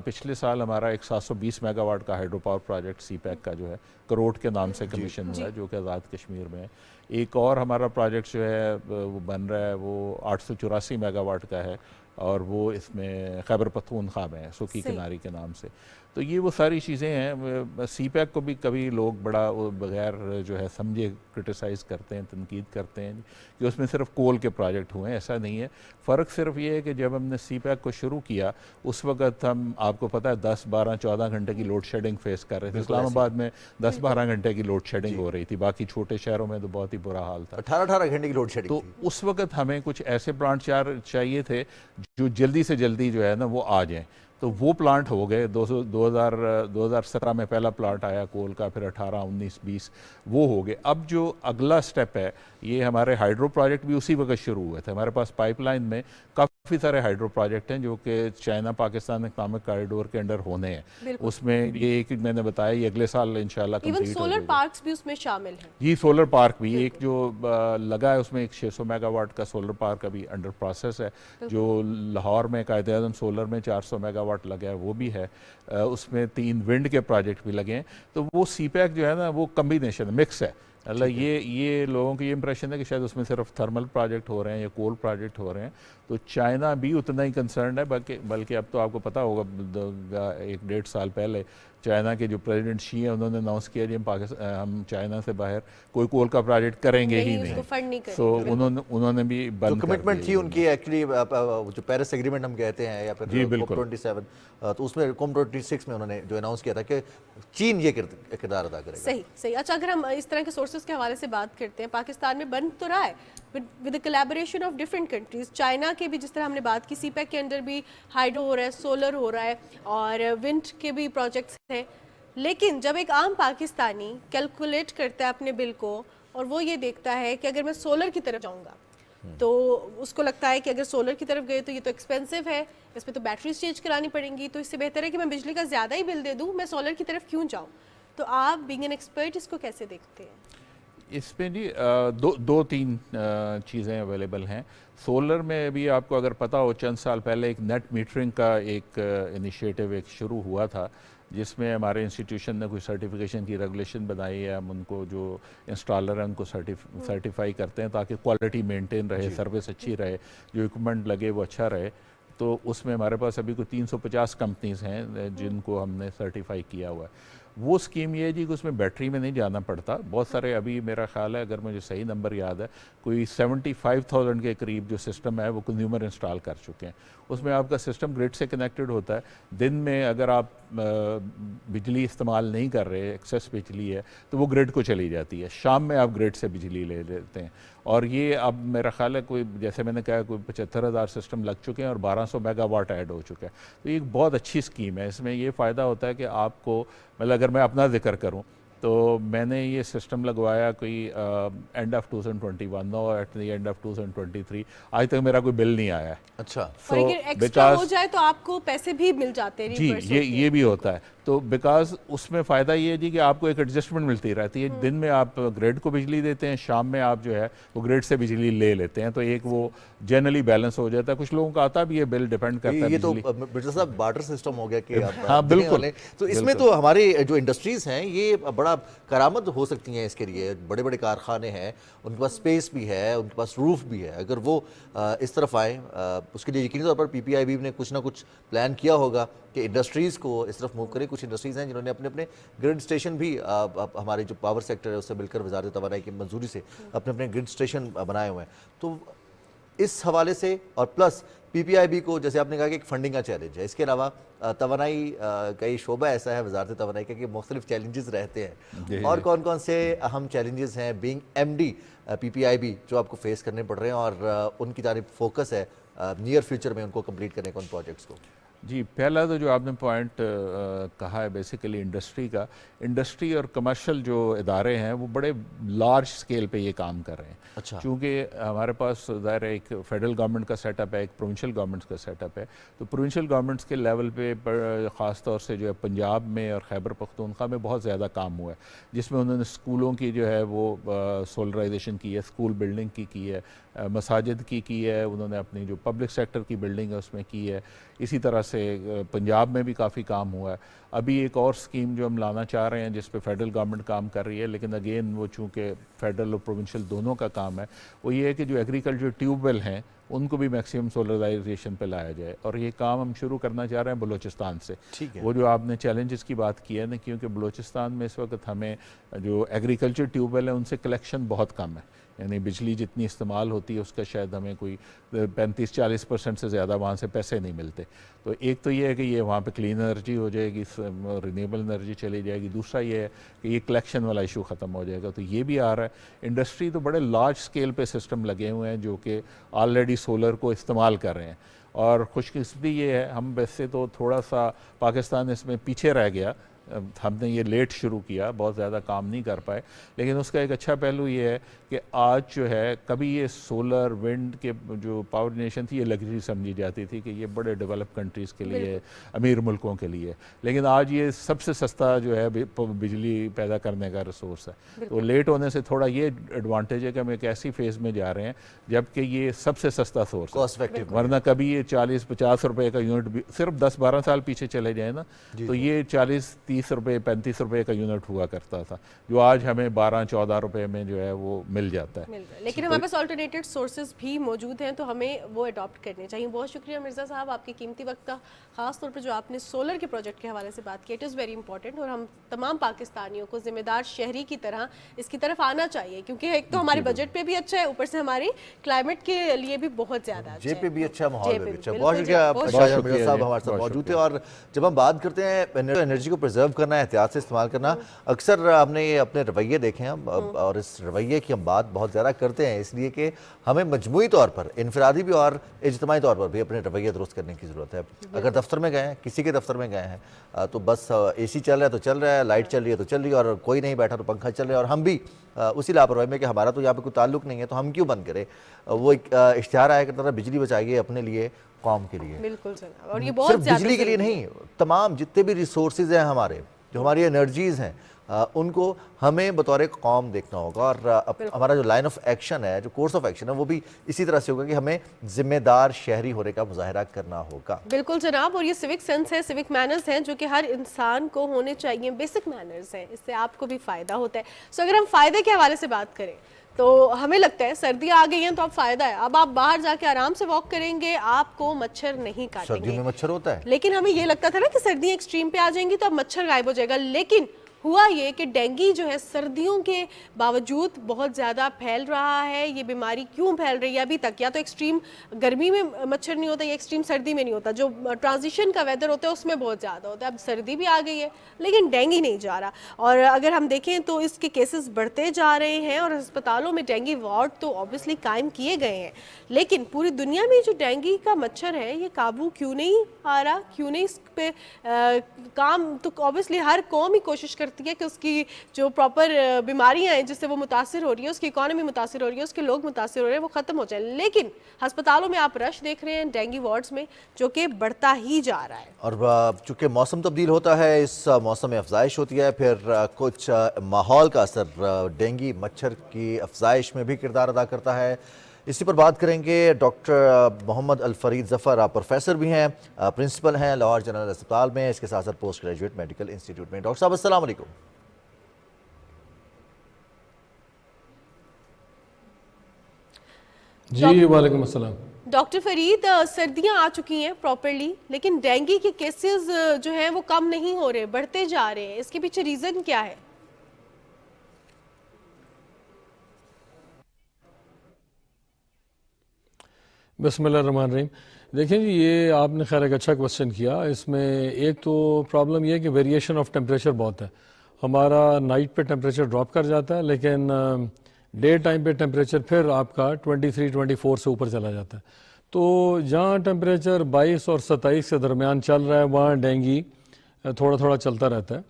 पिछले साल हमारा एक 720 मेगावाट का हाइड्रो पावर प्रोजेक्ट CPEC का जो है करोड़ के नाम से कमीशन हुआ है, जो कि आज़ाद कश्मीर में है। एक और हमारा प्रोजेक्ट जो है वो बन रहा है, वो 884 मेगावाट का है, और वो इसमें खैबर पख्तूनख्वा में है, सुकी किनारी के नाम से। तो ये वो सारी चीज़ें हैं। CPEC को भी कभी लोग बड़ा बगैर जो है समझे क्रिटिसाइज़ करते हैं, तनकीद करते हैं कि उसमें सिर्फ कोल के प्रोजेक्ट हुए हैं। ऐसा नहीं है। फ़र्क सिर्फ ये है कि जब हमने CPEC को शुरू किया उस वक्त हम, आपको पता है, 10, 12, 14 घंटे की लोड शेडिंग फेस कर रहे थे। इस्लामाबाद में 10-12 घंटे की लोड शेडिंग हो रही थी, बाकी छोटे शहरों में तो बहुत ही बुरा हाल था, 18 घंटे की लोड शेडिंग। तो उस वक्त हमें कुछ ऐसे प्लांट चाहिए थे जो जल्दी से जल्दी जो है ना वो आ जाएँ। तो वो प्लांट हो गए 2017 में पहला प्लांट आया कोल का, फिर 18, 19, 20 वो हो गए। अब जो अगला स्टेप है, ये हमारे हाइड्रो प्रोजेक्ट भी उसी वक्त शुरू हुए थे। हमारे पास पाइपलाइन में काफ़ी सारे हाइड्रो प्रोजेक्ट हैं जो कि चाइना पाकिस्तान इकनॉमिक कॉरिडोर के अंडर होने हैं। उसमें ये एक मैंने बताया, ये अगले साल इंशाल्लाह कंप्लीट हो जाएगा। सोलर पार्क्स भी उसमें शामिल हैं। जी, सोलर पार्क भी एक जो लगा है, उसमें एक 600 मेगावाट का सोलर पार्क अभी अंडर प्रोसेस है। जो लाहौर में कायदे-आज़म सोलर में 400 मेगावाट लगा है वो भी है। उसमें 3 विंड के प्रोजेक्ट भी लगे हैं। तो वो सीपैक जो है ना, वो कम्बिनेशन मिक्स है। अल्लाह ये लोगों की ये इंप्रेशन है कि शायद उसमें सिर्फ थर्मल प्रोजेक्ट हो रहे हैं या कोल प्रोजेक्ट हो रहे हैं। तो चाइना भी उतना ही कंसर्न है, बल्कि अब तो आपको पता होगा 1-1.5 साल पहले चाइना के जो प्रेसिडेंट शी हैं उन्होंने अनाउंस किया कि हम चाइना से बाहर कोई कोल का प्रोजेक्ट करेंगे ही नहीं। तो उन्होंने भी बंद कमिटमेंट थी उनकी एक्चुअली, जो पेरिस एग्रीमेंट हम कहते हैं या फिर COP27, तो उसमें COP26 में उन्होंने जो अनाउंस किया था कि चीन ये किरदार अदा करेगा। सही। अच्छा, अगर हम इस तरह के सोर्सेज के हवाले से बात करते हैं, पाकिस्तान में बन तो रहा है with the collaboration of different countries. China के भी, जिस तरह हमने बात की, सीपैक के अंदर भी हाइड्रो हो रहा है, सोलर हो रहा है और विंड के भी प्रोजेक्ट्स हैं। लेकिन जब एक आम पाकिस्तानी कैलकुलेट करता है अपने बिल को और वो ये देखता है कि अगर मैं सोलर की तरफ जाऊंगा तो उसको लगता है कि अगर सोलर की तरफ गए तो ये तो एक्सपेंसिव है, इसमें तो बैटरीज चेंज करानी पड़ेंगी, तो इससे बेहतर है कि मैं बिजली का ज़्यादा ही बिल दे दूँ, मैं सोलर की तरफ क्यों जाऊँ। तो आप बीइंग एन एक्सपर्ट इसको कैसे देखते हैं? इसमें जी दो तीन चीज़ें अवेलेबल हैं। सोलर में भी आपको अगर पता हो, चंद साल पहले एक नेट मीटरिंग का एक इनिशिएटिव एक शुरू हुआ था, जिसमें हमारे इंस्टीट्यूशन ने कोई सर्टिफिकेशन की रेगुलेशन बनाई है। हम उनको जो इंस्टॉलर हैं उनको सर्टिफाई करते हैं ताकि क्वालिटी मेंटेन रहे, सर्विस अच्छी रहे, जो इक्विपमेंट लगे वो अच्छा रहे। तो उसमें हमारे पास अभी कोई 350 कंपनीज़ हैं जिनको हमने सर्टिफाई किया हुआ है। वो स्कीम ये है जी कि उसमें बैटरी में नहीं जाना पड़ता। बहुत सारे, अभी मेरा ख्याल है, अगर मुझे सही नंबर याद है, कोई 75,000 के करीब जो सिस्टम है वो कंज्यूमर इंस्टॉल कर चुके हैं। उसमें आपका सिस्टम ग्रिड से कनेक्टेड होता है। दिन में अगर आप बिजली इस्तेमाल नहीं कर रहे, एक्सेस बिजली है, तो वो ग्रिड को चली जाती है। शाम में आप ग्रिड से बिजली ले लेते हैं। और ये अब मेरा ख्याल है कोई, जैसे मैंने कहा, कोई 75,000 सिस्टम लग चुके हैं और 1200 मेगावाट ऐड हो चुका है। तो ये एक बहुत अच्छी स्कीम है। इसमें ये फ़ायदा होता है कि आपको, मतलब अगर मैं अपना जिक्र करूँ तो मैंने ये सिस्टम लगवाया कोई एंड ऑफ 2021 और एट द एंड ऑफ 2023 आज तक मेरा कोई बिल नहीं आया है। अच्छा, और अगर एक्स्ट्रा हो जाए तो आपको पैसे भी मिल जाते हैं। जी, ये भी होता है। तो बिकॉज उसमें फ़ायदा ये है जी कि आपको एक एडजस्टमेंट मिलती रहती है। दिन में आप ग्रिड को बिजली देते हैं, शाम में आप जो है वो ग्रिड से बिजली ले लेते हैं। तो एक वो जनरली बैलेंस हो जाता है। कुछ लोगों का आता भी ये बिल डिपेंड करता है। ये तो बिरसा साहब बार्टर सिस्टम हो गया कि आप, हाँ बिल्कुल। तो इसमें तो हमारे जो इंडस्ट्रीज़ हैं ये बड़ा करामत हो सकती हैं। इसके लिए बड़े बड़े कारखाने हैं, उनके पास स्पेस भी है, उनके पास रूफ भी है। अगर वो इस तरफ आए, उसके लिए यकीनी तौर पर PPIB ने कुछ ना कुछ प्लान किया होगा कि इंडस्ट्रीज़ को इस तरफ मूव करें। कुछ इंडस्ट्रीज़ हैं जिन्होंने अपने अपने ग्रिड स्टेशन भी हमारे जो पावर सेक्टर है उससे मिलकर वजारत तवानाई की मंजूरी से अपने अपने ग्रिड स्टेशन बनाए हुए हैं। तो इस हवाले से और प्लस PPIB को, जैसे आपने कहा कि एक फंडिंग का चैलेंज है, इसके अलावा तवानाई का ये शोबा ऐसा है वजारत तवानाई का कि मुख्तलिफ चैलेंजेस रहते हैं। और कौन कौन से अहम चैलेंजेस हैं बीइंग MD PPIB जो आपको फेस करने पड़ रहे हैं और उनकी जानिब फोकस है नियर फ्यूचर में उनको कंप्लीट करने के उन प्रोजेक्ट्स को? जी, पहला तो जो आपने पॉइंट कहा है बेसिकली इंडस्ट्री और कमर्शियल जो इदारे हैं वो बड़े लार्ज स्केल पे ये काम कर रहे हैं। अच्छा। क्योंकि हमारे पास ज़ाहिर है एक फेडरल गवर्नमेंट का सेटअप है, एक प्रोविंशियल गवर्नमेंट का सेटअप है। तो प्रोविंशियल गवर्नमेंट्स के लेवल पे ख़ास तौर से जो है पंजाब में और खैबर पख्तूनख्वा में बहुत ज़्यादा काम हुआ है, जिसमें उन्होंने स्कूलों की जो है वो सोलराइजेशन की है, स्कूल बिल्डिंग की है, मसाजिद की है, उन्होंने अपनी जो पब्लिक सेक्टर की बिल्डिंग है उसमें की है। इसी तरह से पंजाब में भी काफ़ी काम हुआ है। अभी एक और स्कीम जो हम लाना चाह रहे हैं जिस पे फेडरल गवर्नमेंट काम कर रही है, लेकिन अगेन वो चूँकि फेडरल और प्रोविंशियल दोनों का काम है, वो ये है कि जो एग्रीकल्चर ट्यूबवेल हैं उनको भी मैक्सिमम सोलराइजेशन पे लाया जाए। और ये काम हम शुरू करना चाह रहे हैं बलूचिस्तान से। ठीक है। वो जो आपने चैलेंजेस की बात की है ना, क्योंकि बलूचिस्तान में इस वक्त हमें जो एग्रीकल्चर ट्यूबवेल है उनसे कलेक्शन बहुत कम है। यानी बिजली जितनी इस्तेमाल होती है उसका शायद हमें कोई 35-40% से ज़्यादा वहाँ से पैसे नहीं मिलते। तो एक तो ये है कि ये वहाँ पे क्लीन एनर्जी हो जाएगी, रिन्यूएबल एनर्जी चली जाएगी। दूसरा ये है कि ये कलेक्शन वाला इशू ख़त्म हो जाएगा। तो ये भी आ रहा है। इंडस्ट्री तो बड़े लार्ज स्केल पे सिस्टम लगे हुए हैं जो कि ऑलरेडी सोलर को इस्तेमाल कर रहे हैं। और खुशकिस्मती ये है, हम वैसे तो थोड़ा सा पाकिस्तान इसमें पीछे रह गया, हमने ये लेट शुरू किया, बहुत ज़्यादा काम नहीं कर पाए, लेकिन उसका एक अच्छा पहलू ये है कि आज जो है, कभी ये सोलर विंड के जो पावर जनरेशन थी ये लग्जरी समझी जाती थी कि ये बड़े डेवलप कंट्रीज़ के लिए, अमीर मुल्कों के लिए, लेकिन आज ये सबसे सस्ता जो है बिजली पैदा करने का रिसोर्स है। तो लेट होने से थोड़ा ये एडवांटेज है कि हम एक ऐसी फेज़ में जा रहे हैं जबकि ये सबसे सस्ता सोर्स है, वरना कभी ये 40-50 रुपये का यूनिट भी, सिर्फ 10-12 साल पीछे चले जाए ना, तो ये 40-30 रुपये 35 रुपये का यूनिट हुआ करता था, जो आज हमें 12-14 रुपये में जो है वो मिल जाता है। लेकिन हमारे पास ऑल्टरनेटिव सोर्सेज भी मौजूद हैं, तो हमें वो अडॉप्ट करने चाहिए। बहुत शुक्रिया मिर्ज़ा साहब आपके कीमती वक्त का, ख़ास तौर पर जो आपने सोलर के प्रोजेक्ट के हवाले से बात की। इट इज़ वेरी इंपॉर्टेंट और हम तमाम पाकिस्तानियों को ज़िम्मेदार शहरी की तरह इसकी तरफ आना चाहिए, क्योंकि एक तो हमारे बजट पे भी अच्छा है, ऊपर से हमारे क्लाइमेट के लिए भी बहुत ज़्यादा अच्छा है, भी अच्छा, माहौल भी अच्छा। बहुत शुक्रिया मिर्ज़ा साहब हमारे साथ मौजूद थे। और जब हम बात करते हैं एनर्जी को प्रिजर्व करना है, एहतियात से इस्तेमाल करना, अक्सर हमने ये अपने रवैये देखे हैं और इस रवैये की हम बात बहुत ज़्यादा करते हैं, इसलिए कि हमें मजमूई तौर पर, इनफरादी भी और इज्तिमाई तौर पर भी अपने रवैये दुरुस्त करने की ज़रूरत है। अगर दफ्तर में गए हैं, किसी के दफ्तर में गए हैं, तो बस AC चल रहा है तो चल रहा है, लाइट चल रही है तो चल रही है, और कोई नहीं बैठा तो पंखा चल रहा है, और हम भी उसी लापरवाही में कि हमारा तो यहाँ पे कोई ताल्लुक नहीं है तो हम क्यों बंद करें। वो एक इश्तिहार आया करता था, बिजली बचाइए अपने लिए, कौम के लिए। बिल्कुल जनाब, और ये बहुत सिर्फ बिजली के लिए नहीं, तमाम जितने भी रिसोर्सेज हैं हमारे, जो हमारी एनर्जीज़ हैं, उनको हमें बतौर कौम देखना होगा। और हमारा जो लाइन ऑफ एक्शन है, जो कोर्स ऑफ एक्शन है, वो भी इसी तरह से होगा कि हमें जिम्मेदार शहरी होने का मुजाहरा करना होगा। बिल्कुल जनाब, और ये सिविक सेंस है, सिविक मैनर्स हैं, जो कि हर इंसान को होने चाहिए, बेसिक मैनर्स हैं, इससे आपको भी फ़ायदा होता है। सो अगर हम फ़ायदे के हवाले से बात करें तो हमें लगता है सर्दियाँ आ गई हैं तो अब फ़ायदा है, अब आप बाहर जाके आराम से वॉक करेंगे, आपको मच्छर नहीं काटेंगे। सर्दियों में मच्छर होता है, लेकिन हमें ये लगता था ना कि सर्दियाँ एक्सट्रीम पे आ जाएंगी तो अब मच्छर गायब हो जाएगा, लेकिन हुआ ये कि डेंगू जो है सर्दियों के बावजूद बहुत ज़्यादा फैल रहा है। ये बीमारी क्यों फैल रही है अभी तक? या तो एक्सट्रीम गर्मी में मच्छर नहीं होता या एक्सट्रीम सर्दी में नहीं होता, जो ट्रांजिशन का वेदर होता है उसमें बहुत ज़्यादा होता है। अब सर्दी भी आ गई है लेकिन डेंगू नहीं जा रहा, और अगर हम देखें तो इसके केसेस बढ़ते जा रहे हैं और अस्पतालों में डेंगू वार्ड तो ऑब्वियसली कायम किए गए हैं, लेकिन पूरी दुनिया में जो डेंगू का मच्छर है ये काबू क्यों नहीं आ रहा, क्यों नहीं इस पे काम? तो ऑब्वियसली हर कौम ही कोशिश करती है कि उसकी जो प्रॉपर बीमारियां हैं जिससे वो मुतासिर हो रही है, उसकी इकोनॉमी मुतासिर हो रही है, उसके लोग मुतासिर हो रहे हैं, वो ख़त्म हो जाए। लेकिन अस्पतालों में आप रश देख रहे हैं डेंगू वार्ड्स में, जो कि बढ़ता ही जा रहा है। और चूँकि मौसम तब्दील होता है, इस मौसम में अफजाइश होती है, फिर कुछ माहौल का असर डेंगू मच्छर की अफजाइश में भी किरदार अदा करता है। इसी पर बात करेंगे। डॉक्टर मोहम्मद अल फरीद ज़फ़र, आप प्रोफेसर भी हैं, प्रिंसिपल हैं लाहौर जनरल अस्पताल में, इसके साथ साथ पोस्ट ग्रेजुएट मेडिकल इंस्टीट्यूट में। डॉक्टर साहब अस्सलाम वालेकुम। जी वालेकुम अस्सलाम। डॉक्टर फरीद, सर्दियां आ चुकी हैं प्रॉपरली, लेकिन डेंगू के केसेस जो हैं वो कम नहीं हो रहे, बढ़ते जा रहे हैं, इसके पीछे रीज़न क्या है? बिस्मिल्लाहिर्रहमानिर्रहीम। देखें जी, ये आपने खैर एक अच्छा क्वेश्चन किया। इसमें एक तो प्रॉब्लम ये है कि वेरिएशन ऑफ टेम्परेचर बहुत है। हमारा नाइट पे टेम्परेचर ड्रॉप कर जाता है, लेकिन डे टाइम पे टेम्परेचर फिर आपका 23-24 से ऊपर चला जाता है। तो जहाँ टेम्परेचर 22 और 27 के दरमियान चल रहा है वहाँ डेंगू थोड़ा थोड़ा चलता रहता है।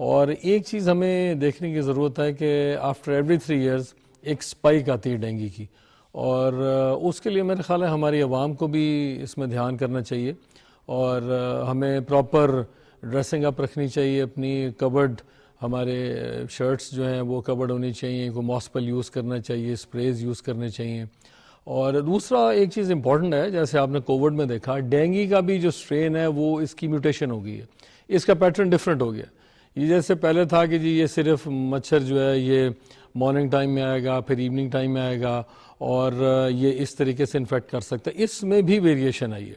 और एक चीज़ हमें देखने की ज़रूरत है कि आफ्टर एवरी 3 ईयर्स एक स्पाइक आती है डेंगू की, और उसके लिए मेरे ख्याल है हमारी आवाम को भी इसमें ध्यान करना चाहिए, और हमें प्रॉपर ड्रेसिंग अप रखनी चाहिए। अपनी कवर्ड, हमारे शर्ट्स जो हैं वो कवर्ड होनी चाहिए, को मॉस्पल यूज़ करना चाहिए, स्प्रेज यूज़ करने चाहिए। और दूसरा एक चीज़ इंपॉर्टेंट है, जैसे आपने कोविड में देखा, डेंगू का भी जो स्ट्रेन है वो इसकी म्यूटेशन हो गई है, इसका पैटर्न डिफरेंट हो गया। ये जैसे पहले था कि जी ये सिर्फ मच्छर जो है ये मॉर्निंग टाइम में आएगा, फिर इवनिंग टाइम में आएगा, और ये इस तरीके से इन्फेक्ट कर सकता है। इसमें भी वेरिएशन आई है,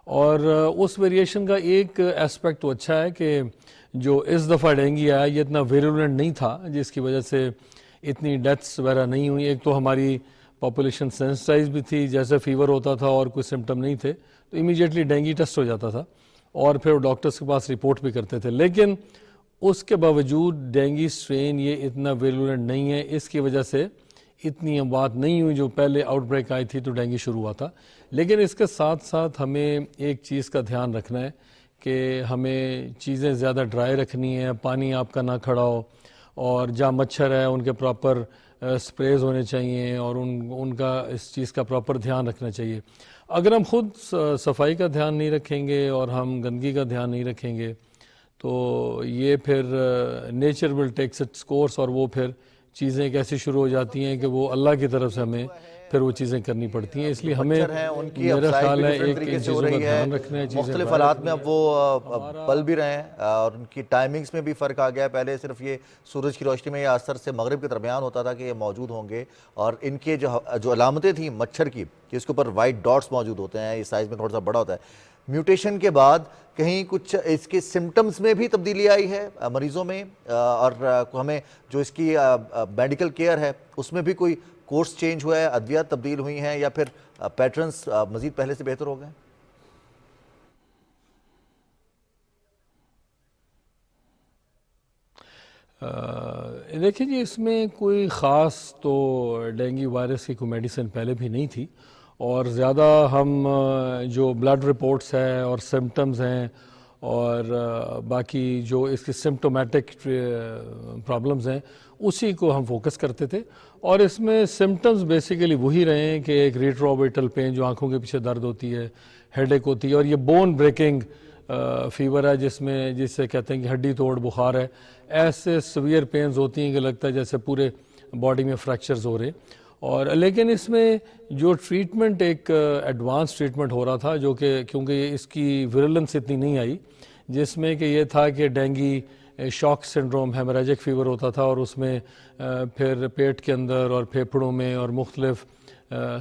और उस वेरिएशन का एक एस्पेक्ट तो अच्छा है कि जो इस दफ़ा डेंगू आया ये इतना वेरुलेंट नहीं था, जिसकी वजह से इतनी डेथ्स वगैरह नहीं हुई। एक तो हमारी पॉपुलेशन सेंसिटाइज भी थी, जैसे फीवर होता था और कोई सिम्टम नहीं थे तो इमीडिएटली डेंगू टेस्ट हो जाता था, और फिर डॉक्टर्स के पास रिपोर्ट भी करते थे। लेकिन उसके बावजूद डेंगू स्ट्रेन ये इतना वेरुलेंट नहीं है, इसकी वजह से इतनी बात नहीं हुई जो पहले आउटब्रेक आई थी तो डेंगू शुरू हुआ था। लेकिन इसके साथ साथ हमें एक चीज़ का ध्यान रखना है कि हमें चीज़ें ज़्यादा ड्राई रखनी है, पानी आपका ना खड़ा हो, और जहाँ मच्छर है उनके प्रॉपर स्प्रेज होने चाहिए और उनका इस चीज़ का प्रॉपर ध्यान रखना चाहिए। अगर हम खुद सफाई का ध्यान नहीं रखेंगे और हम गंदगी का ध्यान नहीं रखेंगे तो ये फिर nature will takes its course, और वो फिर चीज़ें कैसी शुरू हो जाती हैं कि वो अल्लाह की तरफ से हमें फिर वो चीज़ें करनी पड़ती हैं। इसलिए हमें मेरा ख्याल है एक चीज़ों का ध्यान रखना है। मुख्तलिफ हालात में अब वो पल भी रहे हैं और उनकी टाइमिंग्स में भी फ़र्क आ गया है। पहले सिर्फ ये सूरज की रोशनी में या असर से मगरिब के दरमियान होता था कि ये मौजूद होंगे, और इनके जो अलामतें थी मच्छर की कि इसके ऊपर वाइट डॉट्स मौजूद होते हैं, इस साइज़ में थोड़ा सा बड़ा होता है। म्यूटेशन के बाद कहीं कुछ इसके सिम्टम्स में भी तब्दीली आई है मरीज़ों में, और हमें जो इसकी मेडिकल केयर है उसमें भी कोई कोर्स चेंज हुआ है, अद्वियात तब्दील हुई हैं, या फिर पैटर्न्स मज़ीद पहले से बेहतर हो गए? देखिए जी, इसमें कोई ख़ास तो डेंगू वायरस की कोई मेडिसिन पहले भी नहीं थी, और ज़्यादा हम जो ब्लड रिपोर्ट्स हैं और सिम्टम्स हैं और बाकी जो इसकी सिम्टोमेटिक प्रॉब्लम्स हैं उसी को हम फोकस करते थे। और इसमें सिम्टम्स बेसिकली वही रहे हैं कि एक रेट्रोऑर्बिटल पेन जो आंखों के पीछे दर्द होती है, हेडेक होती है, और ये बोन ब्रेकिंग फीवर है जिससे कहते हैं कि हड्डी तोड़ बुखार है। ऐसे सीवियर पेन्स होती हैं कि लगता है जैसे पूरे बॉडी में फ्रैक्चर्स हो रहे। और लेकिन इसमें जो ट्रीटमेंट एक एडवांस ट्रीटमेंट हो रहा था, जो कि क्योंकि इसकी विरुलेंस इतनी नहीं आई, जिसमें कि ये था कि dengue shock syndrome haemorrhagic fever होता था, और उसमें फिर पेट के अंदर और फेफड़ों में और मुख्तलिफ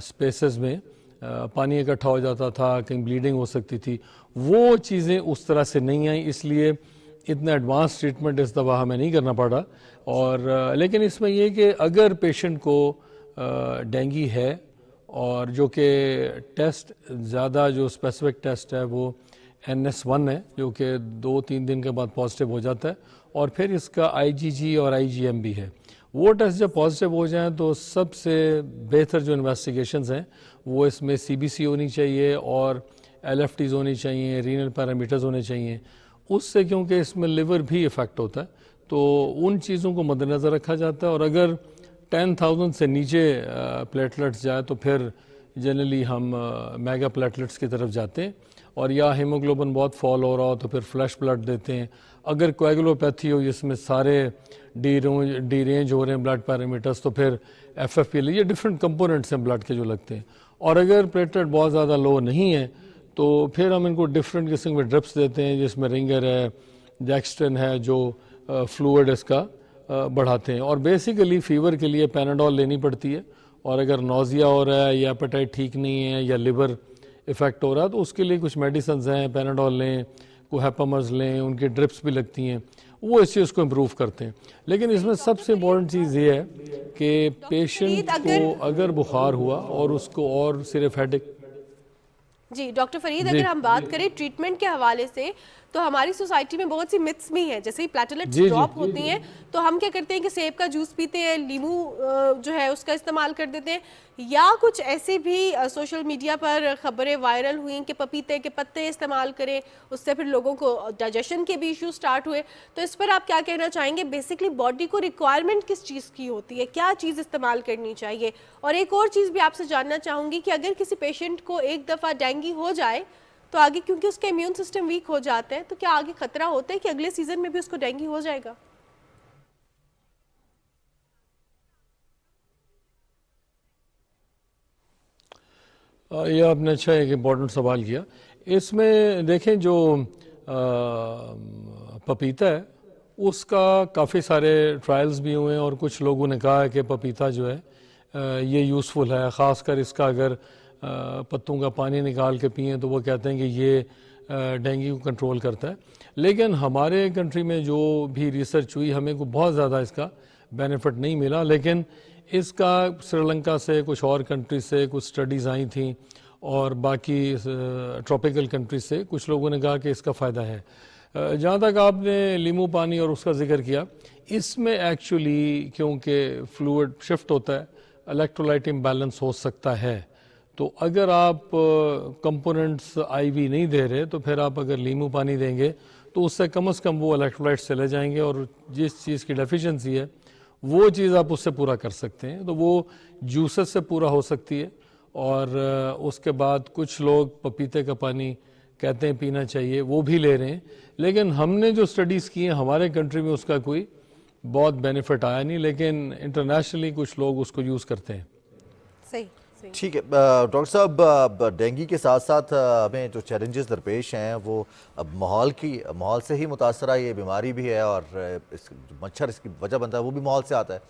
स्पेसेस में पानी इकट्ठा हो जाता था, कहीं ब्लीडिंग हो सकती थी। वो चीज़ें उस तरह से नहीं आई, इसलिए इतना एडवांस ट्रीटमेंट इस दफ़ा हमें नहीं करना पड़ा। और लेकिन इसमें यह कि अगर पेशेंट को डेंगू है और जो कि टेस्ट ज़्यादा जो स्पेसिफिक टेस्ट है वो NS1 है, जो कि 2-3 दिन के बाद पॉजिटिव हो जाता है, और फिर इसका IgG और IgM भी है। वो टेस्ट जब पॉजिटिव हो जाएं तो सबसे बेहतर जो इन्वेस्टिगेशंस हैं वो इसमें CBC होनी चाहिए और LFTs होनी चाहिए, रीनल पैरामीटर्स होने चाहिए उससे, क्योंकि इसमें लिवर भी इफ़ेक्ट होता है, तो उन चीज़ों को मद्देनज़र रखा जाता है। और अगर 10,000 से नीचे प्लेटलेट्स जाए तो फिर जनरली हम मेगा प्लेटलेट्स की तरफ जाते हैं, और या हीमोग्लोबिन बहुत फॉल हो रहा हो तो फिर फ्लैश ब्लड देते हैं। अगर कोएगुलोपैथी हो जिसमें सारे डी रेंज हो रहे हैं ब्लड पैरामीटर्स, तो फिर FFP, ये डिफरेंट कंपोनेंट्स हैं ब्लड के जो लगते हैं। और अगर प्लेटलेट बहुत ज़्यादा लो नहीं है तो फिर हम इनको डिफरेंट किस्म के ड्रिप्स देते हैं, जिसमें रिंगर है, जैक्स्टन है, जो फ्लूइड इसका बढ़ाते हैं। और बेसिकली फ़ीवर के लिए पैनाडोल लेनी पड़ती है, और अगर नौजिया हो रहा है या एपेटाइट ठीक नहीं है या लिवर इफ़ेक्ट हो रहा है तो उसके लिए कुछ मेडिसिन हैं, पैनाडोल लें, कोहेपामर्स लें, उनकी ड्रिप्स भी लगती हैं, वो इस चीज़ को इम्प्रूव करते हैं। लेकिन इसमें सबसे इम्पॉर्टेंट चीज़ ये है कि पेशेंट को अगर बुखार हुआ और उसको और सिर्फ हेडेक। जी डॉक्टर फरीद, अगर हम बात करें ट्रीटमेंट के हवाले से तो हमारी सोसाइटी में बहुत सी मिथ्स भी हैं। जैसे ही प्लेटलेट्स ड्रॉप होती हैं तो हम क्या करते हैं कि सेब का जूस पीते हैं, नींबू जो है उसका इस्तेमाल कर देते हैं, या कुछ ऐसे भी सोशल मीडिया पर खबरें वायरल हुई कि पपीते के पत्ते इस्तेमाल करें, उससे फिर लोगों को डाइजेशन के भी इशू स्टार्ट हुए। तो इस पर आप क्या कहना चाहेंगे? बेसिकली बॉडी को रिक्वायरमेंट किस चीज़ की होती है, क्या चीज़ इस्तेमाल करनी चाहिए? और एक और चीज़ भी आपसे जानना चाहूँगी कि अगर किसी पेशेंट को एक दफ़ा डेंगू हो जाए तो आगे, क्योंकि उसका इम्यून सिस्टम वीक हो जाता है, तो क्या आगे खतरा होता है कि अगले सीजन में भी उसको डेंगू हो जाएगा? ये आपने अच्छा एक इम्पोर्टेंट सवाल किया। इसमें देखें जो पपीता है उसका काफ़ी सारे ट्रायल्स भी हुए हैं, और कुछ लोगों ने कहा है कि पपीता जो है ये यूज़फुल है, ख़ासकर इसका अगर पत्तों का पानी निकाल के पिएँ तो वो कहते हैं कि ये डेंगू को कंट्रोल करता है। लेकिन हमारे कंट्री में जो भी रिसर्च हुई हमें को बहुत ज़्यादा इसका बेनिफिट नहीं मिला, लेकिन इसका श्रीलंका से, कुछ और कंट्री से कुछ स्टडीज़ आई थी, और बाकी ट्रॉपिकल कंट्री से कुछ लोगों ने कहा कि इसका फ़ायदा है। जहाँ तक आपने नींबू पानी और उसका जिक्र किया, इसमें एक्चुअली क्योंकि फ्लूइड शिफ्ट होता है इलेक्ट्रोलाइट इम्बैलेंस हो सकता है। तो अगर आप कंपोनेंट्स आईवी नहीं दे रहे तो फिर आप अगर नींबू पानी देंगे तो उससे कम से कम वो इलेक्ट्रोलाइट्स चले जाएंगे और जिस चीज़ की डेफिशिएंसी है वो चीज़ आप उससे पूरा कर सकते हैं। तो वो जूसेस से पूरा हो सकती है। और उसके बाद कुछ लोग पपीते का पानी कहते हैं पीना चाहिए, वो भी ले रहे हैं, लेकिन हमने जो स्टडीज़ की हैं हमारे कंट्री में उसका कोई बहुत बेनिफिट आया नहीं, लेकिन इंटरनेशनली कुछ लोग उसको यूज़ करते हैं। सही। ठीक है डॉक्टर साहब, डेंगू के साथ साथ हमें जो चैलेंजेस दरपेश हैं वो अब माहौल से ही मुतासरा ये बीमारी भी है, और मच्छर इसकी वजह बनता है वो भी माहौल से आता है।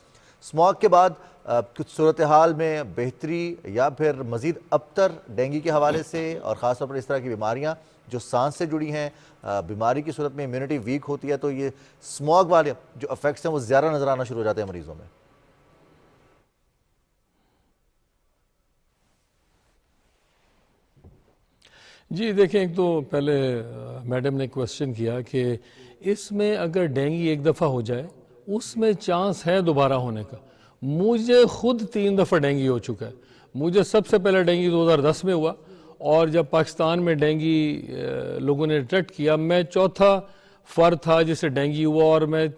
स्मॉग के बाद कुछ सूरत हाल में बेहतरी या फिर मज़ीद अबतर डेंगू के हवाले से, और ख़ास तौर पर इस तरह की बीमारियां जो सांस से जुड़ी हैं, बीमारी की सूरत में इम्यूनिटी वीक होती है, तो ये स्मॉग वाले जो इफेक्ट्स हैं वो ज़्यादा नज़र आना शुरू हो जाते हैं मरीजों में। जी देखें, एक तो पहले मैडम ने क्वेश्चन किया कि इसमें अगर डेंगू एक दफ़ा हो जाए उसमें चांस है दोबारा होने का। मुझे खुद 3 दफ़ा डेंगू हो चुका है। मुझे सबसे पहले डेंगू 2010 में हुआ, और जब पाकिस्तान में डेंगू लोगों ने डिटेक्ट किया, मैं चौथा फ़र्द था जिसे डेंगू हुआ, और मैं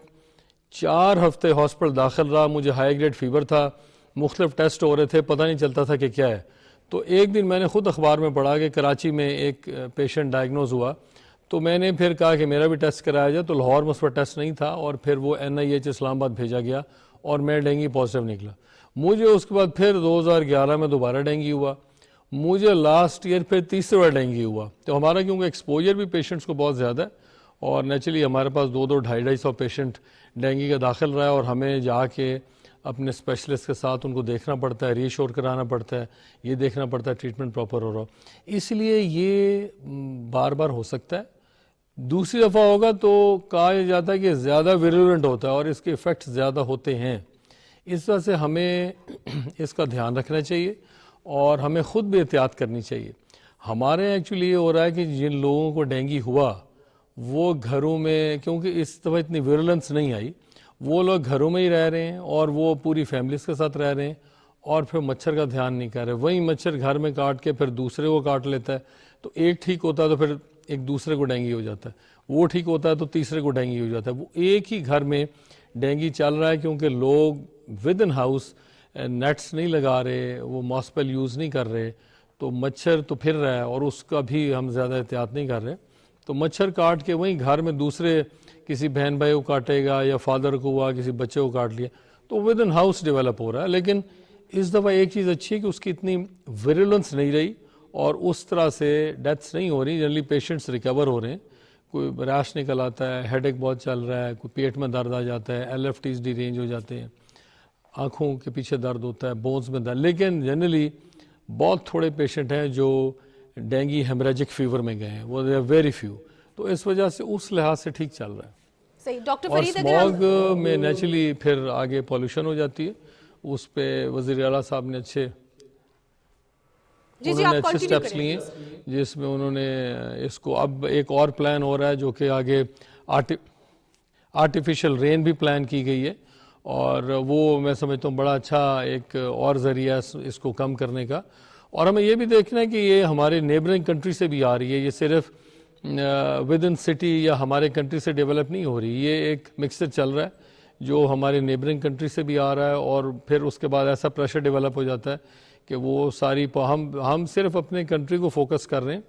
4 हफ्ते हॉस्पिटल दाखिल रहा। मुझे हाई ग्रेड फीवर था, मुख्तलिफ टेस्ट हो रहे थे, पता नहीं चलता था कि क्या है। तो एक दिन मैंने खुद अखबार में पढ़ा कि कराची में एक पेशेंट डायग्नोज हुआ, तो मैंने फिर कहा कि मेरा भी टेस्ट कराया जाए। तो लाहौर में उस पर टेस्ट नहीं था, और फिर वो NIH इस्लामाबाद भेजा गया और मैं डेंगू पॉजिटिव निकला। मुझे उसके बाद फिर 2011 में दोबारा डेंगू हुआ। मुझे लास्ट ईयर फिर तीसरी बार डेंगू हुआ। तो हमारा क्योंकि एक्सपोजर भी पेशेंट्स को बहुत ज़्यादा है, और नेचुरली हमारे पास 2-2, 250 पेशेंट डेंगू का दाखिल रहा है, और हमें जाके अपने स्पेशलिस्ट के साथ उनको देखना पड़ता है, रीश्योर कराना पड़ता है, ये देखना पड़ता है ट्रीटमेंट प्रॉपर हो रहा हो। इसलिए ये बार बार हो सकता है। दूसरी दफ़ा होगा तो कहा जाता है कि ज़्यादा विरुलेंट होता है और इसके इफ़ेक्ट्स ज़्यादा होते हैं। इस वजह से हमें इसका ध्यान रखना चाहिए और हमें ख़ुद भी एहतियात करनी चाहिए। हमारे एक्चुअली ये हो रहा है कि जिन लोगों को डेंगू हुआ वो घरों में, क्योंकि इस दफ़ा इतनी विरुलेंस नहीं आई, वो लोग घरों में ही रह रहे हैं और वो पूरी फैमिलीज़ के साथ रह रहे हैं, और फिर मच्छर का ध्यान नहीं कर रहे। वही मच्छर घर में काट के फिर दूसरे को काट लेता है। तो एक ठीक होता है तो फिर एक दूसरे को डेंगू हो जाता है, वो ठीक होता है तो तीसरे को डेंगू हो जाता है। वो एक ही घर में डेंगू चल रहा है, क्योंकि लोग विद इन हाउस नेट्स नहीं लगा रहे, वो मॉस्पेल यूज़ नहीं कर रहे, तो मच्छर तो फिर रहा है और उसका भी हम ज़्यादा एहतियात नहीं कर रहे। तो मच्छर काट के वहीं घर में दूसरे किसी बहन भाई को काटेगा, या फादर को हुआ किसी बच्चे को काट लिया, तो विद इन हाउस डेवलप हो रहा है। लेकिन इस दफ़ा एक चीज़ अच्छी है कि उसकी इतनी विरुलेंस नहीं रही और उस तरह से डेथ्स नहीं हो रही। जनरली पेशेंट्स रिकवर हो रहे हैं। कोई रैश निकल आता है, हेडेक बहुत चल रहा है, कोई पेट में दर्द आ जाता है, LFTs डिरेंज हो जाते हैं, आँखों के पीछे दर्द होता है, बोन्स में दर्द। लेकिन जनरली बहुत थोड़े पेशेंट हैं जो डेंगू हेमरेजिक फीवर में गए हैं, वो दे आर वेरी फ्यू। तो इस वजह से उस लिहाज से ठीक चल रहा है। सही। डॉक्टर और फरीद, स्मॉग में नेचुरली फिर आगे पॉल्यूशन हो जाती है, उस पे वज़ीर आला साहब ने अच्छे स्टेप्स लिए, जिसमें उन्होंने इसको, अब एक और प्लान हो रहा है जो कि आगे आर्टिफिशियल रेन भी प्लान की गई है, और वो मैं समझता हूँ बड़ा अच्छा एक और ज़रिया इसको कम करने का। और हमें ये भी देखना है कि ये हमारे नेबरिंग कंट्री से भी आ रही है, ये सिर्फ विद इन सिटी या हमारे कंट्री से डेवलप नहीं हो रही, ये एक मिक्सचर चल रहा है जो हमारे नेबरिंग कंट्री से भी आ रहा है, और फिर उसके बाद ऐसा प्रेशर डेवलप हो जाता है कि वो सारी हम सिर्फ अपने कंट्री को फोकस कर रहे हैं।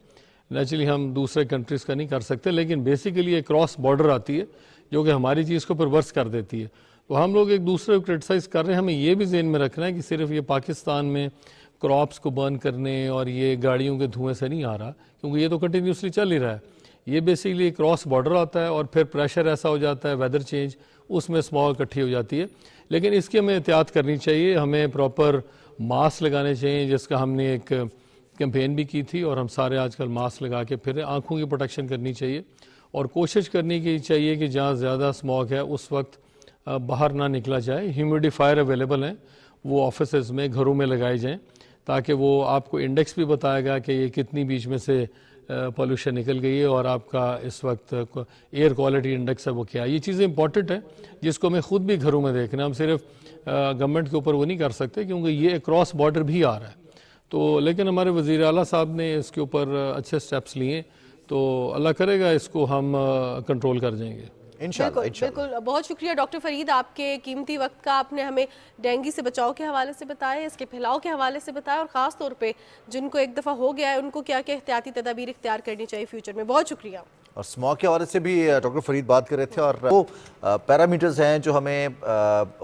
नेचुरली हम दूसरे कंट्रीज़ का नहीं कर सकते, लेकिन बेसिकली एक क्रॉस बॉर्डर आती है जो कि हमारी चीज़ को रिवर्स कर देती है। तो हम लोग एक दूसरे को क्रिटिसाइज़ कर रहे हैं। हमें ये भी ज़हन में रखना है कि सिर्फ ये पाकिस्तान में क्रॉप्स को बर्न करने और ये गाड़ियों के धुएं से नहीं आ रहा, क्योंकि ये तो कंटिन्यूसली चल ही रहा है। ये बेसिकली क्रॉस बॉर्डर आता है और फिर प्रेशर ऐसा हो जाता है, वेदर चेंज, उसमें स्मॉग इकट्ठी हो जाती है। लेकिन इसकी हमें एहतियात करनी चाहिए, हमें प्रॉपर मास्क लगाने चाहिए, जिसका हमने एक कैंपेन भी की थी, और हम सारे आजकल मास्क लगा के फिर आँखों की प्रोटेक्शन करनी चाहिए, और कोशिश करनी की चाहिए कि जहाँ ज़्यादा स्मॉग है उस वक्त बाहर ना निकला जाए। ह्यूमिडिफायर अवेलेबल हैं, वो ऑफिसेज़ में, घरों में लगाए जाएँ, ताकि वो आपको इंडेक्स भी बताएगा कि ये कितनी बीच में से पॉल्यूशन निकल गई है और आपका इस वक्त एयर क्वालिटी इंडेक्स है वो क्या है। ये चीज़ें इंपॉर्टेंट है जिसको हमें ख़ुद भी घरों में देखना, हम सिर्फ गवर्नमेंट के ऊपर वो नहीं कर सकते क्योंकि ये क्रॉस बॉर्डर भी आ रहा है। तो लेकिन हमारे वज़ीर आला साहब ने इसके ऊपर अच्छे स्टेप्स लिए, तो अल्लाह करेगा इसको हम कंट्रोल कर जाएंगे इंशाल्लाह। बिल्कुल, बहुत शुक्रिया डॉक्टर फरीद, आपके कीमती वक्त का। आपने हमें डेंगू से बचाव के हवाले से बताया, इसके फैलाव के हवाले से बताया और ख़ास तौर पे जिनको एक दफ़ा हो गया है उनको क्या क्या एहतियाती तदाबीर इख्तियार करनी चाहिए फ्यूचर में। बहुत शुक्रिया। और स्मॉग के हवाले से भी डॉक्टर फरीद बात कर रहे थे और वो पैरामीटर्स हैं जो हमें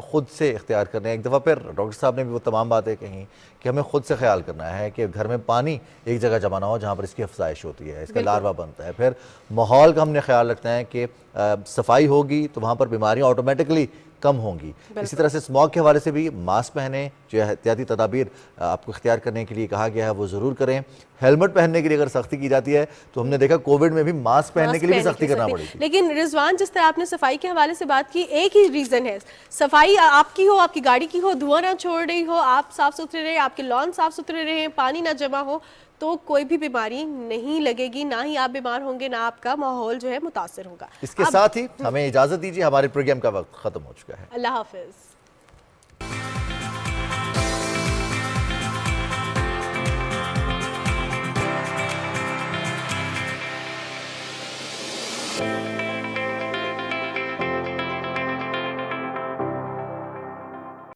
ख़ुद से इख्तियार करने हैं। एक दफ़ा फिर डॉक्टर साहब ने भी वो तमाम बातें कहीं कि हमें ख़ुद से ख्याल करना है कि घर में पानी एक जगह जमा ना हो जहाँ पर इसकी अफजाइश होती है, इसका लार्वा बनता है। फिर माहौल का हमने ख्याल रखना है कि सफाई होगी तो वहाँ पर बीमारियाँ ऑटोमेटिकली कम होंगी। इसी तरह से स्मॉग के हवाले से भी मास्क पहने, जो एहतियाती तदाबीर आपको इख्तियार करने के लिए कहा गया है वो ज़रूर करें। हेलमेट पहनने के लिए अगर सख्ती की जाती है तो हमने देखा कोविड में भी मास्क पहनने के लिए भी सख्ती करना पड़ी थी। लेकिन रिजवान, जिस तरह आपने सफाई के हवाले से बात की, एक ही रीज़न है, सफाई आपकी हो, आपकी गाड़ी की हो, धुआं ना छोड़ रही हो, आप साफ़ सुथरे रहे, आपके लॉन साफ़ सुथरे रहे, पानी ना जमा हो, तो कोई भी बीमारी नहीं लगेगी, ना ही आप बीमार होंगे, ना आपका माहौल जो है मुतासर होगा। इसके साथ ही हमें इजाज़त दीजिए, हमारे प्रोग्राम का वक्त ख़त्म हो चुका है। अल्लाह हाफिज़।